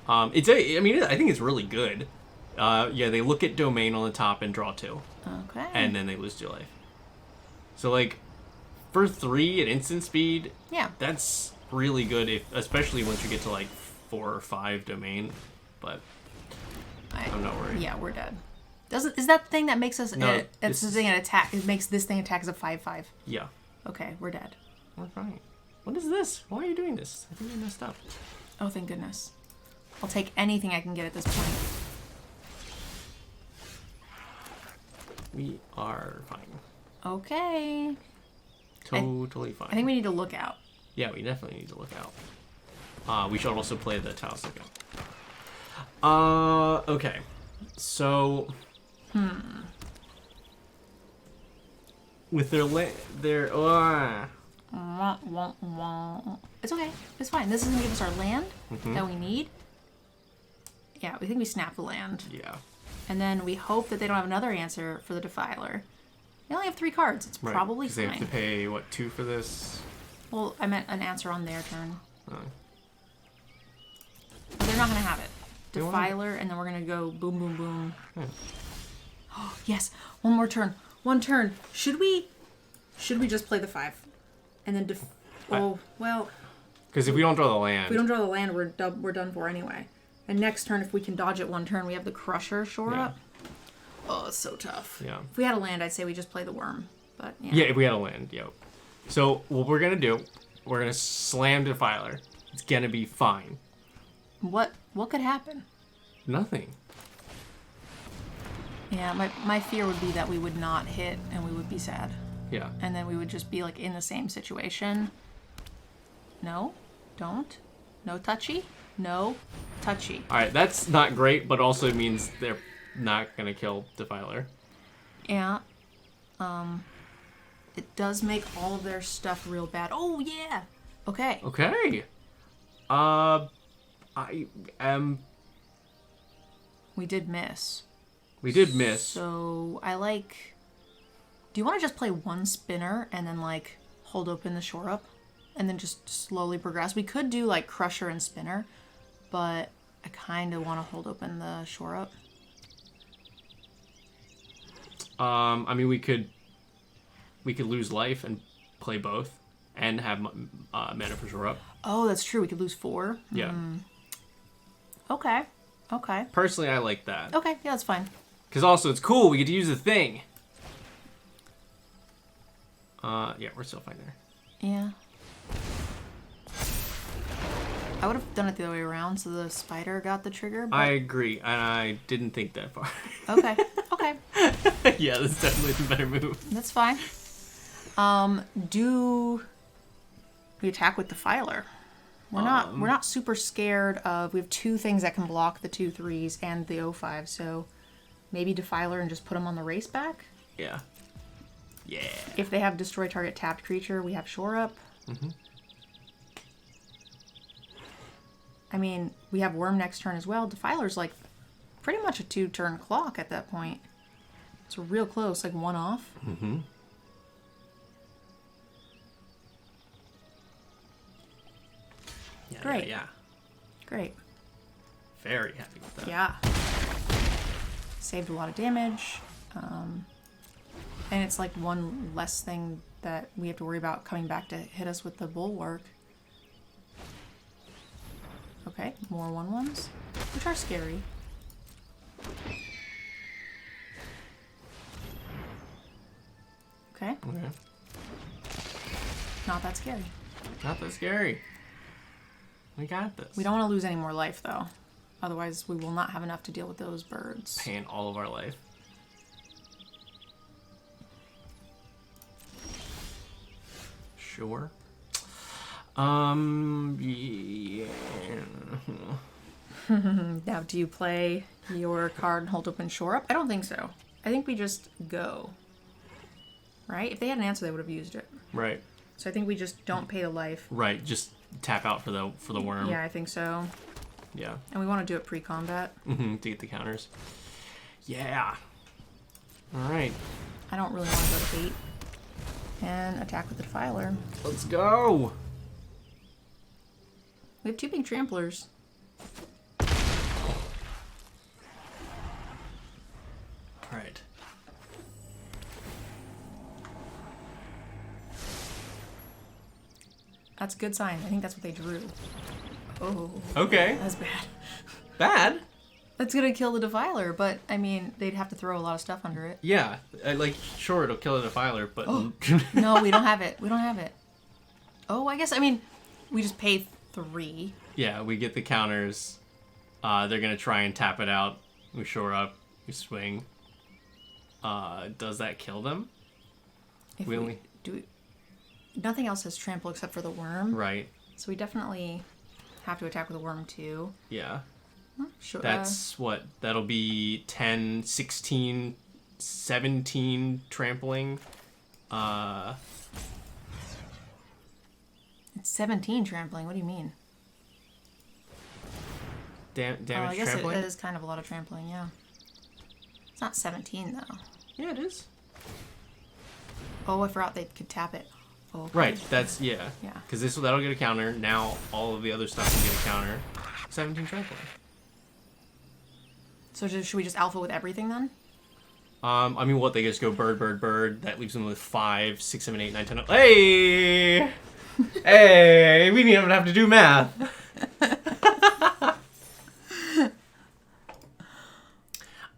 Speaker 2: I think it's really good. Yeah, they look at domain on the top and draw 2.
Speaker 1: Okay.
Speaker 2: And then they lose 2 life. So like, for 3 at instant speed,
Speaker 1: yeah,
Speaker 2: that's really good. Especially once you get to like 4 or 5 domain. But I'm not worried.
Speaker 1: Yeah, we're dead. Is that the thing that makes us?
Speaker 2: No,
Speaker 1: it's the thing an attack. It makes this thing attack as a 5/5.
Speaker 2: Yeah.
Speaker 1: Okay, we're dead.
Speaker 2: We're fine. What is this? Why are you doing this? I think I messed up.
Speaker 1: Oh, thank goodness. I'll take anything I can get at this point.
Speaker 2: We are fine.
Speaker 1: Okay.
Speaker 2: Totally fine.
Speaker 1: I think we need to look out.
Speaker 2: Yeah, we definitely need to look out. We should also play the tiles look out. Okay. So. With their
Speaker 1: It's okay. It's fine. This is gonna give us our land that we need. Yeah, we think we snap the land.
Speaker 2: Yeah.
Speaker 1: And then we hope that they don't have another answer for the Defiler. They only have 3 cards. It's probably fine.
Speaker 2: They have to pay, what, 2 for this?
Speaker 1: Well, I meant an answer on their turn.
Speaker 2: Oh.
Speaker 1: But they're not going to have it. Defiler, and then we're going to go boom, boom, boom.
Speaker 2: Yeah.
Speaker 1: Oh, yes. One more turn. One turn. Should we just play the 5? And then well.
Speaker 2: Because if we don't draw the land.
Speaker 1: If we don't draw the land, we're done for anyway. And next turn, if we can dodge it 1 turn, we have the Crusher shore up. Oh, it's so tough.
Speaker 2: Yeah.
Speaker 1: If we had a land, I'd say we just play the Worm. But yeah.
Speaker 2: Yeah, if we had a land, yo. So what we're gonna do, we're gonna slam Defiler. It's gonna be fine.
Speaker 1: What could happen?
Speaker 2: Nothing.
Speaker 1: Yeah, my fear would be that we would not hit and we would be sad.
Speaker 2: Yeah.
Speaker 1: And then we would just be like in the same situation. No, don't. No touchy. No touchy.
Speaker 2: All right, that's not great, but also means they're not gonna kill Defiler.
Speaker 1: Yeah. it does make all of their stuff real bad. Oh, yeah. Okay.
Speaker 2: Okay. I am...
Speaker 1: We did miss.
Speaker 2: We did miss.
Speaker 1: So, I like... Do you want to just play one spinner and then, like, hold open the shore up? And then just slowly progress? We could do, like, crusher and spinner, but I kind of want to hold open the shore up.
Speaker 2: I mean, we could lose life and play both and have mana for shore up.
Speaker 1: Oh, that's true. We could lose 4.
Speaker 2: Yeah.
Speaker 1: Okay. Okay.
Speaker 2: Personally, I like that.
Speaker 1: Okay, yeah, that's fine.
Speaker 2: Because also, it's cool. We get to use the thing. Yeah, we're still fine there.
Speaker 1: Yeah. I would have done it the other way around so the spider got the trigger. But...
Speaker 2: I agree. And I didn't think that far.
Speaker 1: Okay. Okay.
Speaker 2: Yeah, that's definitely the better move.
Speaker 1: That's fine. Do we attack with Defiler? We're not super scared of... We have 2 things that can block the 2 3s and the 0-5, so maybe Defiler and just put them on the race back?
Speaker 2: Yeah. Yeah.
Speaker 1: If they have destroy target tapped creature, we have shore up.
Speaker 2: Mm-hmm.
Speaker 1: I mean, we have worm next turn as well. Defiler's like pretty much a 2-turn clock at that point. It's real close, like 1 off.
Speaker 2: Mm-hmm. Yeah,
Speaker 1: Great.
Speaker 2: Yeah.
Speaker 1: Great.
Speaker 2: Very happy with that.
Speaker 1: Yeah. Saved a lot of damage. And it's like 1 less thing that we have to worry about coming back to hit us with the bulwark. Okay, more 1/1s, which are scary. Okay,
Speaker 2: Okay.
Speaker 1: not that scary.
Speaker 2: Not that scary. We got this.
Speaker 1: We don't want to lose any more life, though. Otherwise, we will not have enough to deal with those birds.
Speaker 2: Paying all of our life. Sure. Yeah.
Speaker 1: Now, do you play your card and hold open shore up? I don't think so. I think we just go. Right? If they had an answer, they would have used it.
Speaker 2: Right.
Speaker 1: So I think we just don't pay the life.
Speaker 2: Right. Just tap out for the worm.
Speaker 1: Yeah, I think so.
Speaker 2: Yeah.
Speaker 1: And we want to do it pre-combat.
Speaker 2: Mm-hmm. To get the counters. Yeah. All right.
Speaker 1: I don't really want to go to bait. And attack with the Defiler.
Speaker 2: Let's go.
Speaker 1: We have 2 big tramplers.
Speaker 2: All right.
Speaker 1: That's a good sign. I think that's what they drew. Oh.
Speaker 2: Okay.
Speaker 1: That's bad.
Speaker 2: Bad.
Speaker 1: That's gonna kill the Defiler, but I mean, they'd have to throw a lot of stuff under it.
Speaker 2: Yeah. Like, sure, it'll kill a Defiler, but...
Speaker 1: Oh. No, we don't have it. We don't have it. Oh, I guess, I mean, we just pay 3.
Speaker 2: Yeah, we get the counters. They're gonna try and tap it out. We shore up. We swing. Does that kill them?
Speaker 1: If
Speaker 2: We
Speaker 1: we
Speaker 2: only-
Speaker 1: do, nothing else has trample except for the worm.
Speaker 2: Right.
Speaker 1: So we definitely have to attack with the worm too.
Speaker 2: Yeah.
Speaker 1: Sure.
Speaker 2: That's what? That'll be 10, 16, 17 trampling.
Speaker 1: It's 17 trampling. What do you mean?
Speaker 2: Damage
Speaker 1: I guess it
Speaker 2: trampling?
Speaker 1: is kind of a lot of trampling, yeah. It's not 17 though.
Speaker 2: Yeah, it is.
Speaker 1: Oh, I forgot they could tap it. Oh, okay.
Speaker 2: Right, that's, yeah.
Speaker 1: Yeah.
Speaker 2: Because that'll get a counter. Now all of the other stuff can get a counter. 17 trampling.
Speaker 1: So should we just alpha with everything then?
Speaker 2: I mean, what, they just go bird, bird, bird. That leaves them with 5, 6, 7, 8, 9, 10. Hey! Hey! We didn't even have to do math.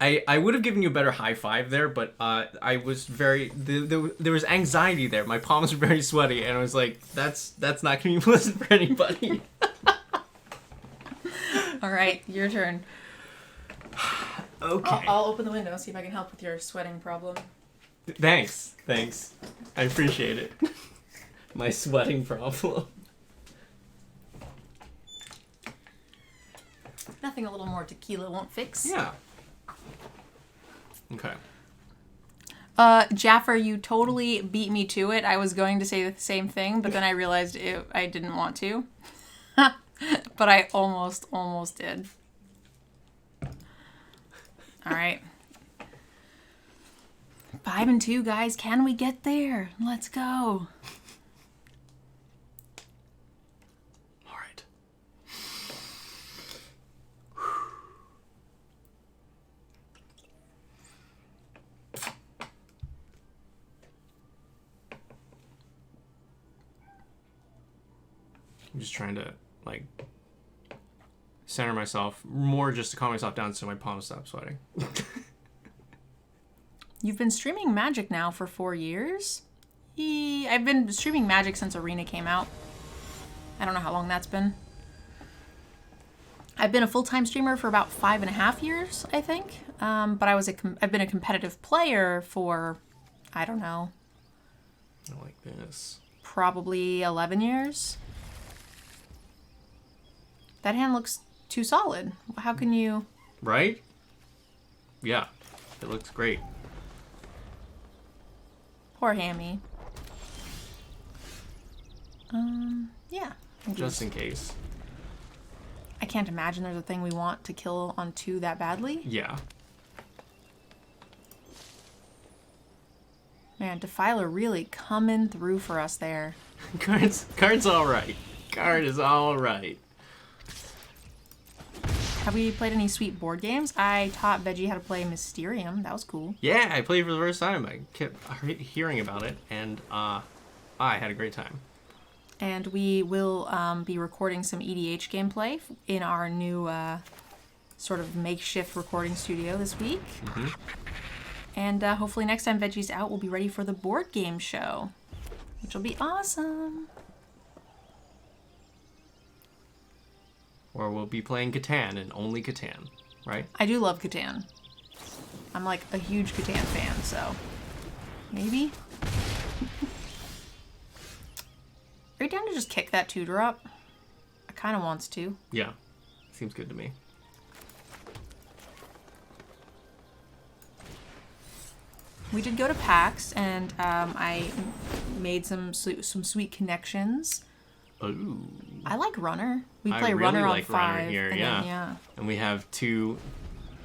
Speaker 2: I would have given you a better high five there, but I was very... There was anxiety there. My palms were very sweaty, and I was like, that's not going to be pleasant for anybody.
Speaker 1: All right, your turn.
Speaker 2: Okay.
Speaker 1: I'll open the window, see if I can help with your sweating problem.
Speaker 2: Thanks. I appreciate it. My sweating problem.
Speaker 1: Nothing a little more tequila won't fix.
Speaker 2: Yeah. Okay.
Speaker 1: Jaffer, you totally beat me to it. I was going to say the same thing, but then I realized I didn't want to. But I almost did. All right. 5 and 2, guys. Can we get there? Let's go.
Speaker 2: All right. I'm just trying to, like, center myself more just to calm myself down so my palms stop sweating.
Speaker 1: You've been streaming Magic now for 4 years? I've been streaming Magic since Arena came out. I don't know how long that's been. I've been a full-time streamer for about 5.5 years, I think. But I've been a competitive player for, I don't know,
Speaker 2: I like this.
Speaker 1: probably 11 years. That hand looks too solid. How can you...
Speaker 2: Right? Yeah, it looks great.
Speaker 1: Poor Hammy. Yeah.
Speaker 2: Just in case.
Speaker 1: I can't imagine there's a thing we want to kill on 2 that badly.
Speaker 2: Yeah.
Speaker 1: Man, Defiler really coming through for us there.
Speaker 2: Card's all right. Card is all right.
Speaker 1: Have we played any sweet board games? I taught Veggie how to play Mysterium. That was cool.
Speaker 2: Yeah, I played for the first time. I kept hearing about it, and I had a great time.
Speaker 1: And we will be recording some EDH gameplay in our new sort of makeshift recording studio this week.
Speaker 2: Mm-hmm.
Speaker 1: And hopefully next time Veggie's out, we'll be ready for the board game show, which will be awesome.
Speaker 2: Or we'll be playing Catan and only Catan, right?
Speaker 1: I do love Catan. I'm like a huge Catan fan, so maybe. Are you down to just kick that 2-drop? I kind of wants to.
Speaker 2: Yeah, seems good to me.
Speaker 1: We did go to PAX, and I made some sweet connections.
Speaker 2: Ooh.
Speaker 1: I like Runner. We
Speaker 2: I
Speaker 1: play
Speaker 2: really
Speaker 1: Runner on
Speaker 2: like
Speaker 1: 5.
Speaker 2: Runner here,
Speaker 1: and
Speaker 2: yeah.
Speaker 1: Then, yeah.
Speaker 2: And we have two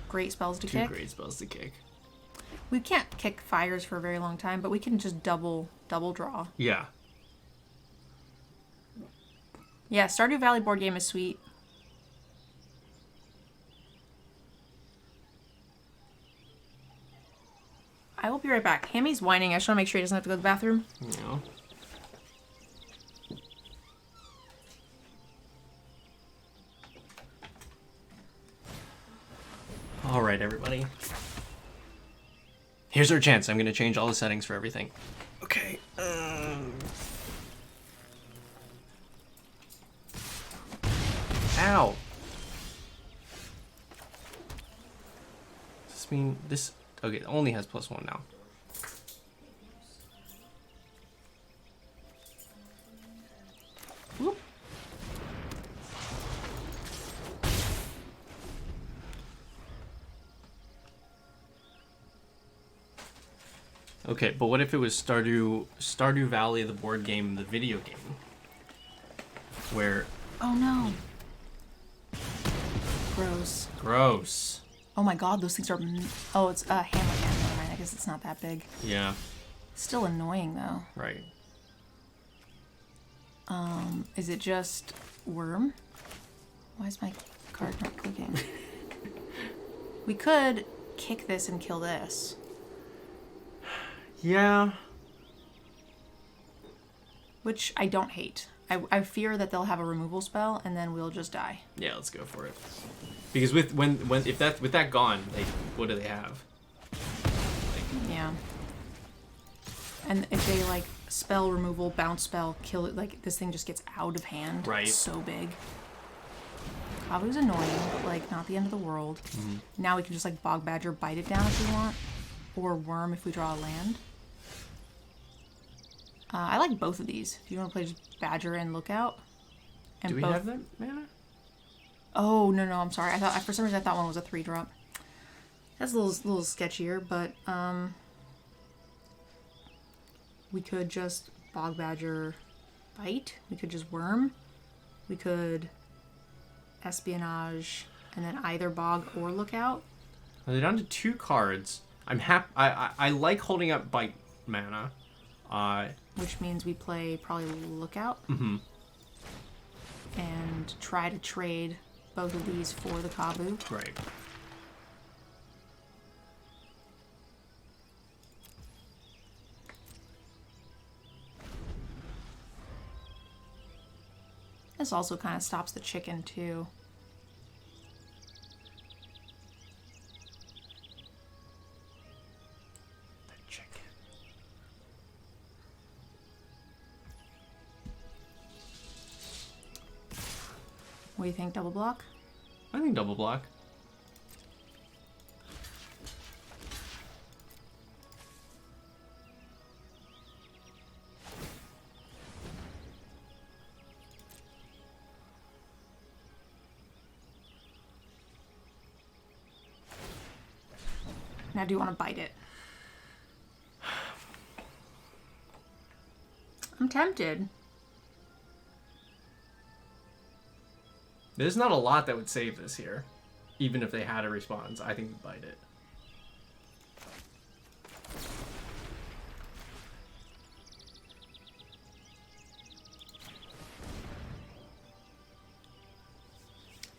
Speaker 1: Great spells to kick.
Speaker 2: great spells to kick.
Speaker 1: We can't kick fires for a very long time, but we can just double draw.
Speaker 2: Yeah.
Speaker 1: Yeah, Stardew Valley board game is sweet. I will be right back. Hammy's whining. I just want to make sure he doesn't have to go to the bathroom.
Speaker 2: Yeah. All right, everybody. Here's our chance. I'm going to change all the settings for everything. Okay. Ow. Does this mean this... Okay, it only has +1 now. Whoop. Okay, but what if it was Stardew Valley, the board game, the video game? Where...
Speaker 1: Oh no. Gross.
Speaker 2: Gross.
Speaker 1: Oh my god, those things are... Oh, it's a hammer hand. Never mind, I guess it's not that big.
Speaker 2: Yeah,
Speaker 1: Still annoying though.
Speaker 2: right.
Speaker 1: Is it just worm? Why is my card not clicking? We could kick this and kill this.
Speaker 2: Yeah.
Speaker 1: Which I don't hate. I fear that they'll have a removal spell and then we'll just die.
Speaker 2: Yeah, let's go for it. Because with that gone, like, what do they have?
Speaker 1: Yeah. And if they like spell removal, bounce spell, kill it, like this thing just gets out of hand.
Speaker 2: Right.
Speaker 1: It's so big. Kabu's annoying, but like not the end of the world.
Speaker 2: Mm-hmm.
Speaker 1: Now we can just like Bog Badger bite it down if we want. Or Worm if we draw a land. I like both of these. If you want to play just Badger and Lookout. And
Speaker 2: Do we
Speaker 1: both...
Speaker 2: have that mana?
Speaker 1: Oh, no, I'm sorry. I thought for some reason I thought one was a 3-drop. That's a little sketchier, but We could just Bog Badger bite. We could just worm. We could espionage and then either bog or lookout.
Speaker 2: They're down to 2 cards. I'm happy. I like holding up bite mana.
Speaker 1: Which means we play probably lookout.
Speaker 2: Mm-hmm.
Speaker 1: And try to trade both of these for the Kabu.
Speaker 2: Right.
Speaker 1: This also kind of stops the chicken too.
Speaker 2: The chicken.
Speaker 1: What do you think, double block?
Speaker 2: I think double block.
Speaker 1: Now, do you want to bite it? I'm tempted.
Speaker 2: There's not a lot that would save this here. Even if they had a response, I think we'd bite it.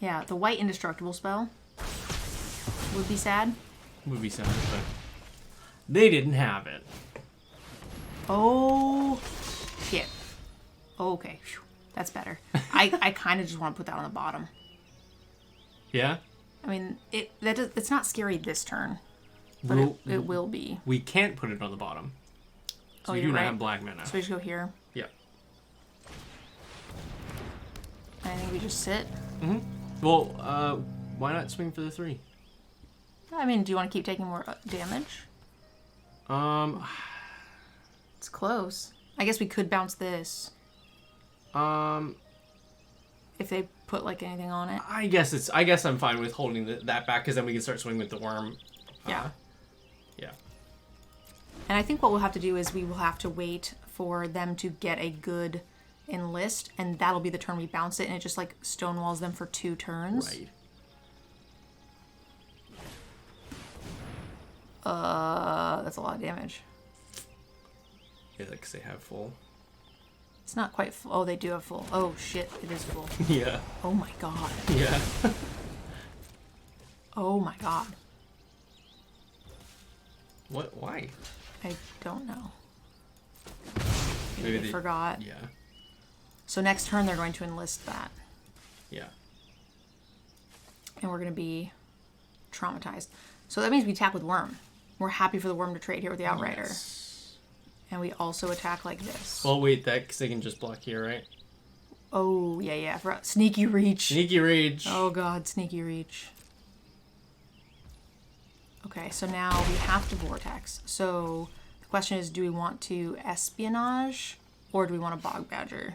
Speaker 1: Yeah, the white indestructible spell would be sad.
Speaker 2: Would be sad, but they didn't have it.
Speaker 1: Oh, shit. Okay, phew. That's better. I kind of just want to put that on the bottom.
Speaker 2: Yeah?
Speaker 1: I mean, it's not scary this turn, but it will be.
Speaker 2: We can't put it on the bottom. So we do not have black mana.
Speaker 1: So we just go here.
Speaker 2: Yeah.
Speaker 1: I think we just sit.
Speaker 2: Mm-hmm. Well, why not swing for the 3?
Speaker 1: I mean, do you want to keep taking more damage? It's close. I guess we could bounce this. If they put like anything on it.
Speaker 2: I guess I'm fine with holding that back because then we can start swinging with the worm.
Speaker 1: Yeah.
Speaker 2: Yeah.
Speaker 1: And I think what we'll have to do is we will have to wait for them to get a good enlist, and that'll be the turn we bounce it, and it just like stonewalls them for 2 turns.
Speaker 2: Right.
Speaker 1: That's a lot of damage.
Speaker 2: Yeah, because they have full.
Speaker 1: It's not quite full. Oh, they do have full. Oh, shit. It is full.
Speaker 2: Yeah.
Speaker 1: Oh, my God.
Speaker 2: Yeah.
Speaker 1: Oh, my God.
Speaker 2: What? Why?
Speaker 1: I don't know.
Speaker 2: Maybe
Speaker 1: they forgot.
Speaker 2: Yeah.
Speaker 1: So next turn, they're going to enlist that.
Speaker 2: Yeah.
Speaker 1: And we're going to be traumatized. So that means we attack with Worm. We're happy for the Worm to trade here with the Outrider.
Speaker 2: Yes.
Speaker 1: And we also attack like this.
Speaker 2: Well, wait, because they can just block here, right?
Speaker 1: Oh, yeah. Sneaky Reach.
Speaker 2: Sneaky Reach.
Speaker 1: Oh, God. Sneaky Reach. Okay, so now we have to Vortex. So the question is, do we want to Espionage or do we want to Bog Badger?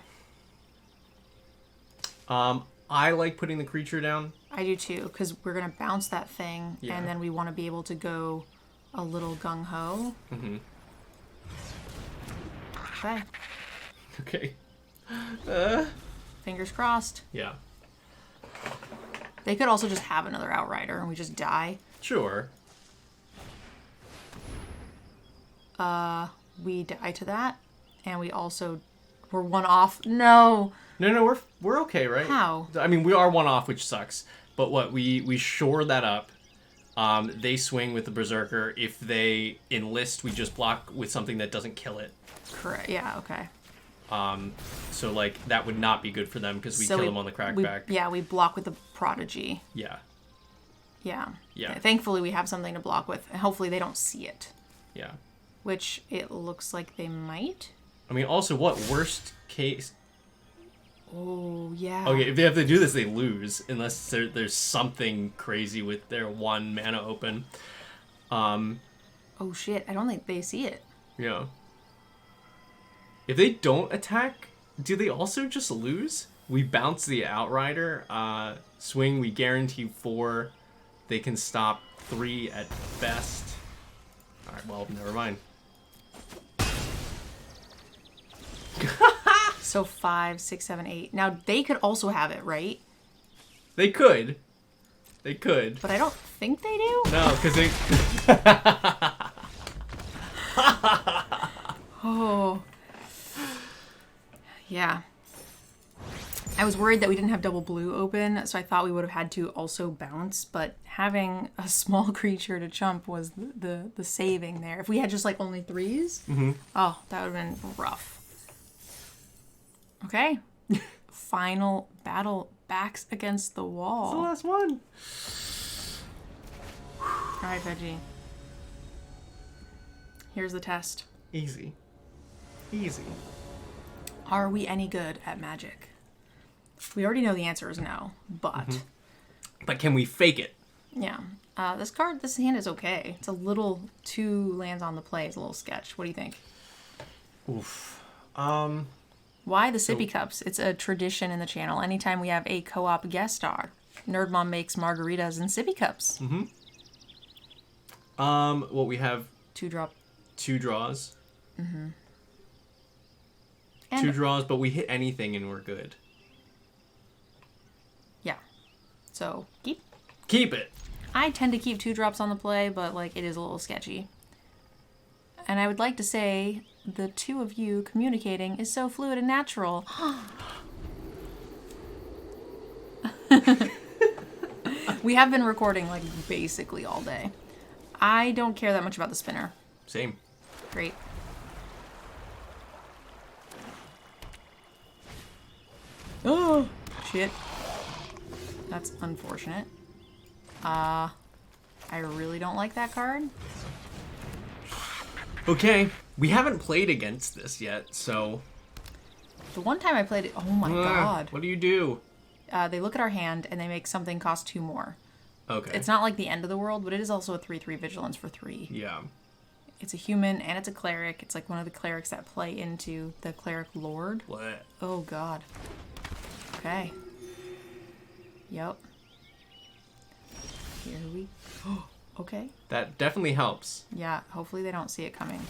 Speaker 2: I like putting the creature down.
Speaker 1: I do too, because we're going to bounce that thing, and then we want to be able to go a little gung-ho.
Speaker 2: Mm-hmm.
Speaker 1: Okay.
Speaker 2: Okay.
Speaker 1: Fingers crossed.
Speaker 2: Yeah.
Speaker 1: They could also just have another Outrider, and we just die.
Speaker 2: Sure.
Speaker 1: We die to that, and we also... We're 1 off. No!
Speaker 2: No, we're okay, right?
Speaker 1: How?
Speaker 2: I mean, we are 1 off, which sucks. But what, we shore that up. They swing with the Berserker. If they enlist, we just block with something that doesn't kill it.
Speaker 1: Correct. Yeah, okay.
Speaker 2: So, like, that would not be good for them because we kill them on the crackback.
Speaker 1: Yeah, we block with the Prodigy.
Speaker 2: Yeah.
Speaker 1: Yeah.
Speaker 2: Yeah.
Speaker 1: Thankfully, we have something to block with, and hopefully they don't see it.
Speaker 2: Yeah.
Speaker 1: Which it looks like they might.
Speaker 2: I mean, also, what worst case...
Speaker 1: Oh, yeah.
Speaker 2: Okay, if they have to do this, they lose. Unless there's something crazy with their 1 mana open.
Speaker 1: Oh, shit. I don't think they see it.
Speaker 2: Yeah. If they don't attack, do they also just lose? We bounce the Outrider. Swing, we guarantee 4. They can stop 3 at best. Alright, well, never mind.
Speaker 1: So 5, 6, 7, 8. Now they could also have it, right?
Speaker 2: They could. They could.
Speaker 1: But I don't think they do.
Speaker 2: No, because they...
Speaker 1: Oh. Yeah. I was worried that we didn't have double blue open, so I thought we would have had to also bounce, but having a small creature to chump was the saving there. If we had just like only 3s, oh, that would have been rough. Okay. Final battle, backs against the wall.
Speaker 2: It's the last one.
Speaker 1: All right, Veggie. Here's the test.
Speaker 2: Easy. Easy.
Speaker 1: Are we any good at Magic? We already know the answer is no, but...
Speaker 2: But can we fake it?
Speaker 1: Yeah. This hand is okay. It's a little 2 lands on the play. It's a little sketch. What do you think?
Speaker 2: Oof.
Speaker 1: Why the sippy cups? It's a tradition in the channel. Anytime we have a co-op guest star, Nerd Mom makes margaritas in sippy cups.
Speaker 2: Well, we have
Speaker 1: 2-drop.
Speaker 2: 2 draws.
Speaker 1: And
Speaker 2: 2 draws, but we hit anything and we're good.
Speaker 1: yeah. So keep.
Speaker 2: Keep it.
Speaker 1: I tend to keep 2 drops on the play, but like it is a little sketchy. And I would like to say the 2 of you communicating is so fluid and natural. We have been recording like basically all day. I don't care that much about the spinner.
Speaker 2: Same.
Speaker 1: Great. Oh, shit. That's unfortunate. I really don't like that card.
Speaker 2: Okay. We haven't played against this yet, so...
Speaker 1: The one time I played it, oh my god.
Speaker 2: What do you do?
Speaker 1: They look at our hand and they make something cost 2 more.
Speaker 2: Okay.
Speaker 1: It's not like the end of the world, but it is also a 3/3 vigilance for 3.
Speaker 2: Yeah.
Speaker 1: It's a human and it's a cleric. It's like one of the clerics that play into the cleric lord.
Speaker 2: What?
Speaker 1: Oh god. Okay. Yep. Here we... Okay.
Speaker 2: That definitely helps.
Speaker 1: Yeah, hopefully they don't see it coming.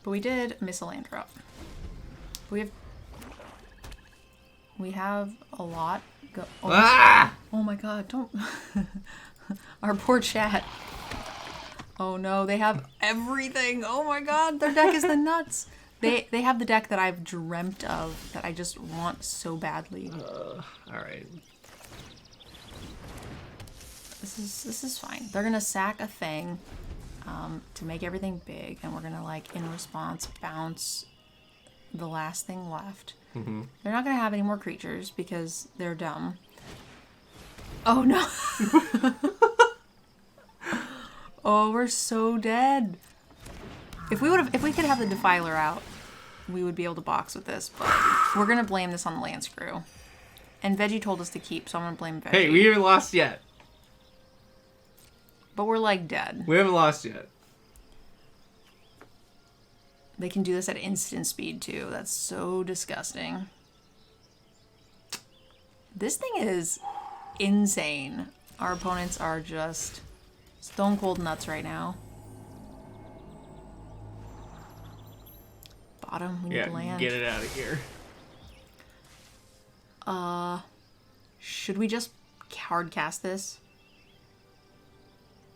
Speaker 1: But we did miss a land drop. We have a lot go... Oh,
Speaker 2: Ah!
Speaker 1: oh my god, don't... Our poor chat. Oh no, they have everything. Oh my god, their deck is the nuts. They have the deck that I've dreamt of, that I just want so badly.
Speaker 2: Alright.
Speaker 1: This is fine. They're gonna sack a thing to make everything big, and we're gonna like in response bounce the last thing left. They're not gonna have any more creatures because they're dumb. Oh no! Oh, we're so dead. If we could have the Defiler out, we would be able to box with this, but we're gonna blame this on the land screw. And Veggie told us to keep, so I'm gonna blame Veggie.
Speaker 2: Hey, we haven't lost yet.
Speaker 1: But we're like dead.
Speaker 2: We haven't lost yet.
Speaker 1: They can do this at instant speed too. That's so disgusting. This thing is insane. Our opponents are just stone cold nuts right now. Bottom, we need land.
Speaker 2: Get it out of here.
Speaker 1: Should we just hard cast this?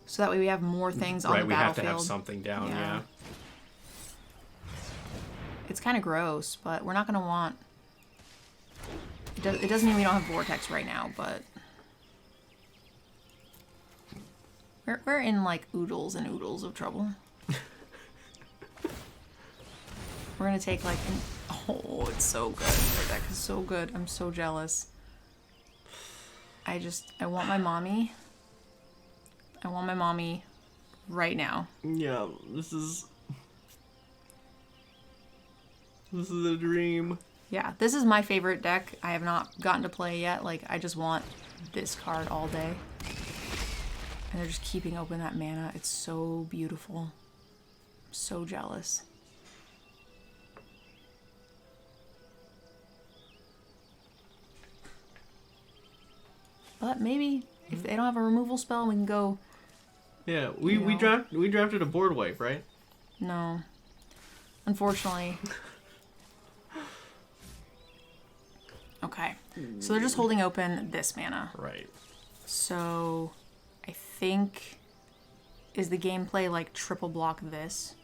Speaker 1: So that way we have more things on the
Speaker 2: Right, we have
Speaker 1: battlefield.
Speaker 2: to have something down, yeah.
Speaker 1: It's kind of gross, but we're not going to want... It doesn't mean we don't have Vortex right now, but... We're in, like, oodles and oodles of trouble. We're going to take, like... Oh, it's so good. That deck is so good. I'm so jealous. I want my mommy. I want my mommy right now.
Speaker 2: Yeah, this is a dream.
Speaker 1: Yeah, this is my favorite deck. I have not gotten to play yet. Like, I just want this card all day. And they're just keeping open that mana. It's so beautiful. I'm so jealous. But maybe if they don't have a removal spell, we can go...
Speaker 2: Yeah, we drafted a board wipe, right?
Speaker 1: No. Unfortunately. Okay. So they're just holding open this mana.
Speaker 2: Right.
Speaker 1: So I think, is the gameplay like triple block this?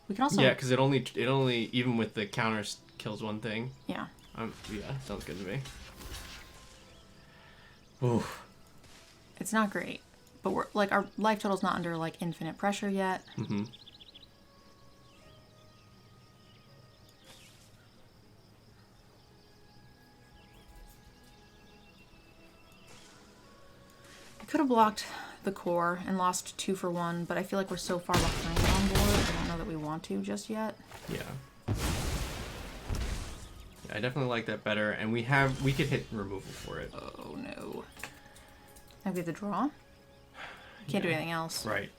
Speaker 1: We can also...
Speaker 2: Yeah, because it only even with the counters kills one thing.
Speaker 1: Yeah.
Speaker 2: Yeah, sounds good to me. Oof.
Speaker 1: It's not great, but we're like our life total's not under like infinite pressure yet.
Speaker 2: Mm-hmm.
Speaker 1: I could have blocked the core and lost 2 for 1, but I feel like we're so far behind on board. I don't know that we want to just yet.
Speaker 2: Yeah. I definitely like that better, and we could hit removal for it.
Speaker 1: Oh no. Now we have to draw? Can't do anything else.
Speaker 2: Right.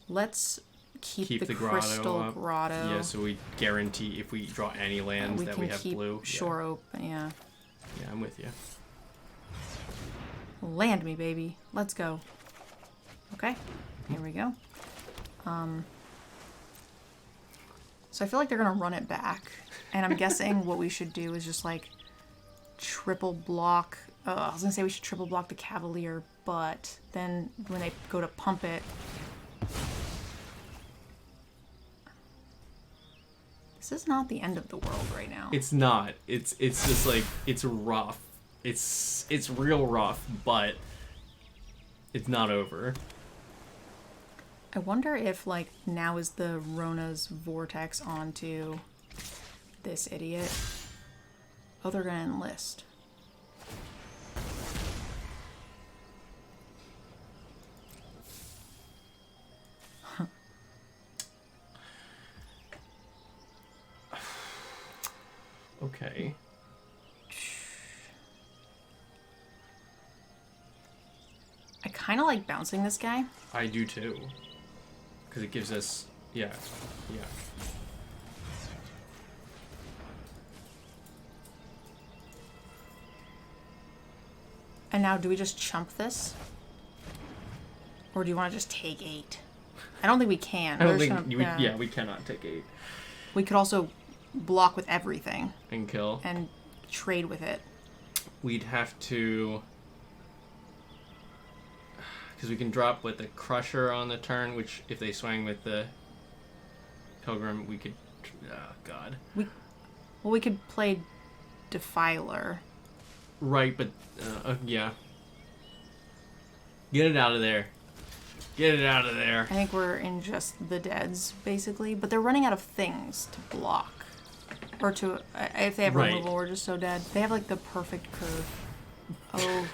Speaker 1: Let's keep the
Speaker 2: grotto
Speaker 1: crystal
Speaker 2: up.
Speaker 1: grotto.
Speaker 2: Yeah, so we guarantee if we draw any lands that we have
Speaker 1: keep
Speaker 2: blue.
Speaker 1: shore open, yeah.
Speaker 2: Yeah, I'm with you.
Speaker 1: Land me, baby. Let's go. Okay, here we go. So I feel like they're gonna run it back, and I'm guessing what we should do is just like triple block. I was gonna say we should triple block the Cavalier, but then when they go to pump it, this is not the end of the world right now.
Speaker 2: It's not. It's just like it's rough. It's real rough, but it's not over.
Speaker 1: I wonder if, like, now is the Rona's vortex onto this idiot. Oh, they're gonna enlist. Huh.
Speaker 2: Okay.
Speaker 1: I kind of like bouncing this guy.
Speaker 2: I do too. Because it gives us... Yeah. Yeah.
Speaker 1: And now, do we just chump this? Or do you want to just take 8? I don't think we can.
Speaker 2: I don't think... yeah, we cannot take 8.
Speaker 1: We could also block with everything.
Speaker 2: And kill.
Speaker 1: And trade with it.
Speaker 2: We'd have to... Because we can drop with the Crusher on the turn, which if they swing with the Pilgrim, we could... Oh, God.
Speaker 1: We could play Defiler.
Speaker 2: Right, but... yeah. Get it out of there. Get it out of there.
Speaker 1: I think we're in just the deads, basically. But they're running out of things to block. Or to... if they have removal, we're just so dead. They have, like, the perfect curve. Oh.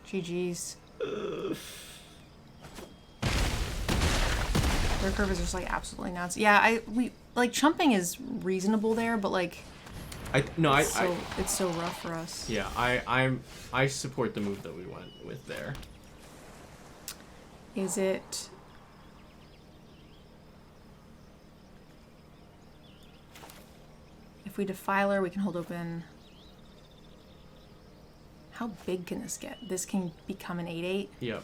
Speaker 1: GG's. Their curve is just like absolutely nuts. Yeah, we like chumping is reasonable there, but like it's so rough for us.
Speaker 2: Yeah, I support the move that we went with there.
Speaker 1: Is it? If we Defiler, we can hold open. How big can this get? This can become an 8/8.
Speaker 2: Yep.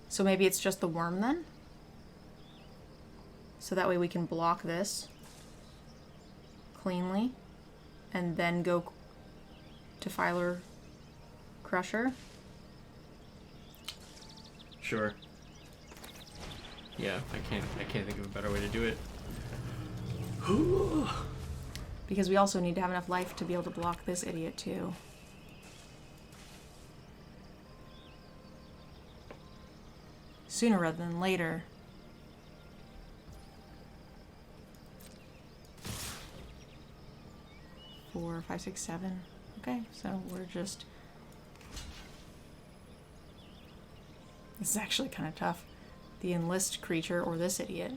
Speaker 1: So maybe it's just the worm then? So that way we can block this cleanly and then go Defiler Crusher.
Speaker 2: Sure. Yeah, I can't think of a better way to do it.
Speaker 1: Because we also need to have enough life to be able to block this idiot too. Sooner rather than later. Four, 5, 6, 7. Okay, so we're just... This is actually kind of tough. The enlist creature or this idiot.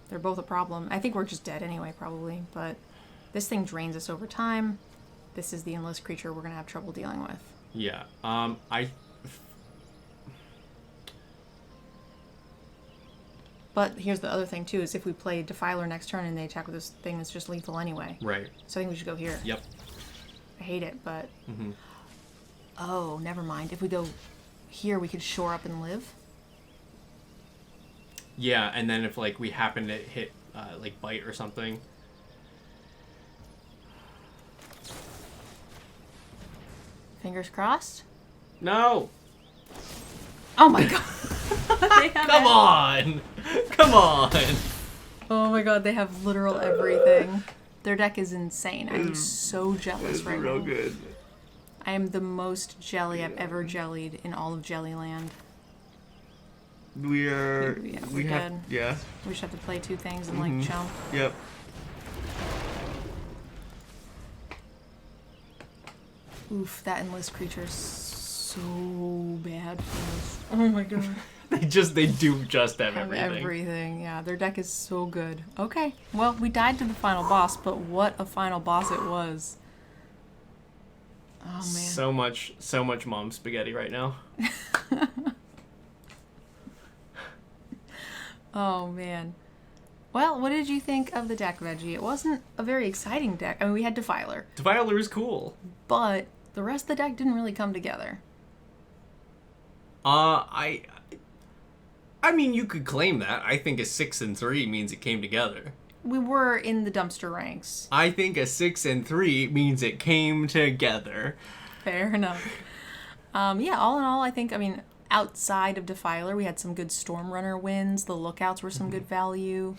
Speaker 1: They're both a problem. I think we're just dead anyway, probably, but this thing drains us over time. This is the enlist creature we're going to have trouble dealing with.
Speaker 2: Yeah,
Speaker 1: But here's the other thing, too, is if we play Defiler next turn and they attack with this thing that's just lethal anyway.
Speaker 2: Right.
Speaker 1: So I think we should go here.
Speaker 2: Yep.
Speaker 1: I hate it, but...
Speaker 2: Mm-hmm.
Speaker 1: Oh, never mind. If we go here, we could shore up and live.
Speaker 2: Yeah, and then if like we happen to hit like bite or something.
Speaker 1: Fingers crossed.
Speaker 2: No.
Speaker 1: Oh my god. They have
Speaker 2: Come on. Come on.
Speaker 1: Oh my god, they have literal everything. Their deck is insane. I'm so jealous right now.
Speaker 2: Good.
Speaker 1: I am the most jelly I've ever jellied in all of Jellyland.
Speaker 2: We are.
Speaker 1: Yeah,
Speaker 2: we
Speaker 1: we're
Speaker 2: have.
Speaker 1: good.
Speaker 2: Yeah.
Speaker 1: We just have to play 2 things and like jump.
Speaker 2: Yep.
Speaker 1: Oof, that endless creature is so bad for us. Oh my god.
Speaker 2: They do just have
Speaker 1: Have
Speaker 2: everything.
Speaker 1: everything. Yeah, their deck is so good. Okay, well, we died to the final boss, but what a final boss it was. Oh man.
Speaker 2: So much mom spaghetti right now.
Speaker 1: Oh man. Well, what did you think of the deck, Veggie? It wasn't a very exciting deck. I mean, we had Defiler,
Speaker 2: Defiler is cool.
Speaker 1: but the rest of the deck didn't really come together.
Speaker 2: I mean, you could claim that. I think a 6 and 3 means it came together.
Speaker 1: We were in the dumpster ranks.
Speaker 2: I think a 6 and 3 means it came together.
Speaker 1: Fair enough. Yeah, all in all, I think, I mean, outside of Defiler, we had some good Stormrunner wins. The Lookouts were some good value.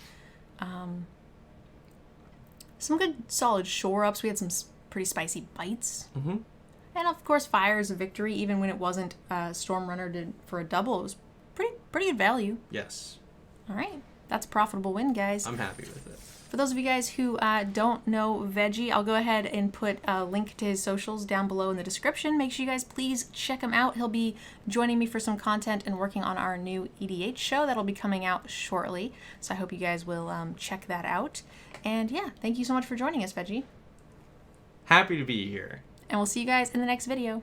Speaker 1: Some good solid shore-ups. We had some pretty spicy bites.
Speaker 2: Mm-hmm.
Speaker 1: And of course, Fire is a victory, even when it wasn't Stormrunner did for a double. It was pretty good value.
Speaker 2: Yes.
Speaker 1: All right. That's a profitable win, guys.
Speaker 2: I'm happy with it.
Speaker 1: For those of you guys who don't know Veggie, I'll go ahead and put a link to his socials down below in the description. Make sure you guys please check him out. He'll be joining me for some content and working on our new EDH show that'll be coming out shortly. So I hope you guys will check that out. And yeah, thank you so much for joining us, Veggie.
Speaker 2: Happy to be here.
Speaker 1: And we'll see you guys in the next video.